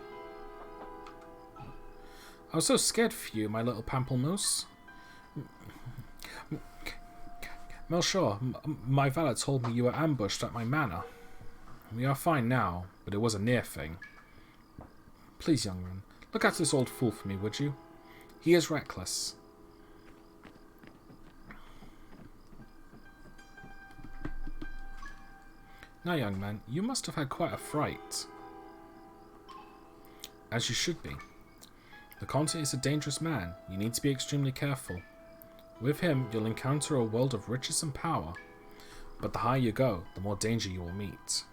I was so scared for you, my little pamplemousse. Melchior, my valet told me you were ambushed at my manor. We are fine now, but it was a near thing. Please, young man, look after this old fool for me, would you? He is reckless. Now, young man, you must have had quite a fright. As you should be. The Comte is a dangerous man. You need to be extremely careful. With him, you'll encounter a world of riches and power. But the higher you go, the more danger you will meet.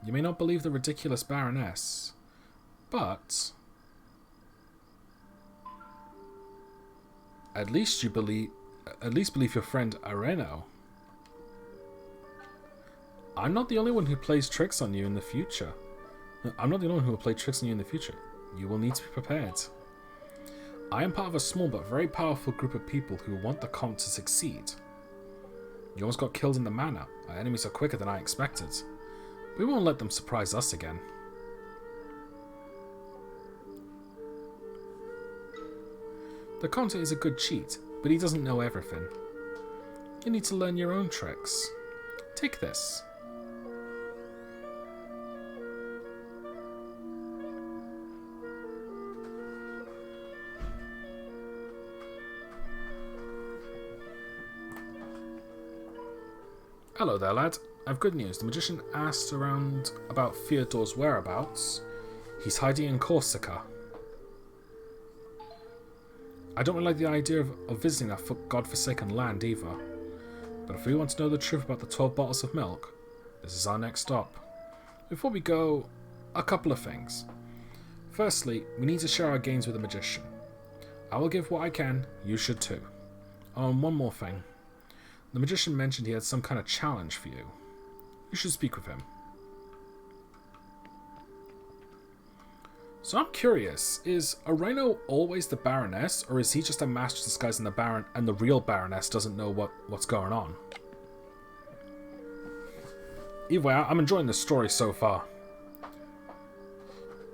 You may not believe the ridiculous Baroness, but at least believe your friend Areno. I'm not the only one who plays tricks on you in the future. I'm not the only one who will play tricks on you in the future. You will need to be prepared. I am part of a small but very powerful group of people who want the Comte to succeed. You almost got killed in the manor. Our enemies are quicker than I expected. We won't let them surprise us again. The Comte is a good cheat, but he doesn't know everything. You need to learn your own tricks. Take this. Hello there, lad. I've good news. The magician asked around about Fyodor's whereabouts. He's hiding in Corsica. I don't really like the idea of visiting that godforsaken land either. But if we want to know the truth about the 12 bottles of milk, this is our next stop. Before we go, a couple of things. Firstly, we need to share our gains with the magician. I will give what I can. You should too. Oh, and one more thing. The magician mentioned he had some kind of challenge for you. You should speak with him. So I'm curious, is Areno always the Baroness, or is he just a master disguise and the Baron and the real Baroness doesn't know what's going on? Either way, I'm enjoying the story so far.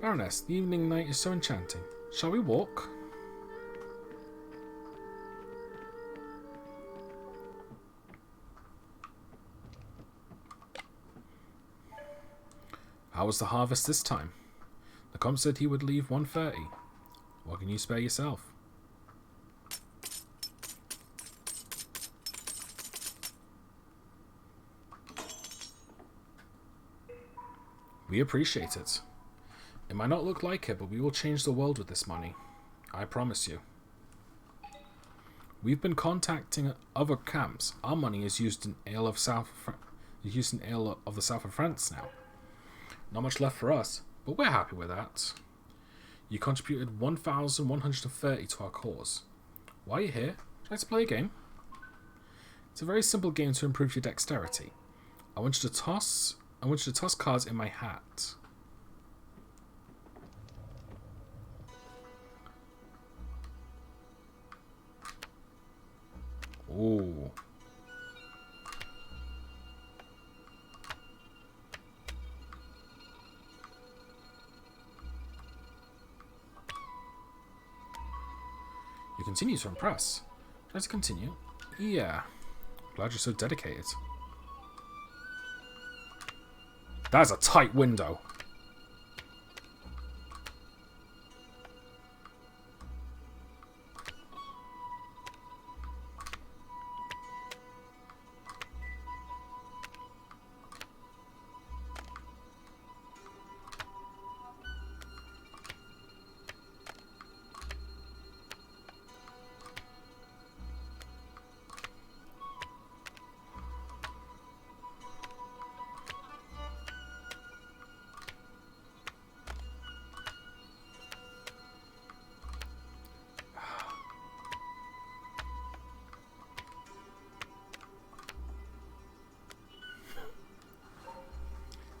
Baroness, the evening night is so enchanting. Shall we walk? How was the harvest this time? The comp said he would leave 1:30. What can you spare yourself? We appreciate it. It might not look like it, but we will change the world with this money. I promise you. We've been contacting other camps. Our money is used in ale of the south of France now. Not much left for us, but we're happy with that. You contributed 1,130 to our cause. Why are you here? Would you like to play a game? It's a very simple game to improve your dexterity. I want you to toss cards in my hat. Ooh. You continue to impress. Try to continue? Yeah. Glad you're so dedicated. That's a tight window.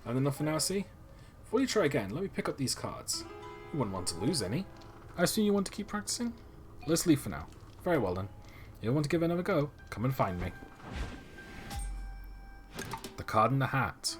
And then nothing now, see? Before you try again, let me pick up these cards. You wouldn't want to lose any. I assume you want to keep practicing? Let's leave for now. Very well then. You want to give it another go? Come and find me. The card in the hat.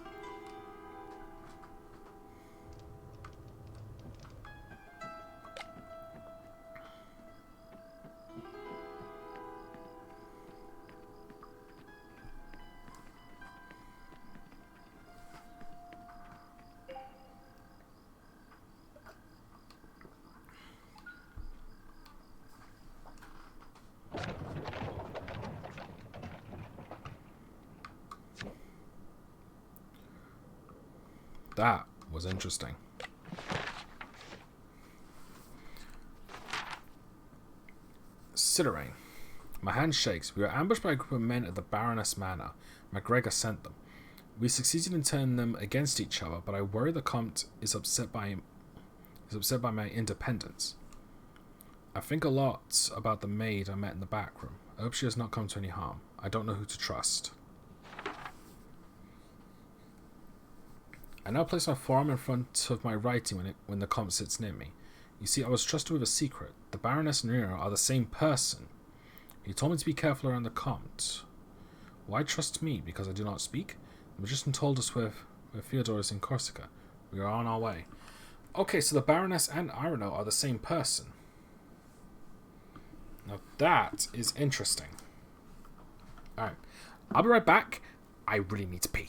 That was interesting. Citerain. My hand shakes. We were ambushed by a group of men at the Baroness Manor. MacGregor sent them. We succeeded in turning them against each other, but I worry the Comte is upset by my independence. I think a lot about the maid I met in the back room. I hope she has not come to any harm. I don't know who to trust. I now place my forearm in front of my writing when the Comte sits near me. You see, I was trusted with a secret. The Baroness and Nero are the same person. He told me to be careful around the Comte. Why trust me? Because I do not speak? The magician told us where Theodore is in Corsica. We are on our way. Okay, so the Baroness and Ireno are the same person. Now that is interesting. Alright, I'll be right back. I really need to pee.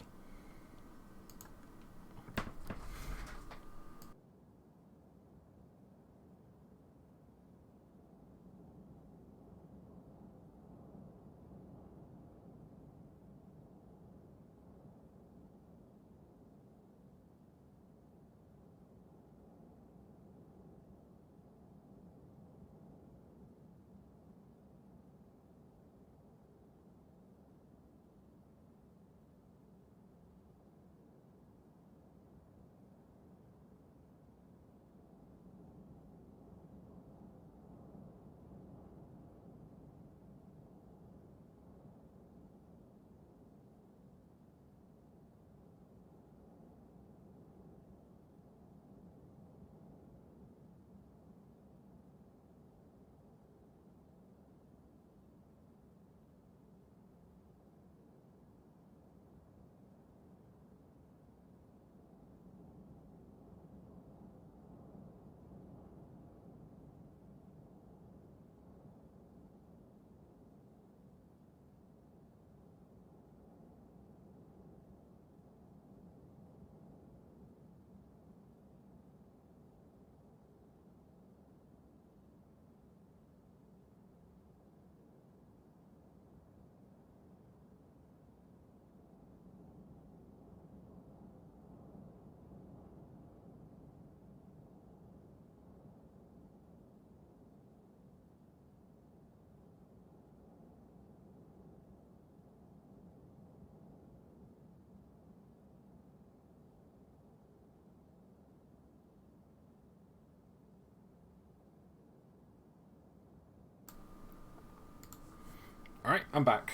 Alright, I'm back.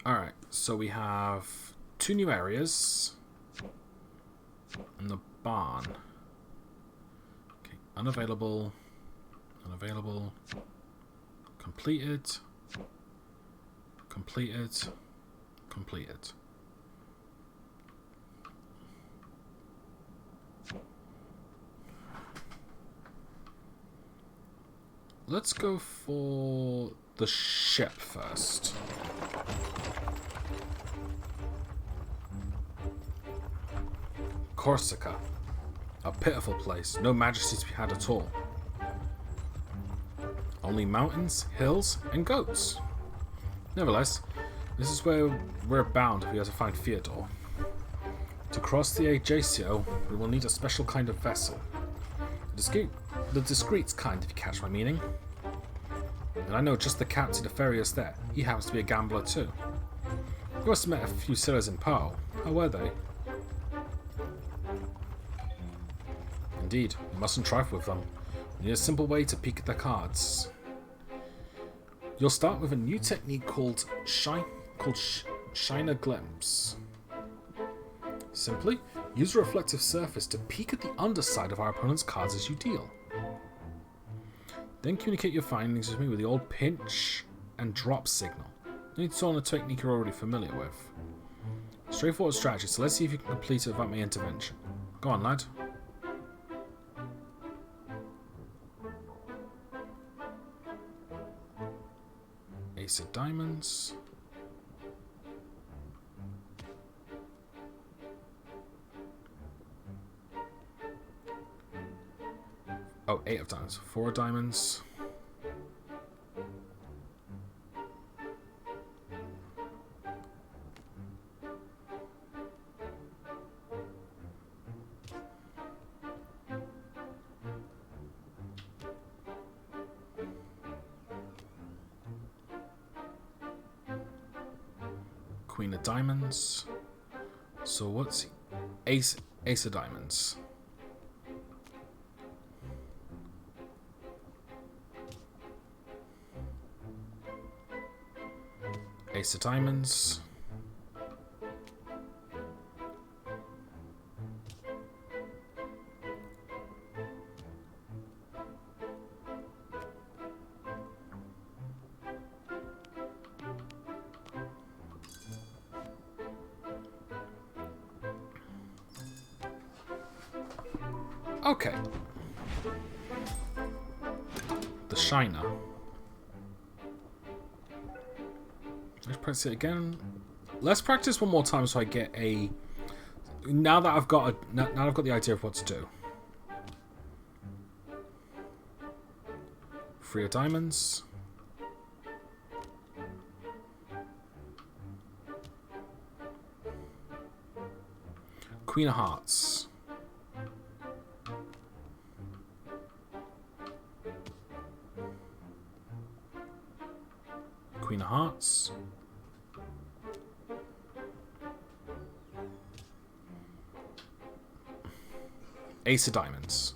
Alright, so we have 2 new areas. And the barn. Okay, unavailable. Unavailable. Completed. Completed. Completed. Let's go for the ship first. Corsica. A pitiful place. No majesty to be had at all. Only mountains, hills, and goats. Nevertheless, this is where we're bound if we are to find Theodore. To cross the Ajaccio, we will need a special kind of vessel. The discreet kind, if you catch my meaning. And I know just the captain of Ferius there. He happens to be a gambler too. I must have met a few sailors in Pau. How were they? Indeed, you mustn't trifle with them. You need a simple way to peek at their cards. You'll start with a new technique called Shiner Glimpse. Simply, use a reflective surface to peek at the underside of our opponent's cards as you deal. Then communicate your findings with me with the old pinch and drop signal. You need to learn a technique you're already familiar with. Straightforward strategy, so let's see if you can complete it without my intervention. Go on, lad. Ace of diamonds. Oh, 8 of diamonds. 4 diamonds. Queen of diamonds. So what's Ace of diamonds. Ace of diamonds. Okay. The Shiner. Let's practice it again. Let's practice one more time so I get a. Now that I've got the idea of what to do. 3 of diamonds. Queen of hearts. Queen of hearts. Ace of diamonds.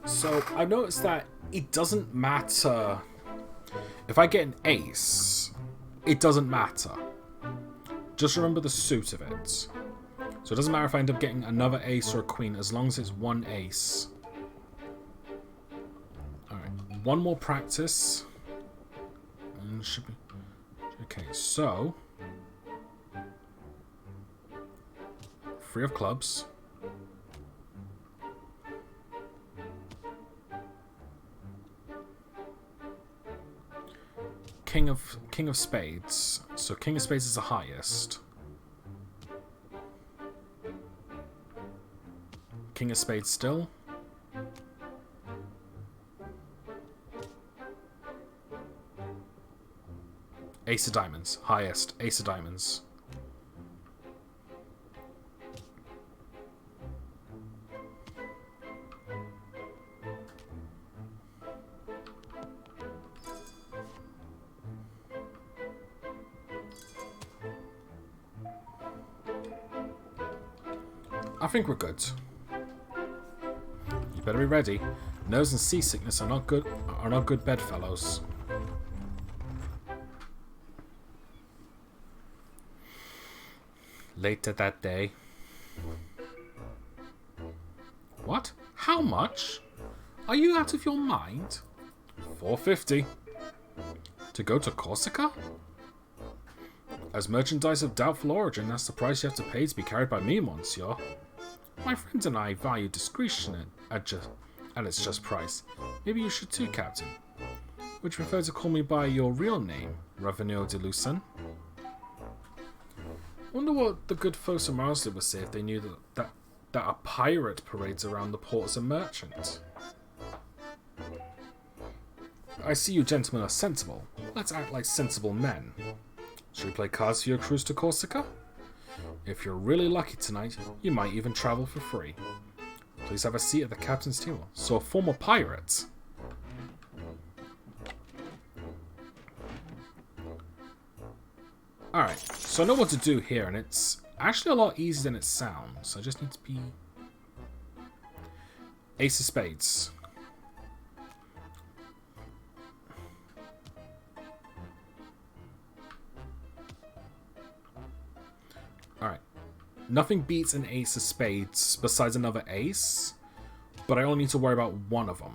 So I noticed that it doesn't matter if I get an ace, it doesn't matter. Just remember the suit of it. So it doesn't matter if I end up getting another ace or a queen as long as it's one ace. Alright, one more practice. And should be okay, so 3 of clubs. King of spades. So king of spades is the highest. King of spades still. Ace of diamonds, highest. Ace of diamonds. I think we're good. You better be ready. Nerves and seasickness are not good bedfellows. Later that day. What? How much? Are you out of your mind? $4.50. To go to Corsica? As merchandise of doubtful origin, that's the price you have to pay to be carried by me, monsieur. My friends and I value discretion at its just price. Maybe you should too, Captain. Would you prefer to call me by your real name, Ravenel de Lucen? Wonder what the good folks of Marsley would say if they knew that a pirate parades around the port as a merchant. I see you gentlemen are sensible. Let's act like sensible men. Should we play cards for your cruise to Corsica? If you're really lucky tonight, you might even travel for free. Please have a seat at the captain's table. So a former pirate. Alright, so I know what to do here, and it's actually a lot easier than it sounds. I just need to be... Ace of Spades. Alright. Nothing beats an Ace of Spades besides another ace, but I only need to worry about one of them.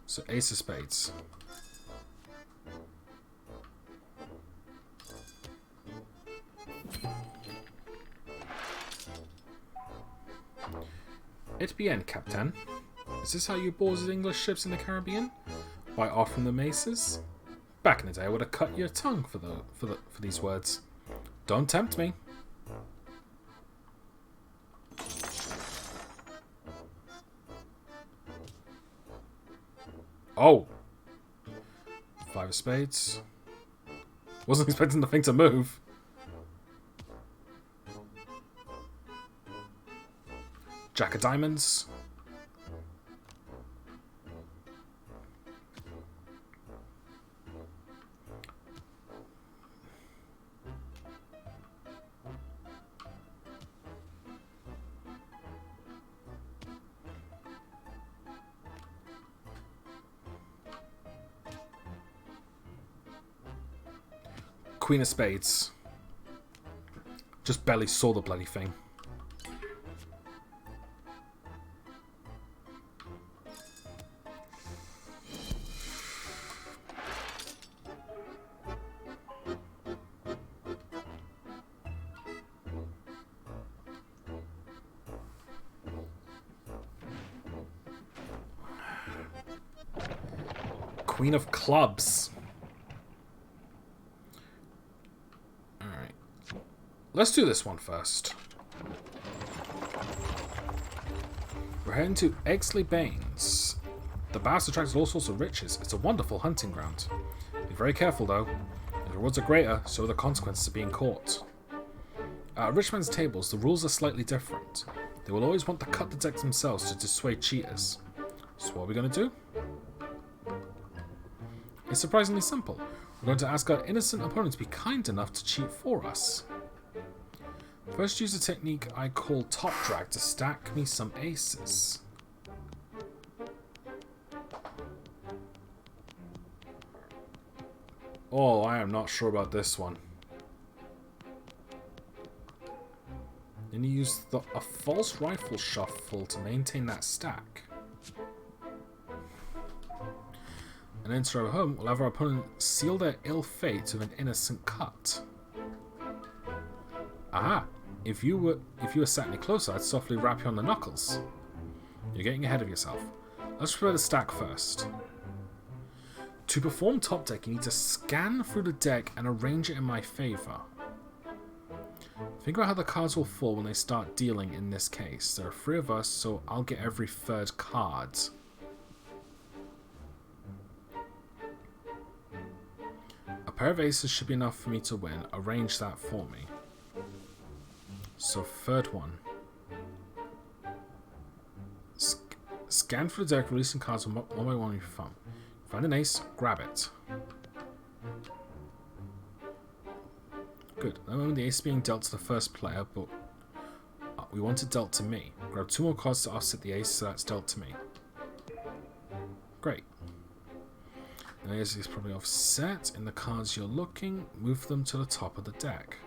So Ace of Spades. It bien, Captain. Is this how you boarded English ships in the Caribbean? By offering them aces? Back in the day, I would have cut your tongue for these words. Don't tempt me. Oh! Five of Spades. Wasn't expecting the thing to move. Jack of Diamonds. Queen of Spades. Just barely saw the bloody thing. Queen of Clubs. Alright. Let's do this one first. We're heading to Exley Baines. The baths attracts all sorts of riches. It's a wonderful hunting ground. Be very careful though. The rewards are greater, so are the consequences of being caught. At rich men's tables, the rules are slightly different. They will always want to cut the deck themselves to dissuade cheaters. So what are we going to do? It's surprisingly simple. We're going to ask our innocent opponent to be kind enough to cheat for us. First, use a technique I call top drag to stack me some aces. Oh, I am not sure about this one. Then you use a false rifle shuffle to maintain that stack. And then to home, we'll have our opponent seal their ill fate with an innocent cut. Aha! If you were sat any closer, I'd softly rap you on the knuckles. You're getting ahead of yourself. Let's prepare the stack first. To perform top deck, you need to scan through the deck and arrange it in my favour. Think about how the cards will fall when they start dealing in this case. There are 3 of us, so I'll get every 3rd card. A pair of aces should be enough for me to win. Arrange that for me. So third one. Scan for the deck, releasing cards one by one on your phone. Find an ace, grab it. Good. At the moment the ace is being dealt to the first player, but we want it dealt to me. Grab 2 more cards to offset the ace, so that's dealt to me. Great. The ace is probably offset in the cards you're looking. Move them to the top of the deck.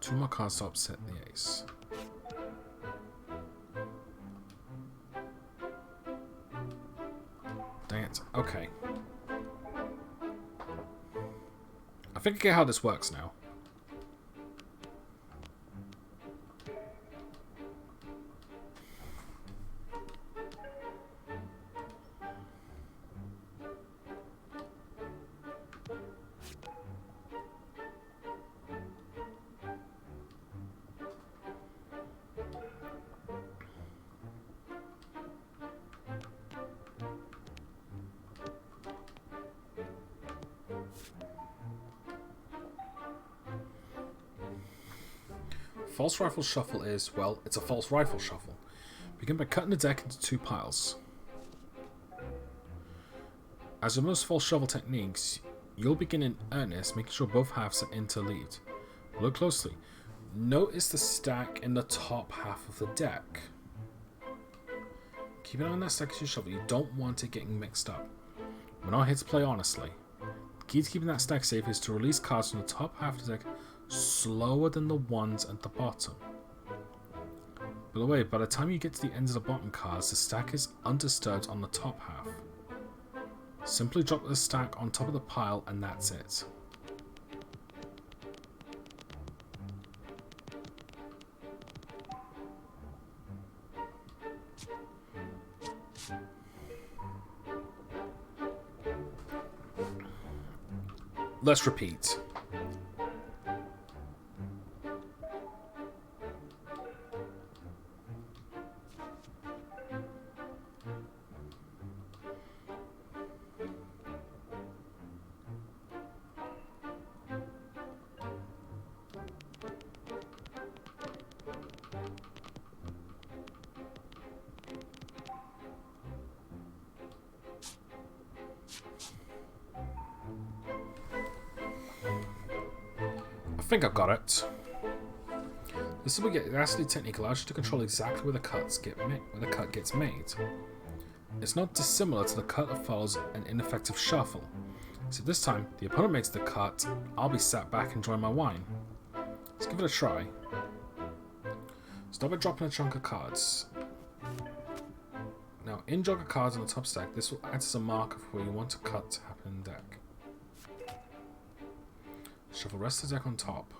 Two more cards to offset the ace. Dang it. Okay. I think I get how this works now. False Rifle Shuffle is, well, it's a false rifle shuffle. Begin by cutting the deck into 2 piles. As with most false shuffle techniques, you'll begin in earnest, making sure both halves are interleaved. Look closely. Notice the stack in the top half of the deck. Keep an eye on that stack as you shuffle. You don't want it getting mixed up. We're not here to play honestly. The key to keeping that stack safe is to release cards from the top half of the deck slower than the ones at the bottom. By the way, by the time you get to the ends of the bottom cards, the stack is undisturbed on the top half. Simply drop the stack on top of the pile and that's it. Let's repeat. I think I've got it. This is where the Acid technique allows you to control exactly where the cut gets made. It's not dissimilar to the cut that follows an ineffective shuffle. So this time, the opponent makes the cut, I'll be sat back enjoying my wine. Let's give it a try. Start by dropping a chunk of cards. Now, in jog of cards on the top stack, this will act as a marker for where you want a cut to happen in the deck. Shuffle the rest of the deck on top.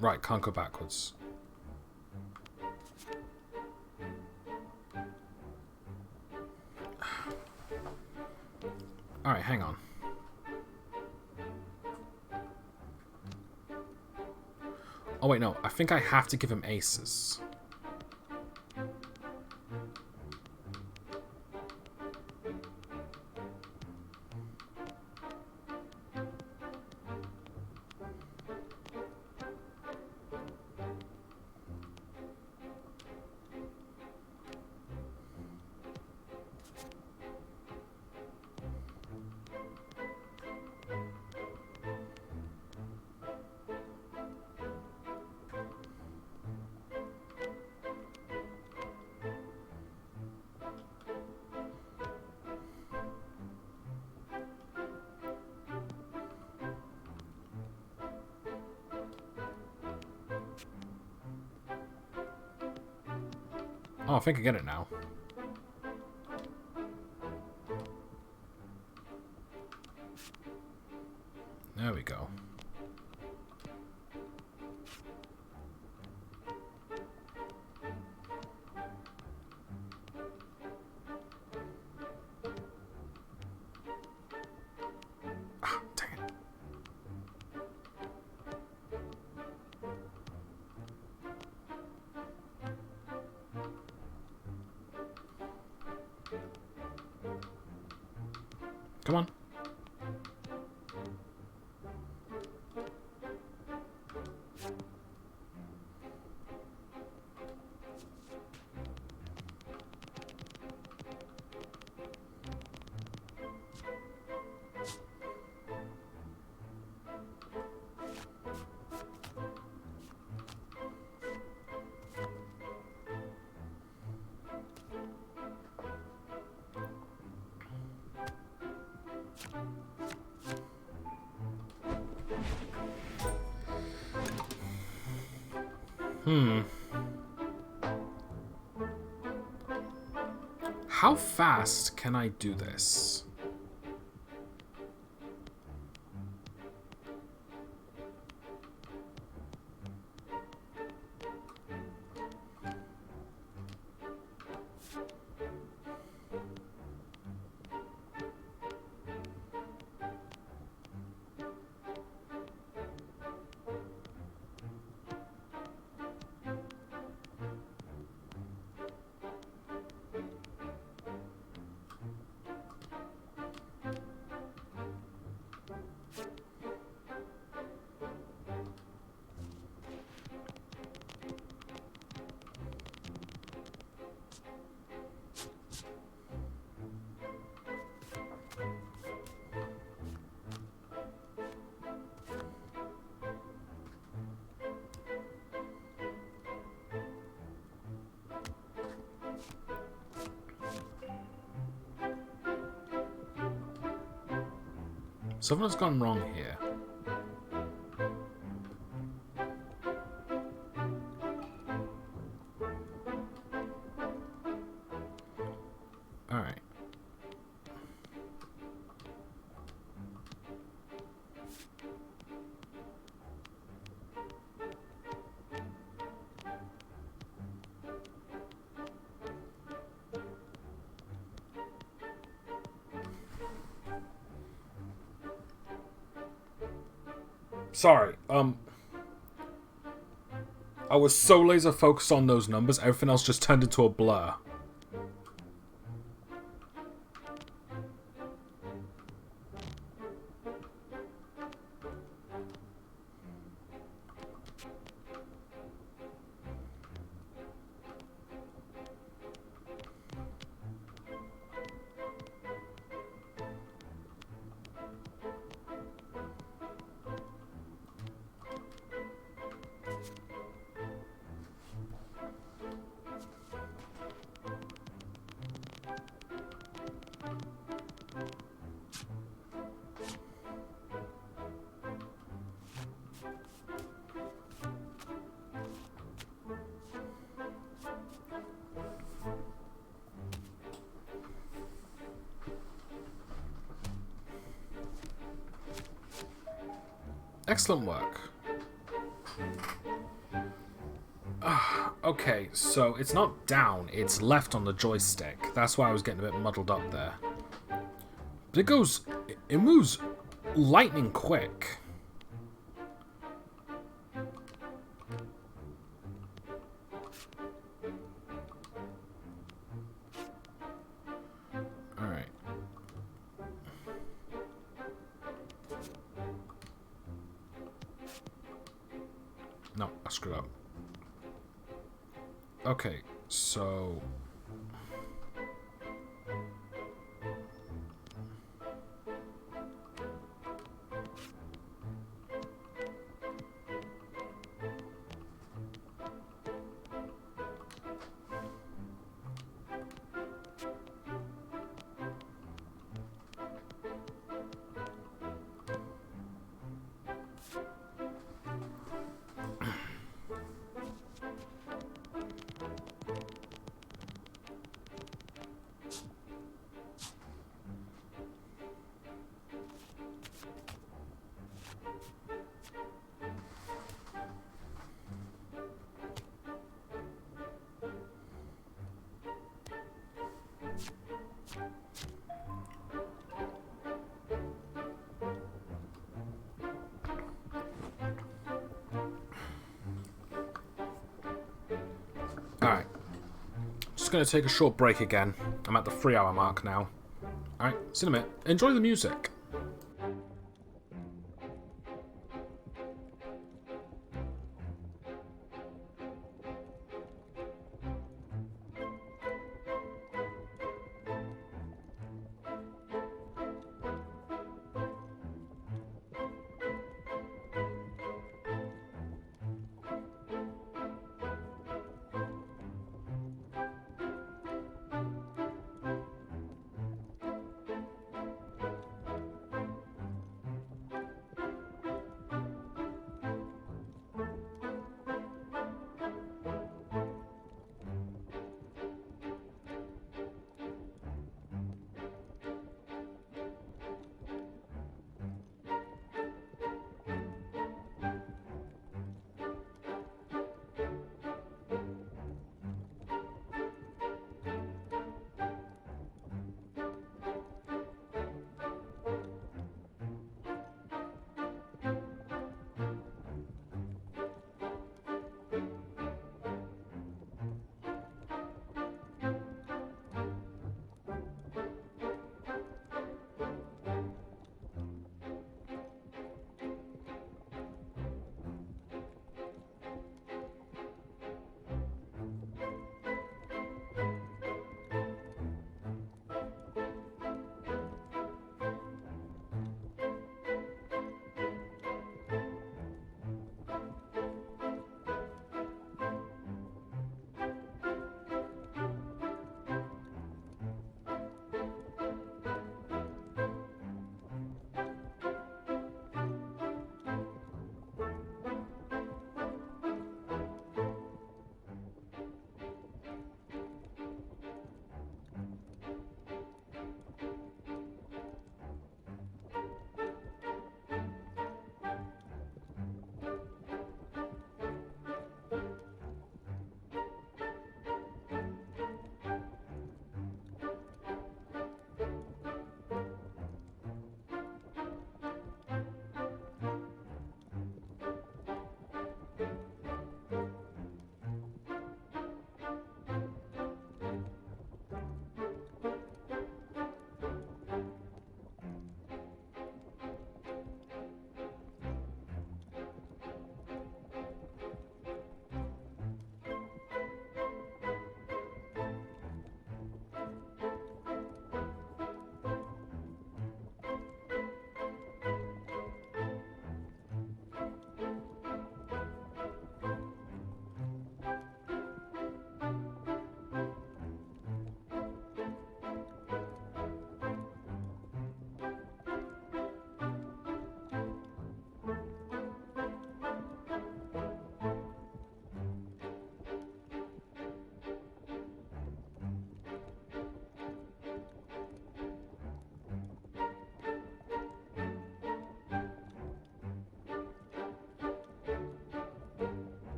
Right, can't go backwards. Alright, hang on. Oh, wait, no. I think I have to give him aces. Oh, I think I get it now. There we go. Ah, dang it. Come on. How fast can I do this? Something's gone wrong here. Alright. Sorry, I was so laser focused on those numbers, everything else just turned into a blur. Excellent work. Okay, so it's not down, it's left on the joystick. That's why I was getting a bit muddled up there. But it moves lightning quick. No, I screwed up. Okay, so... Alright. Just going to take a short break again. I'm at the 3-hour mark now. Alright, see you in a minute. Enjoy the music.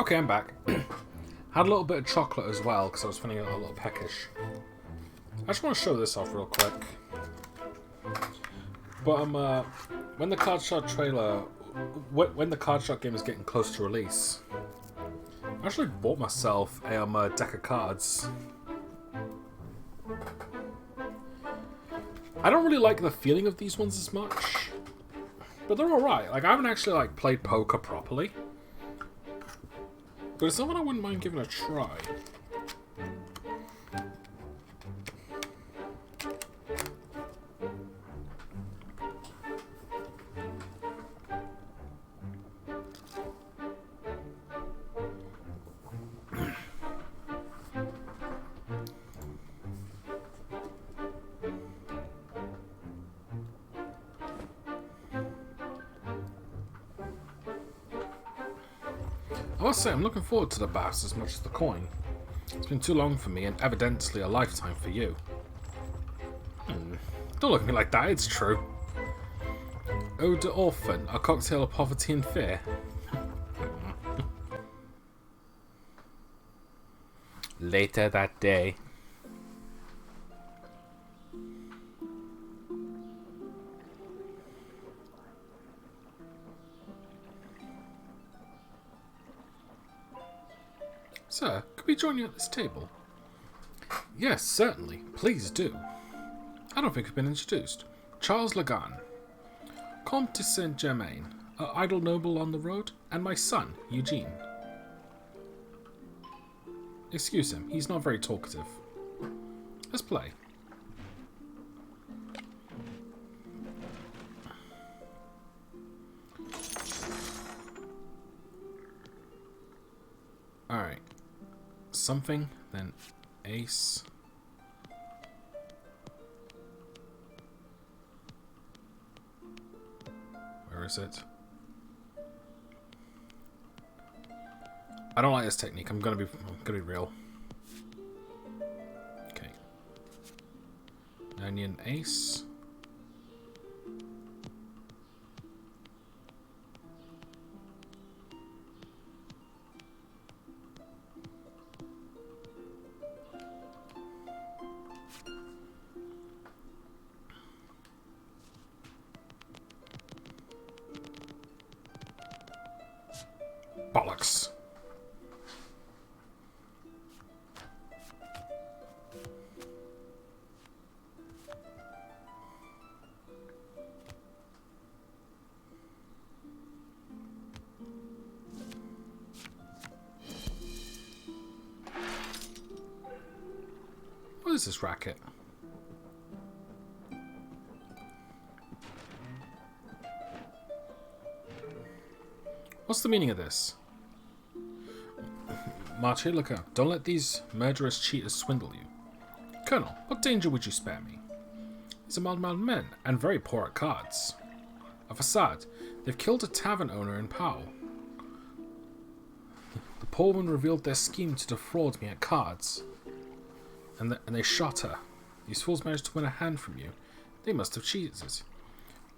Okay, I'm back. Had a little bit of chocolate as well because I was feeling a little peckish. I just want to show this off real quick. But when the Card Shark trailer, when the Card Shark game is getting close to release, I actually bought myself a deck of cards. I don't really like the feeling of these ones as much, but they're alright. Like, I haven't actually like played poker properly, but it's something I wouldn't mind giving a try. I must say, I'm looking forward to the baths as much as the coin. It's been too long for me, and evidently a lifetime for you. Don't look at me like that, it's true. Eau de Orphan, a cocktail of poverty and fear. Later that day. Sir, could we join you at this table? Yes, certainly. Please do. I don't think we've been introduced. Charles Lagan, Comte de Saint-Germain, an idle noble on the road, and my son, Eugene. Excuse him, he's not very talkative. Let's play. Alright. Something, then ace. Where is it? I don't like this technique. I'm gonna be real. Okay. Onion ace. Bollocks. What is this racket? What's the meaning of this? March, look out. Don't let these murderous cheaters swindle you. Colonel, what danger would you spare me? These are mild-mannered men, and very poor at cards. A facade. They've killed a tavern owner in Powell. The poor woman revealed their scheme to defraud me at cards. And they shot her. These fools managed to win a hand from you. They must have cheated.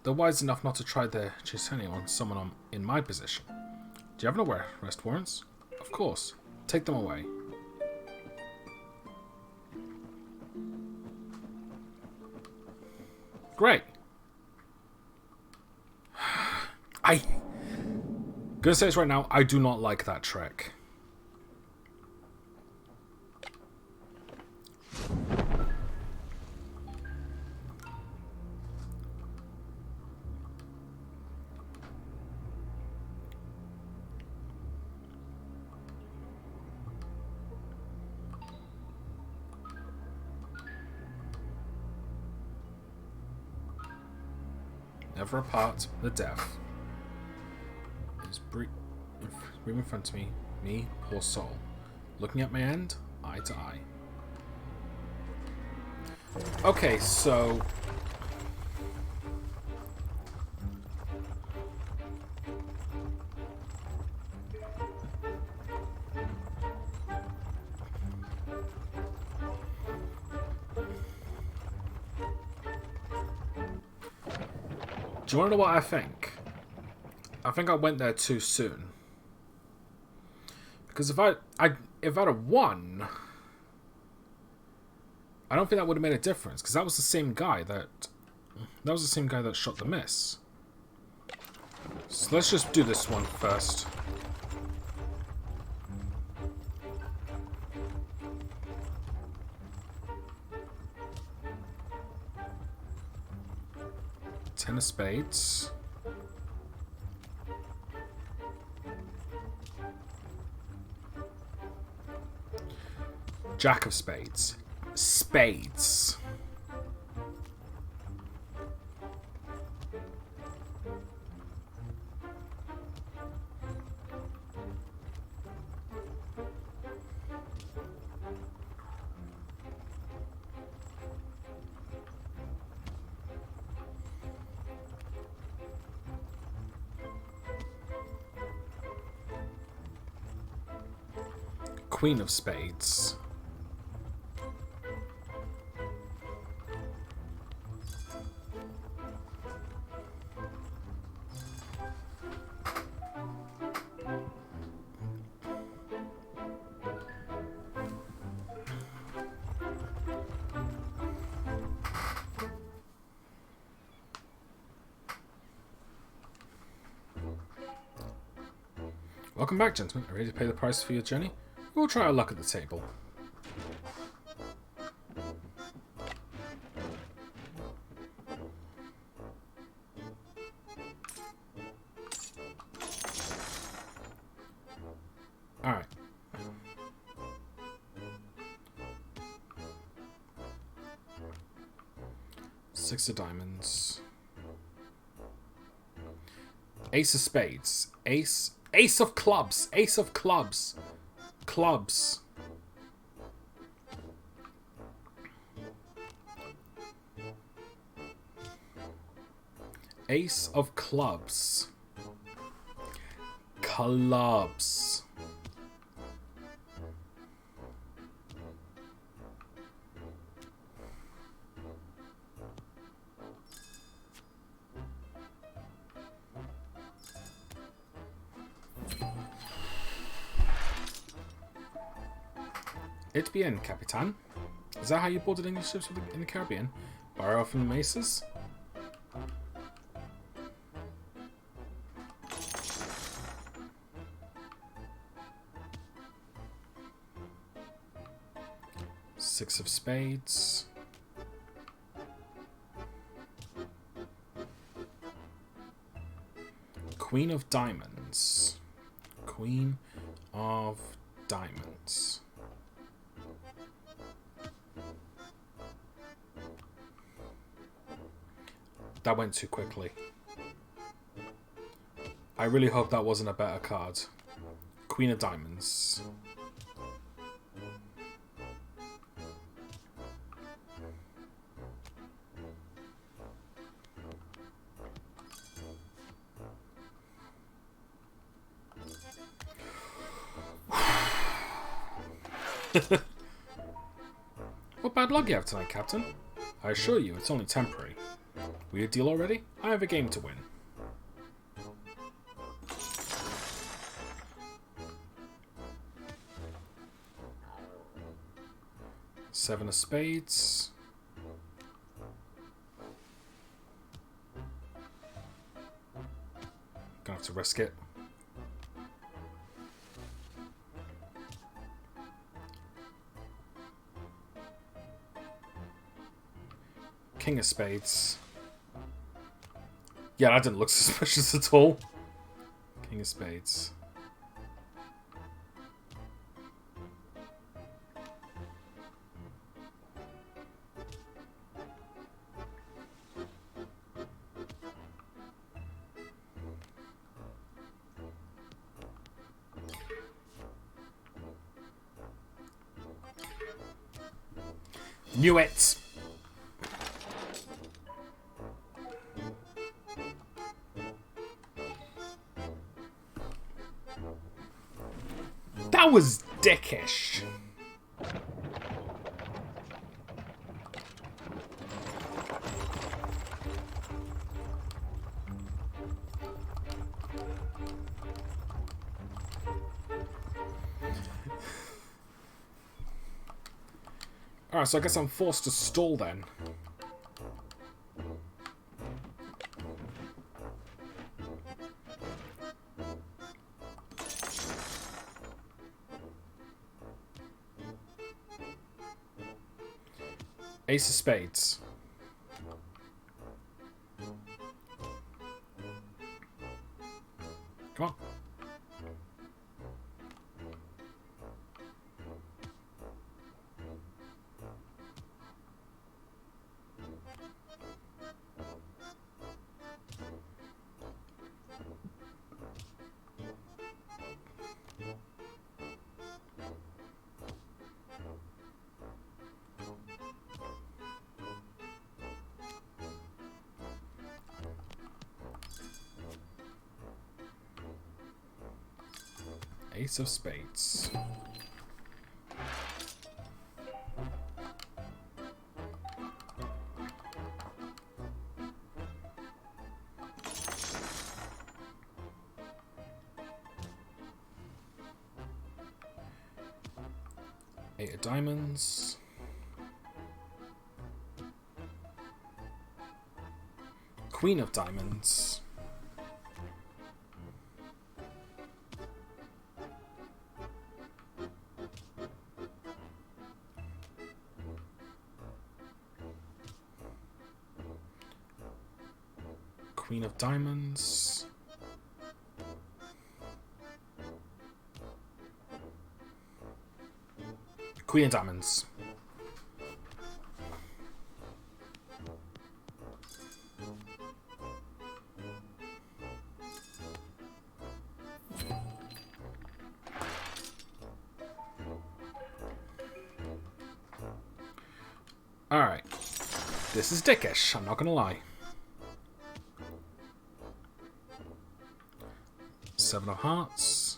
They're wise enough not to try their chasing on someone in my position. Do you have no arrest warrants? Of course. Take them away. Great. I'm gonna say this right now, I do not like that trick. Never apart, the deaf. Is breathing in front of me, poor soul. Looking at my end, eye to eye. Okay, so... Do you want to know what I think? I think I went there too soon. Because if I'd have won, I don't think that would have made a difference. Because that was the same guy that shot the miss. So let's just do this one first. Ten of spades. Jack of spades. Spades. Queen of spades. Welcome back, gentlemen. Ready to pay the price for your journey? We'll try our luck at the table. Alright. Six of diamonds. Ace of spades. Ace of clubs. Ace of clubs. Clubs. Ace of clubs. Clubs. It bien, Capitan. Is that how you boarded English ships in the Caribbean? Borrow from the maces? Six of spades. Queen of diamonds. Queen of diamonds. That went too quickly. I really hope that wasn't a better card. Queen of diamonds. What bad luck you have tonight, Captain? I assure you, it's only temporary. Will you deal already? I have a game to win. Seven of spades. Gonna have to risk it. King of spades. Yeah, that didn't look suspicious at all. King of spades. Knew it! That was dickish. Alright, so I guess I'm forced to stall then. Ace of Spades. Come on. Ace of Spades. Eight of diamonds. Queen of diamonds. Queen of diamonds. Queen of diamonds. Alright. This is dickish, I'm not gonna lie. Seven of hearts.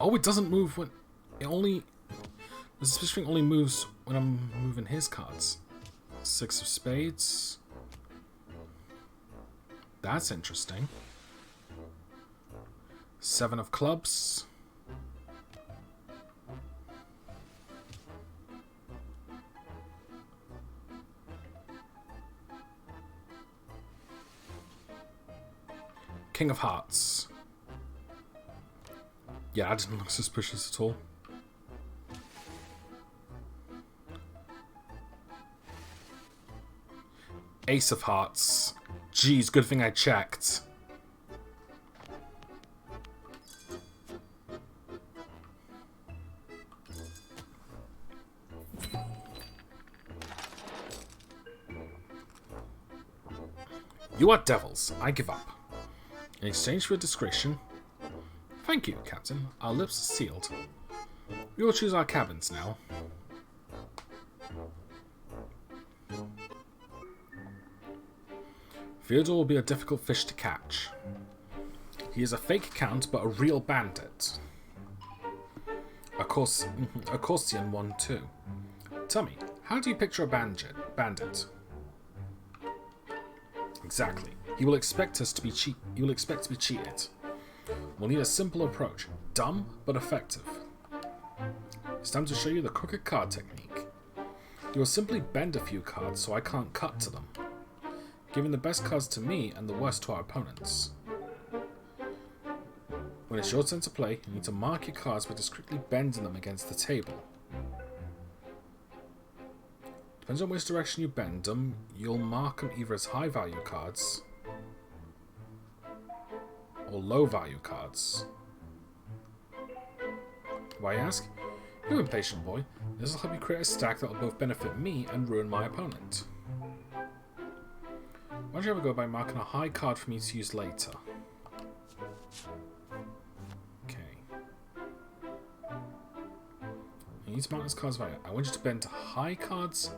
Oh, it doesn't move when... It only... The suspicious thing only moves when I'm moving his cards. Six of spades. That's interesting. Seven of clubs. King of hearts. Yeah, that doesn't look suspicious at all. Ace of hearts. Jeez, good thing I checked. You are devils. I give up. In exchange for discretion... Thank you, Captain. Our lips are sealed. We will choose our cabins now. Theodore will be a difficult fish to catch. He is a fake count, but a real bandit. A Corsian one, too. Tell me, how do you picture a bandit? Exactly. He will expect us to be cheat. He will expect to be cheated. We'll need a simple approach. Dumb, but effective. It's time to show you the crooked card technique. You will simply bend a few cards so I can't cut to them, giving the best cards to me and the worst to our opponents. When it's your turn to play, you need to mark your cards by discreetly bending them against the table. Depends on which direction you bend them, you'll mark them either as high value cards or low value cards. Why ask? You impatient boy. This will help you create a stack that will both benefit me and ruin my opponent. Why don't you ever go by marking a high card for me to use later? Okay. You need to mark this card's value. I want you to bend high cards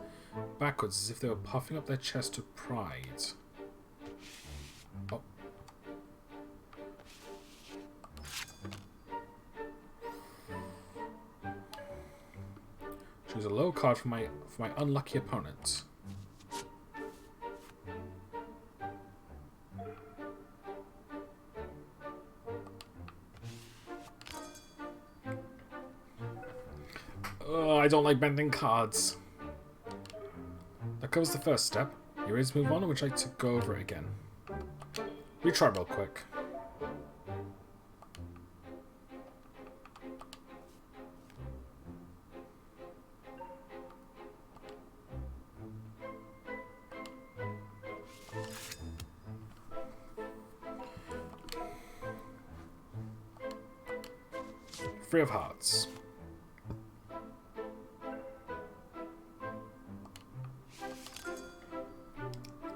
backwards as if they were puffing up their chest with pride. Oh. Choose a low card for my unlucky opponent. Oh, I don't like bending cards. That covers the first step. You ready to move on, or would you like to go over it again? Retry real quick. Three of Hearts.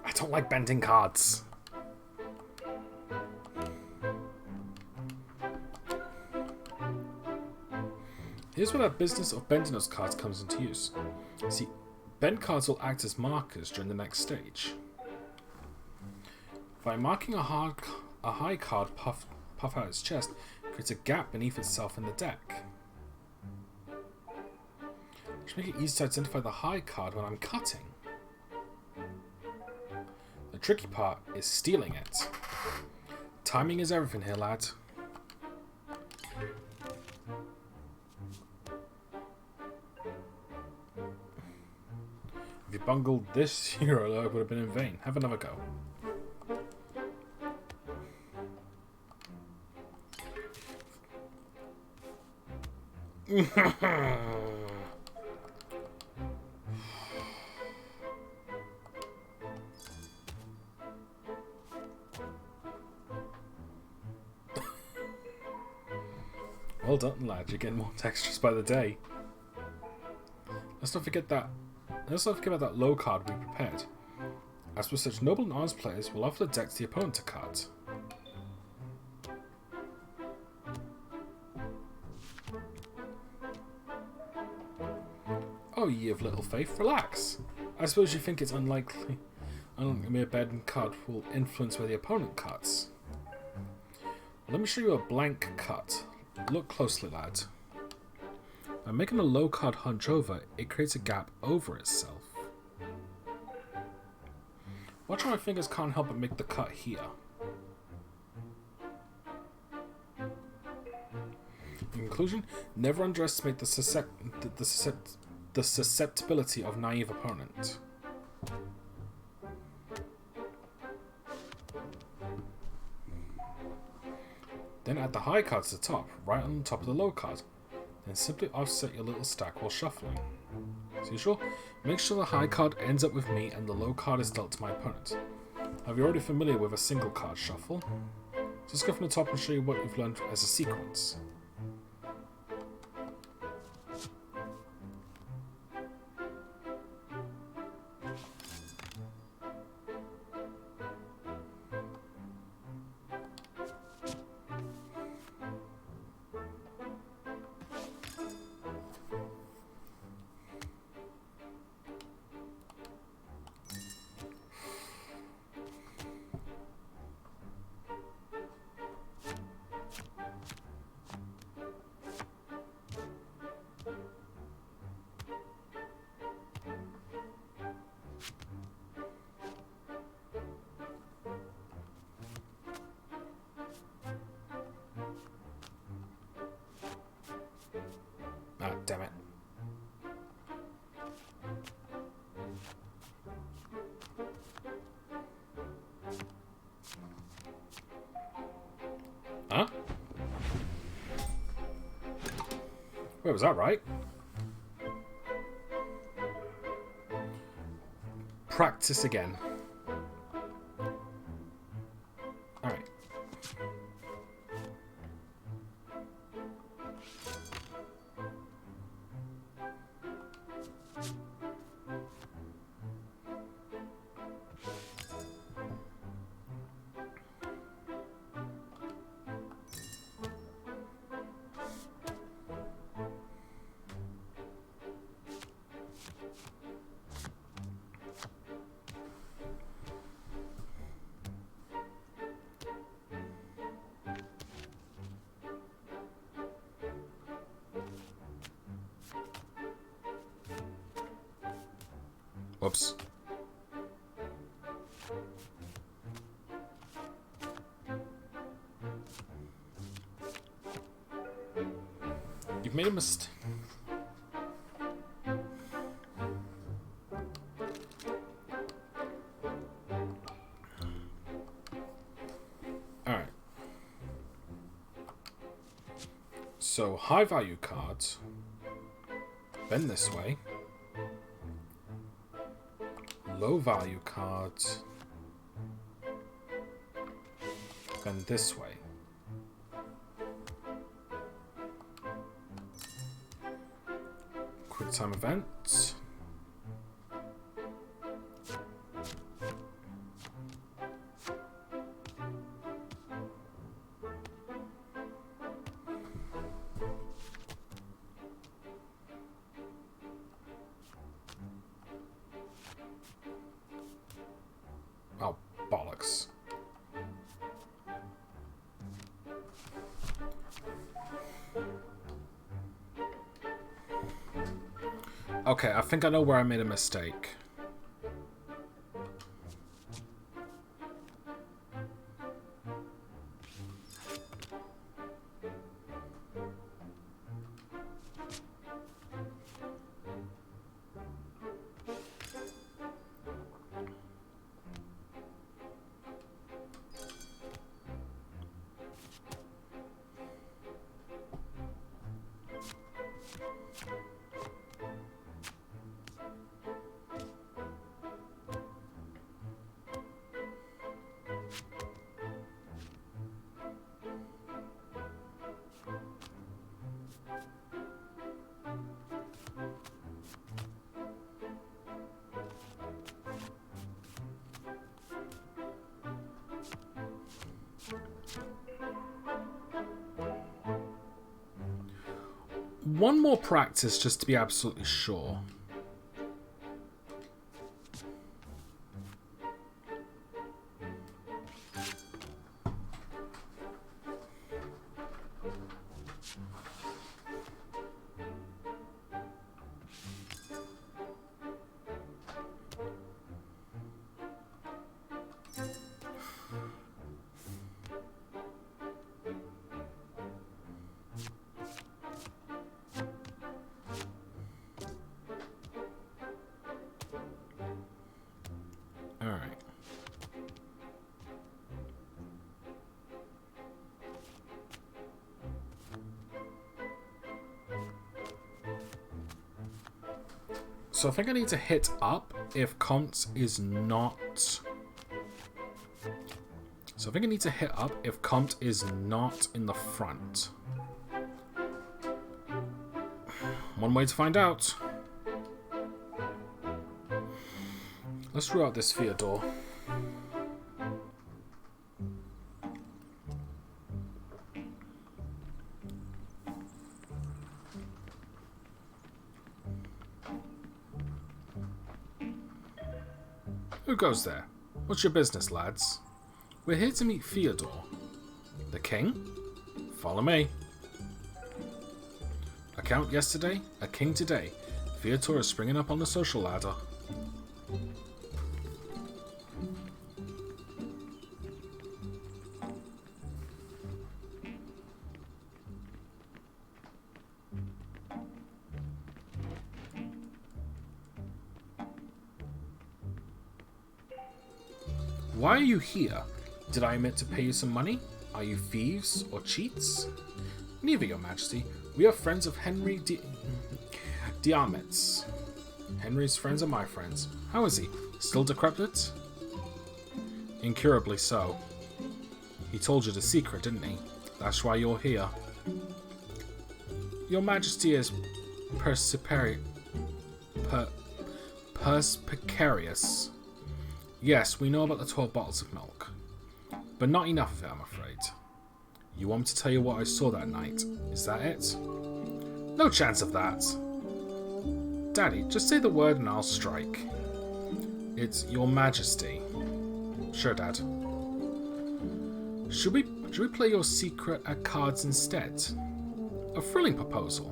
I don't like bending cards. Here's where that business of bending those cards comes into use. See, bend cards will act as markers during the next stage. By marking a high card puff out its chest, creates a gap beneath itself in the deck. Which make it easy to identify the high card when I'm cutting. The tricky part is stealing it. Timing is everything here, lad. If you bungled this, your alert would have been in vain. Have another go. Well done, lad. You're getting more textures by the day. Let's not forget about that low card we prepared. As for such noble and honest players, we'll offer the deck to the opponent to cut. Oh, ye of little faith, relax. I suppose you think it's unlikely a mere bend card will influence where the opponent cuts. Let me show you a blank cut. Look closely, lad. By making a low card hunch over, it creates a gap over itself. Watch how my fingers can't help but make the cut here. In conclusion, never underestimate the susceptibility of naive opponent. Then add the high card to the top, right on the top of the low card. Then simply offset your little stack while shuffling. As usual, make sure the high card ends up with me and the low card is dealt to my opponent. Are you already familiar with a single card shuffle? So let's go from the top and show you what you've learned as a sequence. Ah, damn it. Huh? Wait, was that right? Practice again. Alright. Whoops. You've made a mistake. So, high value cards. Bend this way. Low value cards. Bend this way. Quick time events. Oh, bollocks. Okay, I think I know where I made a mistake. One more practice just to be absolutely sure. Alright. So I think I need to hit up if Comte is not... So I think I need to hit up if Comte is not in the front. One way to find out. Let's rule out this Fyodor. Who goes there? What's your business, lads? We're here to meet Fyodor. The king? Follow me. A count yesterday, a king today. Fyodor is springing up on the social ladder. Why are you here? Did I omit to pay you some money? Are you thieves or cheats? Neither, your majesty. We are friends of Henry Diametz. Henry's friends are my friends. How is he? Still decrepit? Incurably so. He told you the secret, didn't he? That's why you're here. Your majesty is perspicacious. Yes, we know about the 12 bottles of milk. But not enough of it, I'm afraid. You want me to tell you what I saw that night? Is that it? No chance of that. Daddy, just say the word and I'll strike. It's your majesty. Sure, Dad. Should we play your secret at cards instead? A thrilling proposal.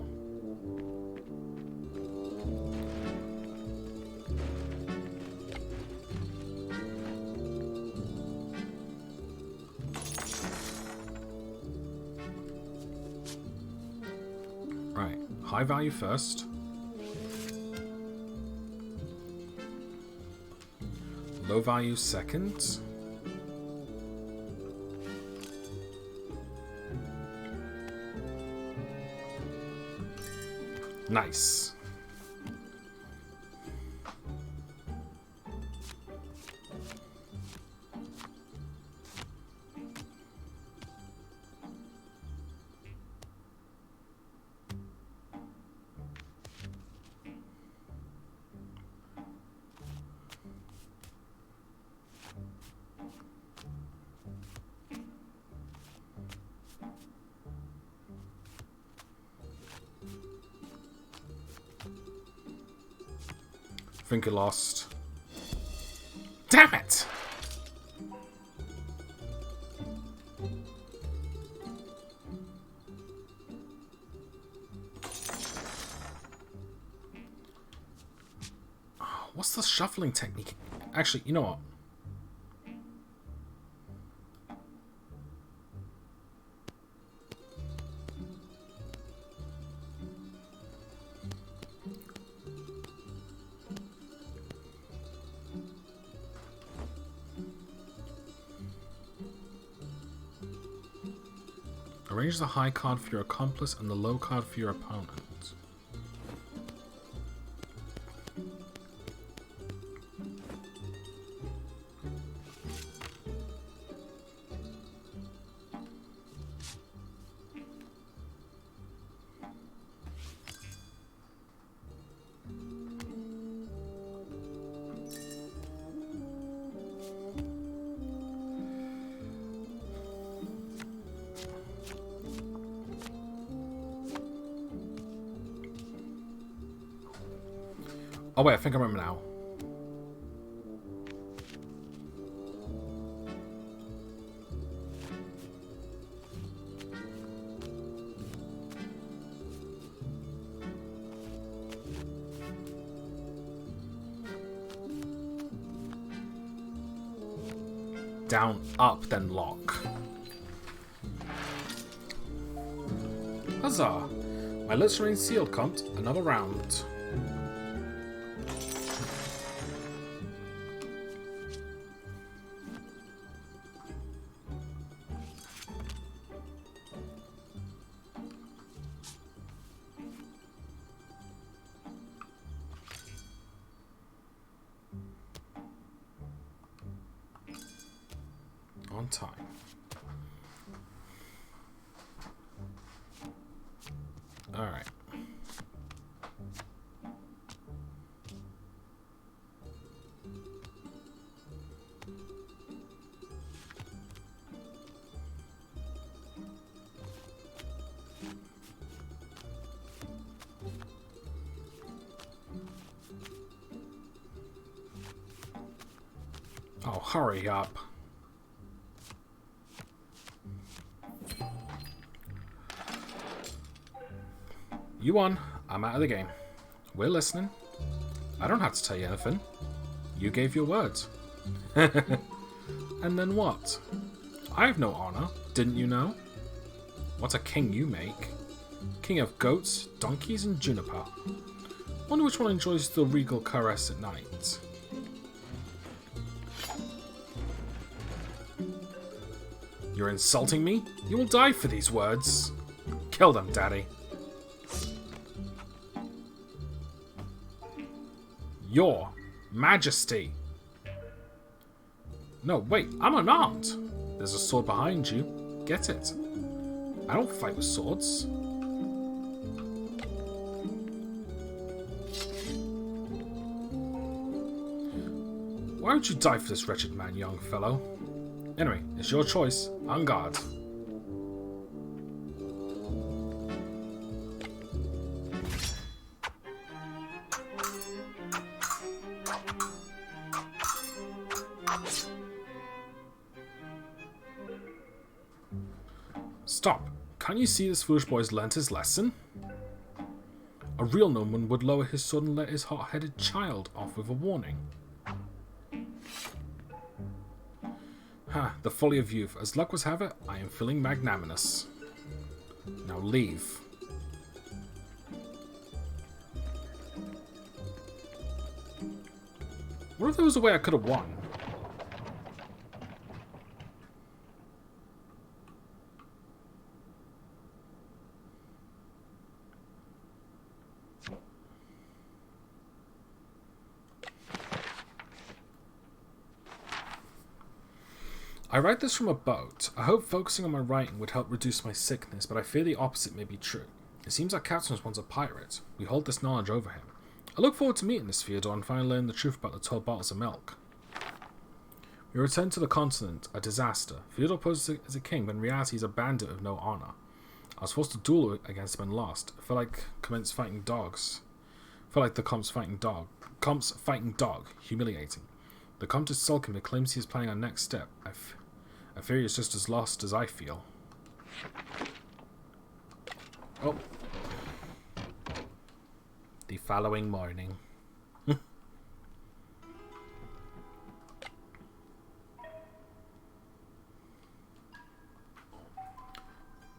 Right, high value first. Low value second. Nice. Think you lost. Damn it! What's the shuffling technique? Actually, you know what? Arrange the high card for your accomplice and the low card for your opponent. Oh wait, I think I remember now. Down, up, then lock. Huzzah! My lips remain sealed, cunt. Another round. On time. All right. Oh, hurry up. You won. I'm out of the game. We're listening. I don't have to tell you anything. You gave your words. And then what? I have no honor. Didn't you know? What a king you make. King of goats, donkeys, and juniper. Wonder which one enjoys the regal caress at night. You're insulting me? You will die for these words. Kill them, Daddy. Your Majesty. No, wait, I'm unarmed. There's a sword behind you. Get it. I don't fight with swords. Why would you die for this wretched man, young fellow? Anyway, it's your choice. On guard. Stop. Can't you see this foolish boy's learnt his lesson? A real nobleman would lower his sword and let his hot-headed child off with a warning. Ha, the folly of youth. As luck would have it, I am feeling magnanimous. Now leave. What if there was a way I could have won? I write this from a boat. I hope focusing on my writing would help reduce my sickness, but I fear the opposite may be true. It seems our captain was once a pirate. We hold this knowledge over him. I look forward to meeting this Fyodor and finally learning the truth about the 12 bottles of milk. We return to the continent, a disaster. Fyodor poses as a king, but in reality he's a bandit with no honor. I was forced to duel against him and lost. I felt like Comps fighting dogs. Comps fighting dog. Humiliating. The Comte is sulking but claims he is planning our next step. I fear he is just as lost as I feel. Oh. The following morning.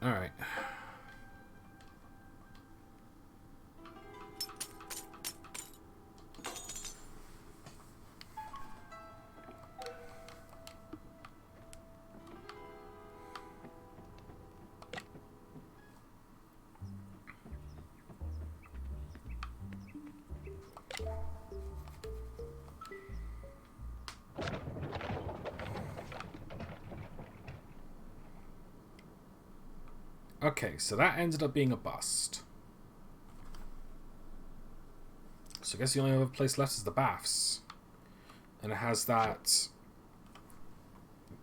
Alright. Okay, so that ended up being a bust. So I guess the only other place left is the baths. And it has that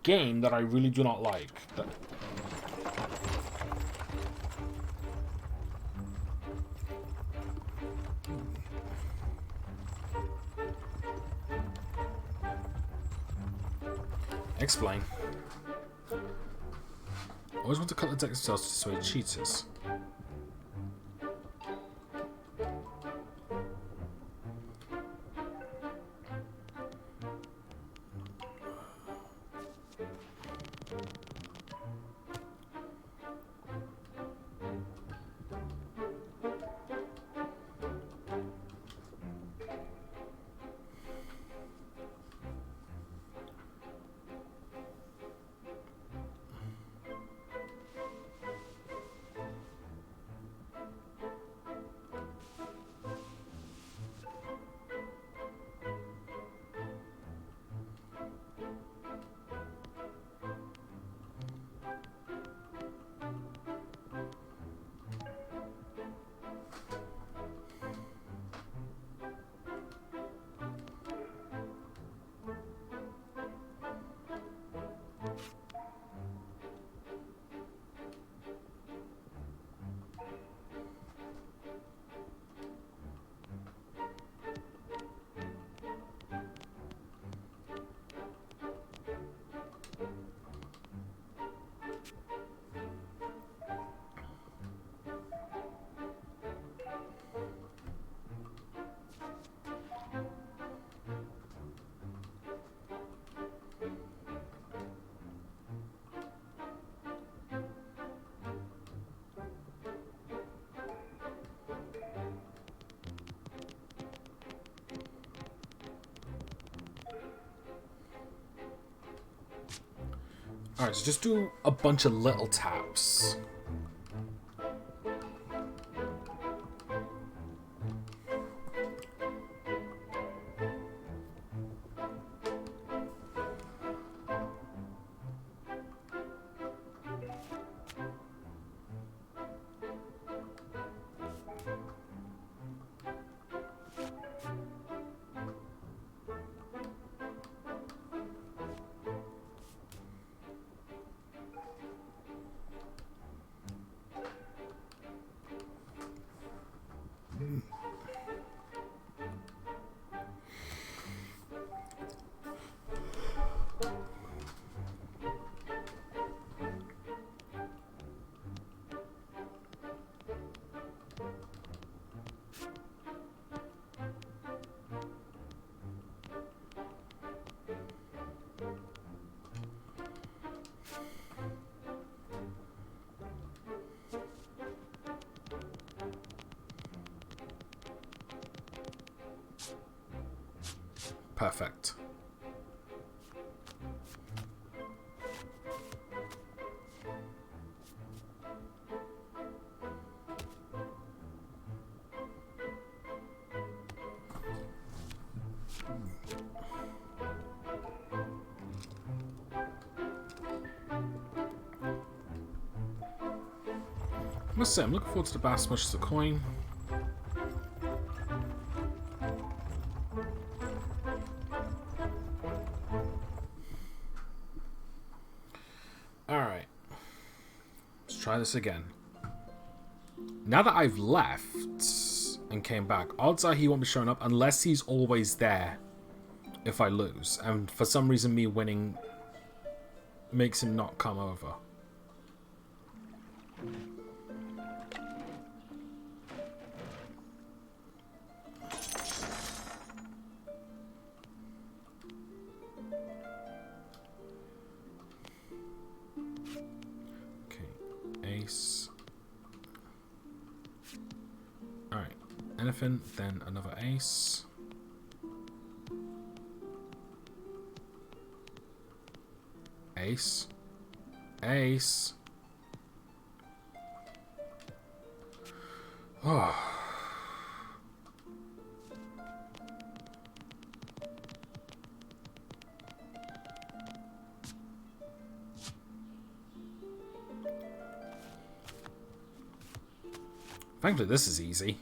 game that I really do not like. Explain. I always want to cut the deck of cells to dissuade cheaters. Alright, so just do a bunch of little taps. Perfect. must say, I'm looking forward to the bass as much as the coin. Alright. Let's try this again. Now that I've left and came back, odds are he won't be showing up unless he's always there if I lose. And for some reason me winning makes him not come over. Ace. Alright. Anything, then another ace. Ace. Ace. Oh. Thankfully, this is easy.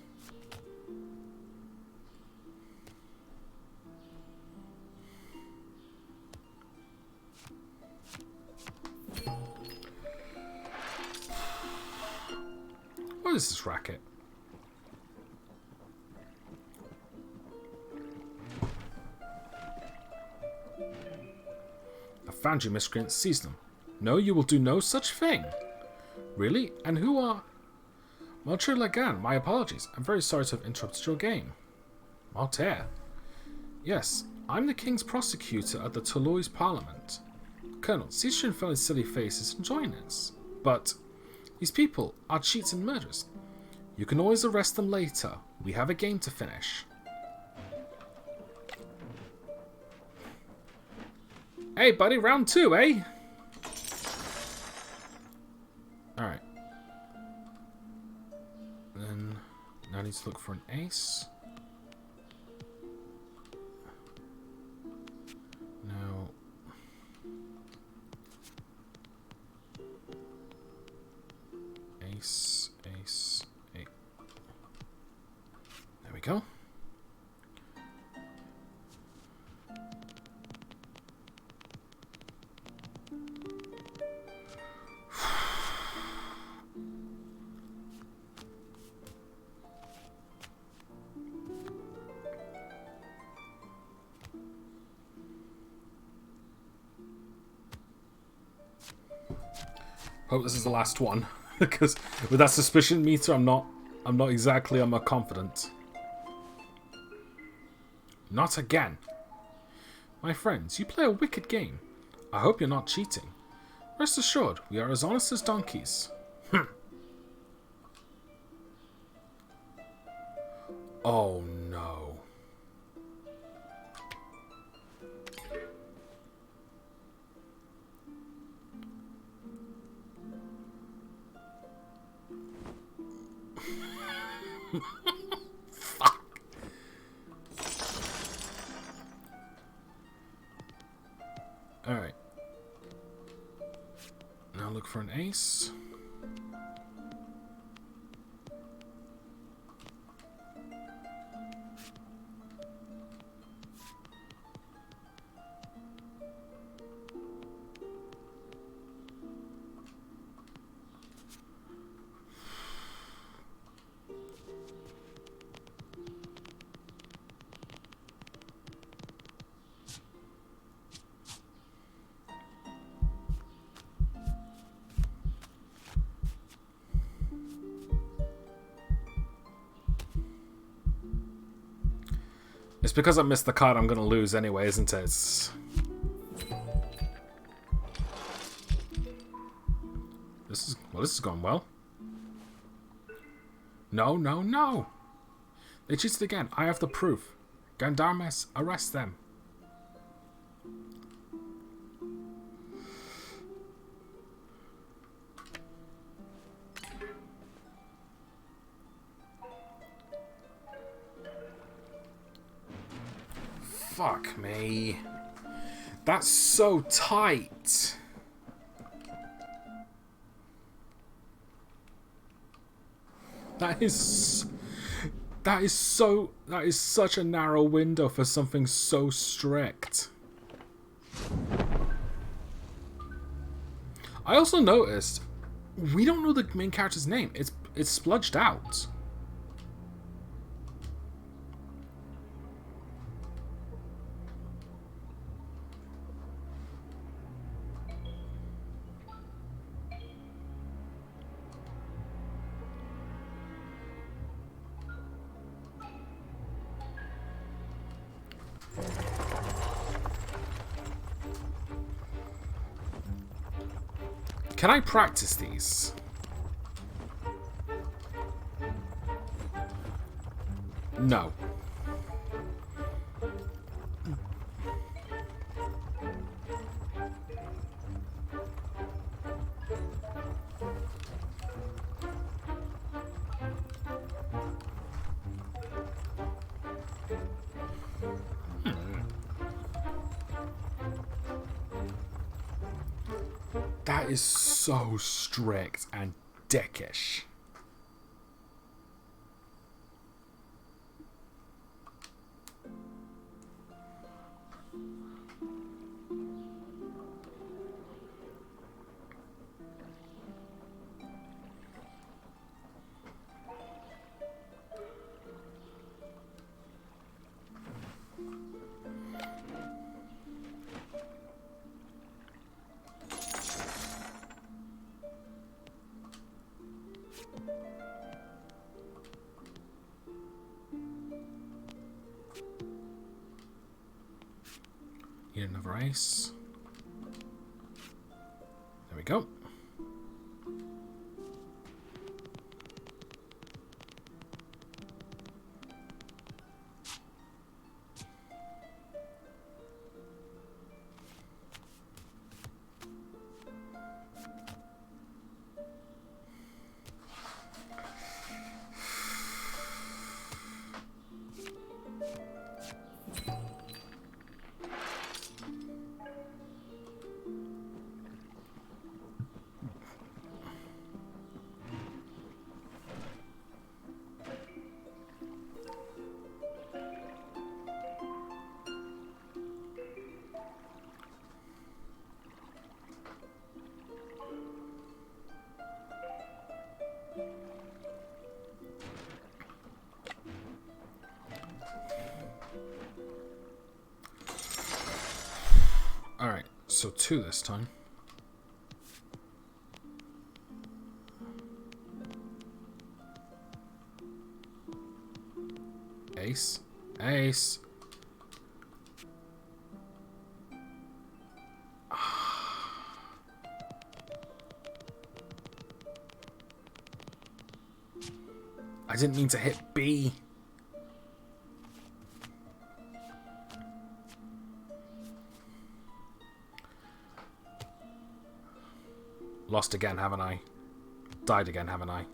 What is this racket? I found you, miscreants. Seize them. No, you will do no such thing. Really? And who are... Monsieur Lagan, my apologies. I'm very sorry to have interrupted your game. Maltaire. Yes, I'm the King's prosecutor at the Toulouse Parliament. Colonel, cease your infernally silly faces and join us. But these people are cheats and murderers. You can always arrest them later. We have a game to finish. Hey, buddy, round 2, eh? Alright. Then now I need to look for an ace. No. Ace, ace, ace. There we go. Hope this is the last one, because with that suspicion meter, I'm not exactly confident. Not again. My friends, you play a wicked game. I hope you're not cheating. Rest assured, we are as honest as donkeys. Oh no. Fuck. Alright. Now look for an ace. It's because I missed the card I'm going to lose anyway, isn't it? This is going well. No, no, no! They cheated again. I have the proof. Gendarmes, arrest them. Fuck me. That's so tight. That is such a narrow window for something so strict. I also noticed we don't know the main character's name. It's spludged out. Can I practice these? No. That is so strict and dickish. Need another ice. There we go. Alright, so 2 this time. Ace. Ace. I didn't mean to hit B. Lost again, haven't I? Died again, haven't I?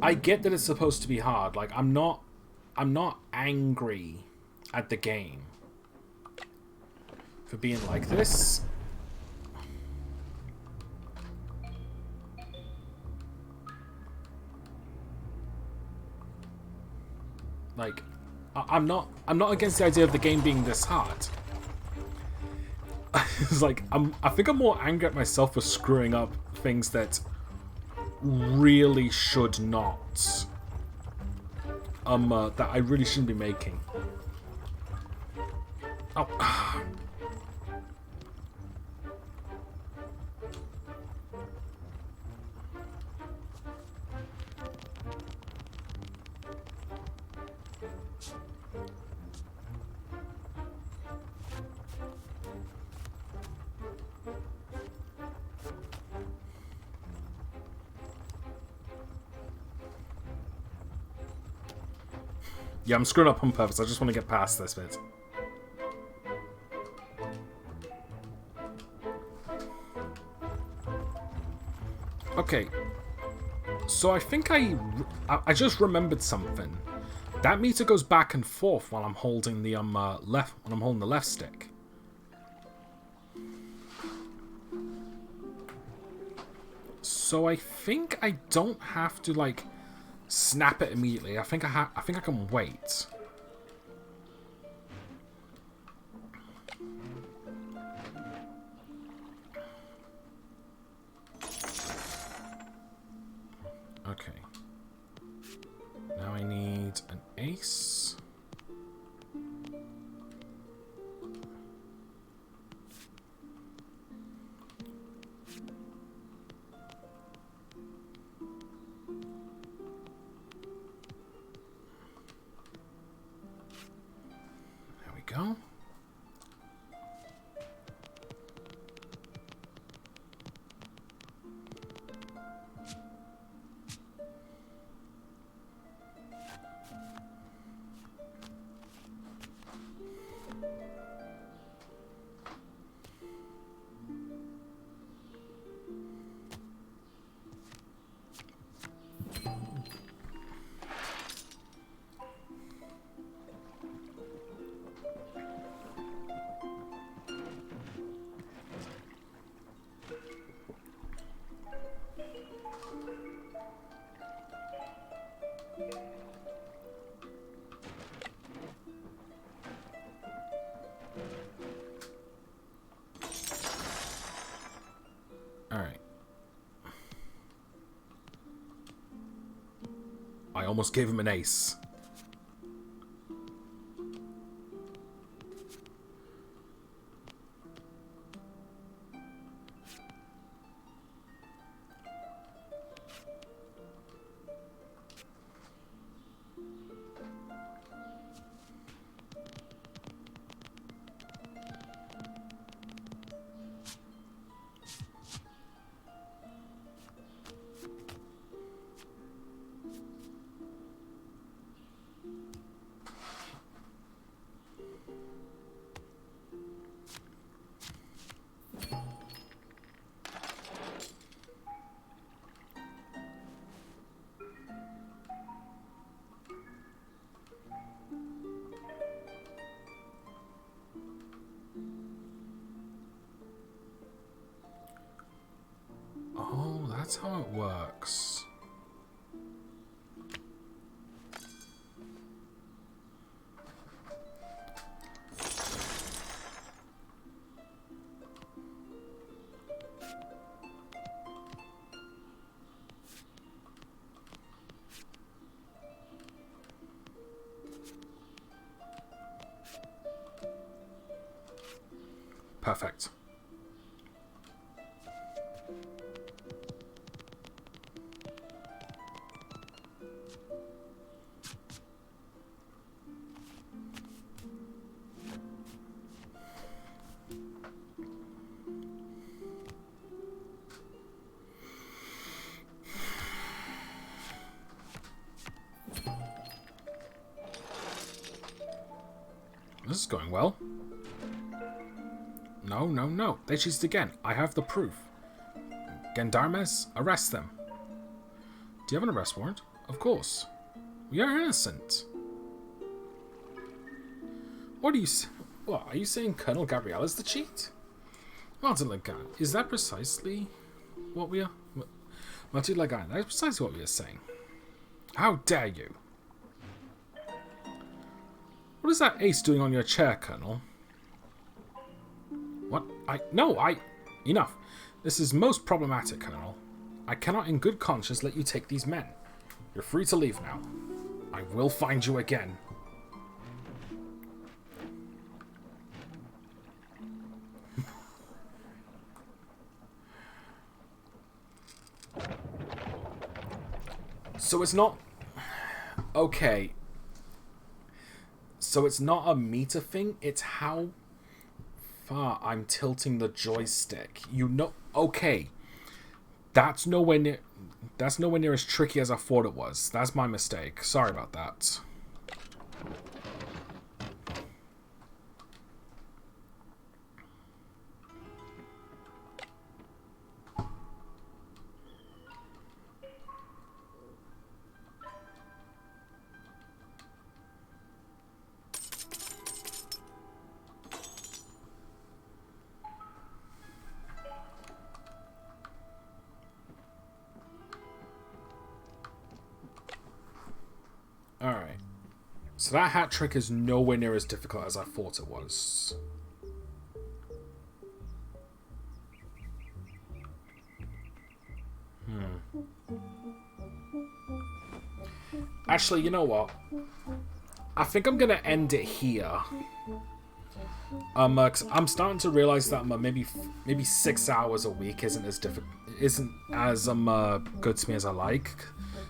I get that it's supposed to be hard. Like, I'm not angry at the game for being like this. Like, I'm not against the idea of the game being this hard. It's like I think I'm more angry at myself for screwing up things that really should not. That I really shouldn't be making. Oh. Yeah, I'm screwing up on purpose. I just want to get past this bit. Okay. So I think I just remembered something. That meter goes back and forth while I'm holding the left stick. So I think I don't have to like snap it immediately. I think I can wait. Okay. Now I need an ace. There we go. Alright. I almost gave him an ace. Oh, that's how it works. Perfect. This is going well. No, no, no. They cheated again. I have the proof. Gendarmes, arrest them. Do you have an arrest warrant? Of course. We are innocent. What are you... What, are you saying Colonel Gabrielle is the cheat? Martin Lagan, is that precisely what we are... Martin Lagan, that is precisely what we are saying. How dare you? What is that ace doing on your chair, Colonel? What? Enough. This is most problematic, Colonel. I cannot in good conscience let you take these men. You're free to leave now. I will find you again. So it's not... Okay. So it's not a meter thing, it's how far I'm tilting the joystick. You know... Okay. That's nowhere near as tricky as I thought it was. That's my mistake. Sorry about that. Alright. So that hat trick is nowhere near as difficult as I thought it was. Actually, you know what? I think I'm gonna end it here. 'Cause I'm starting to realize that maybe 6 hours a week isn't as good to me as I like,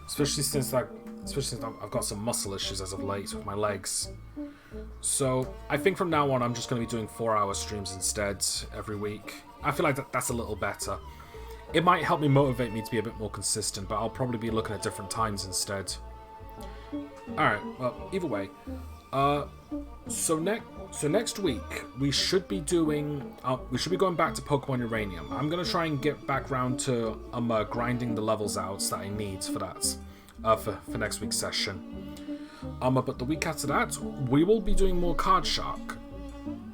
especially since I've got some muscle issues as of late with my legs. So I think from now on I'm just going to be doing 4-hour streams instead every week. I feel like that's a little better. It might help me motivate me to be a bit more consistent, but I'll probably be looking at different times instead. Alright, well, either way. So next week we should be going back to Pokémon Uranium. I'm gonna try and get back round to grinding the levels out that I need for that for next week's session. But the week after that we will be doing more Card Shark.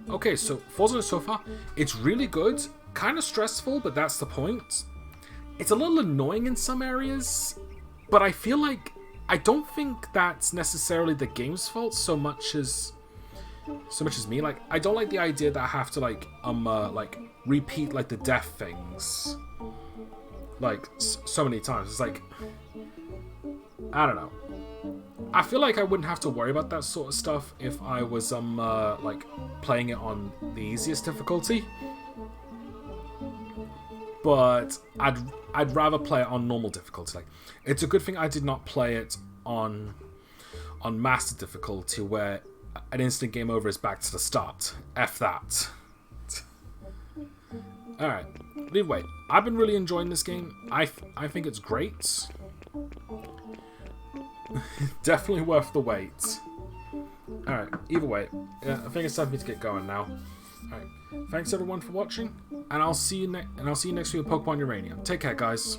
Okay, so Forza so far, it's really good, kind of stressful, but that's the point. It's a little annoying in some areas, but I feel like I don't think that's necessarily the game's fault so much as me. Like, I don't like the idea that I have to like repeat like the death things like so many times. It's like, I don't know. I feel like I wouldn't have to worry about that sort of stuff if I was like playing it on the easiest difficulty. But I'd rather play it on normal difficulty. Like, it's a good thing I did not play it on master difficulty, where an instant game over is back to the start. F that. Alright. But either way, I've been really enjoying this game. I think it's great. Definitely worth the wait. Alright, either way, I think it's time for me to get going now. Alright, thanks everyone for watching, and I'll see you next week with Pokemon Uranium. Take care, guys.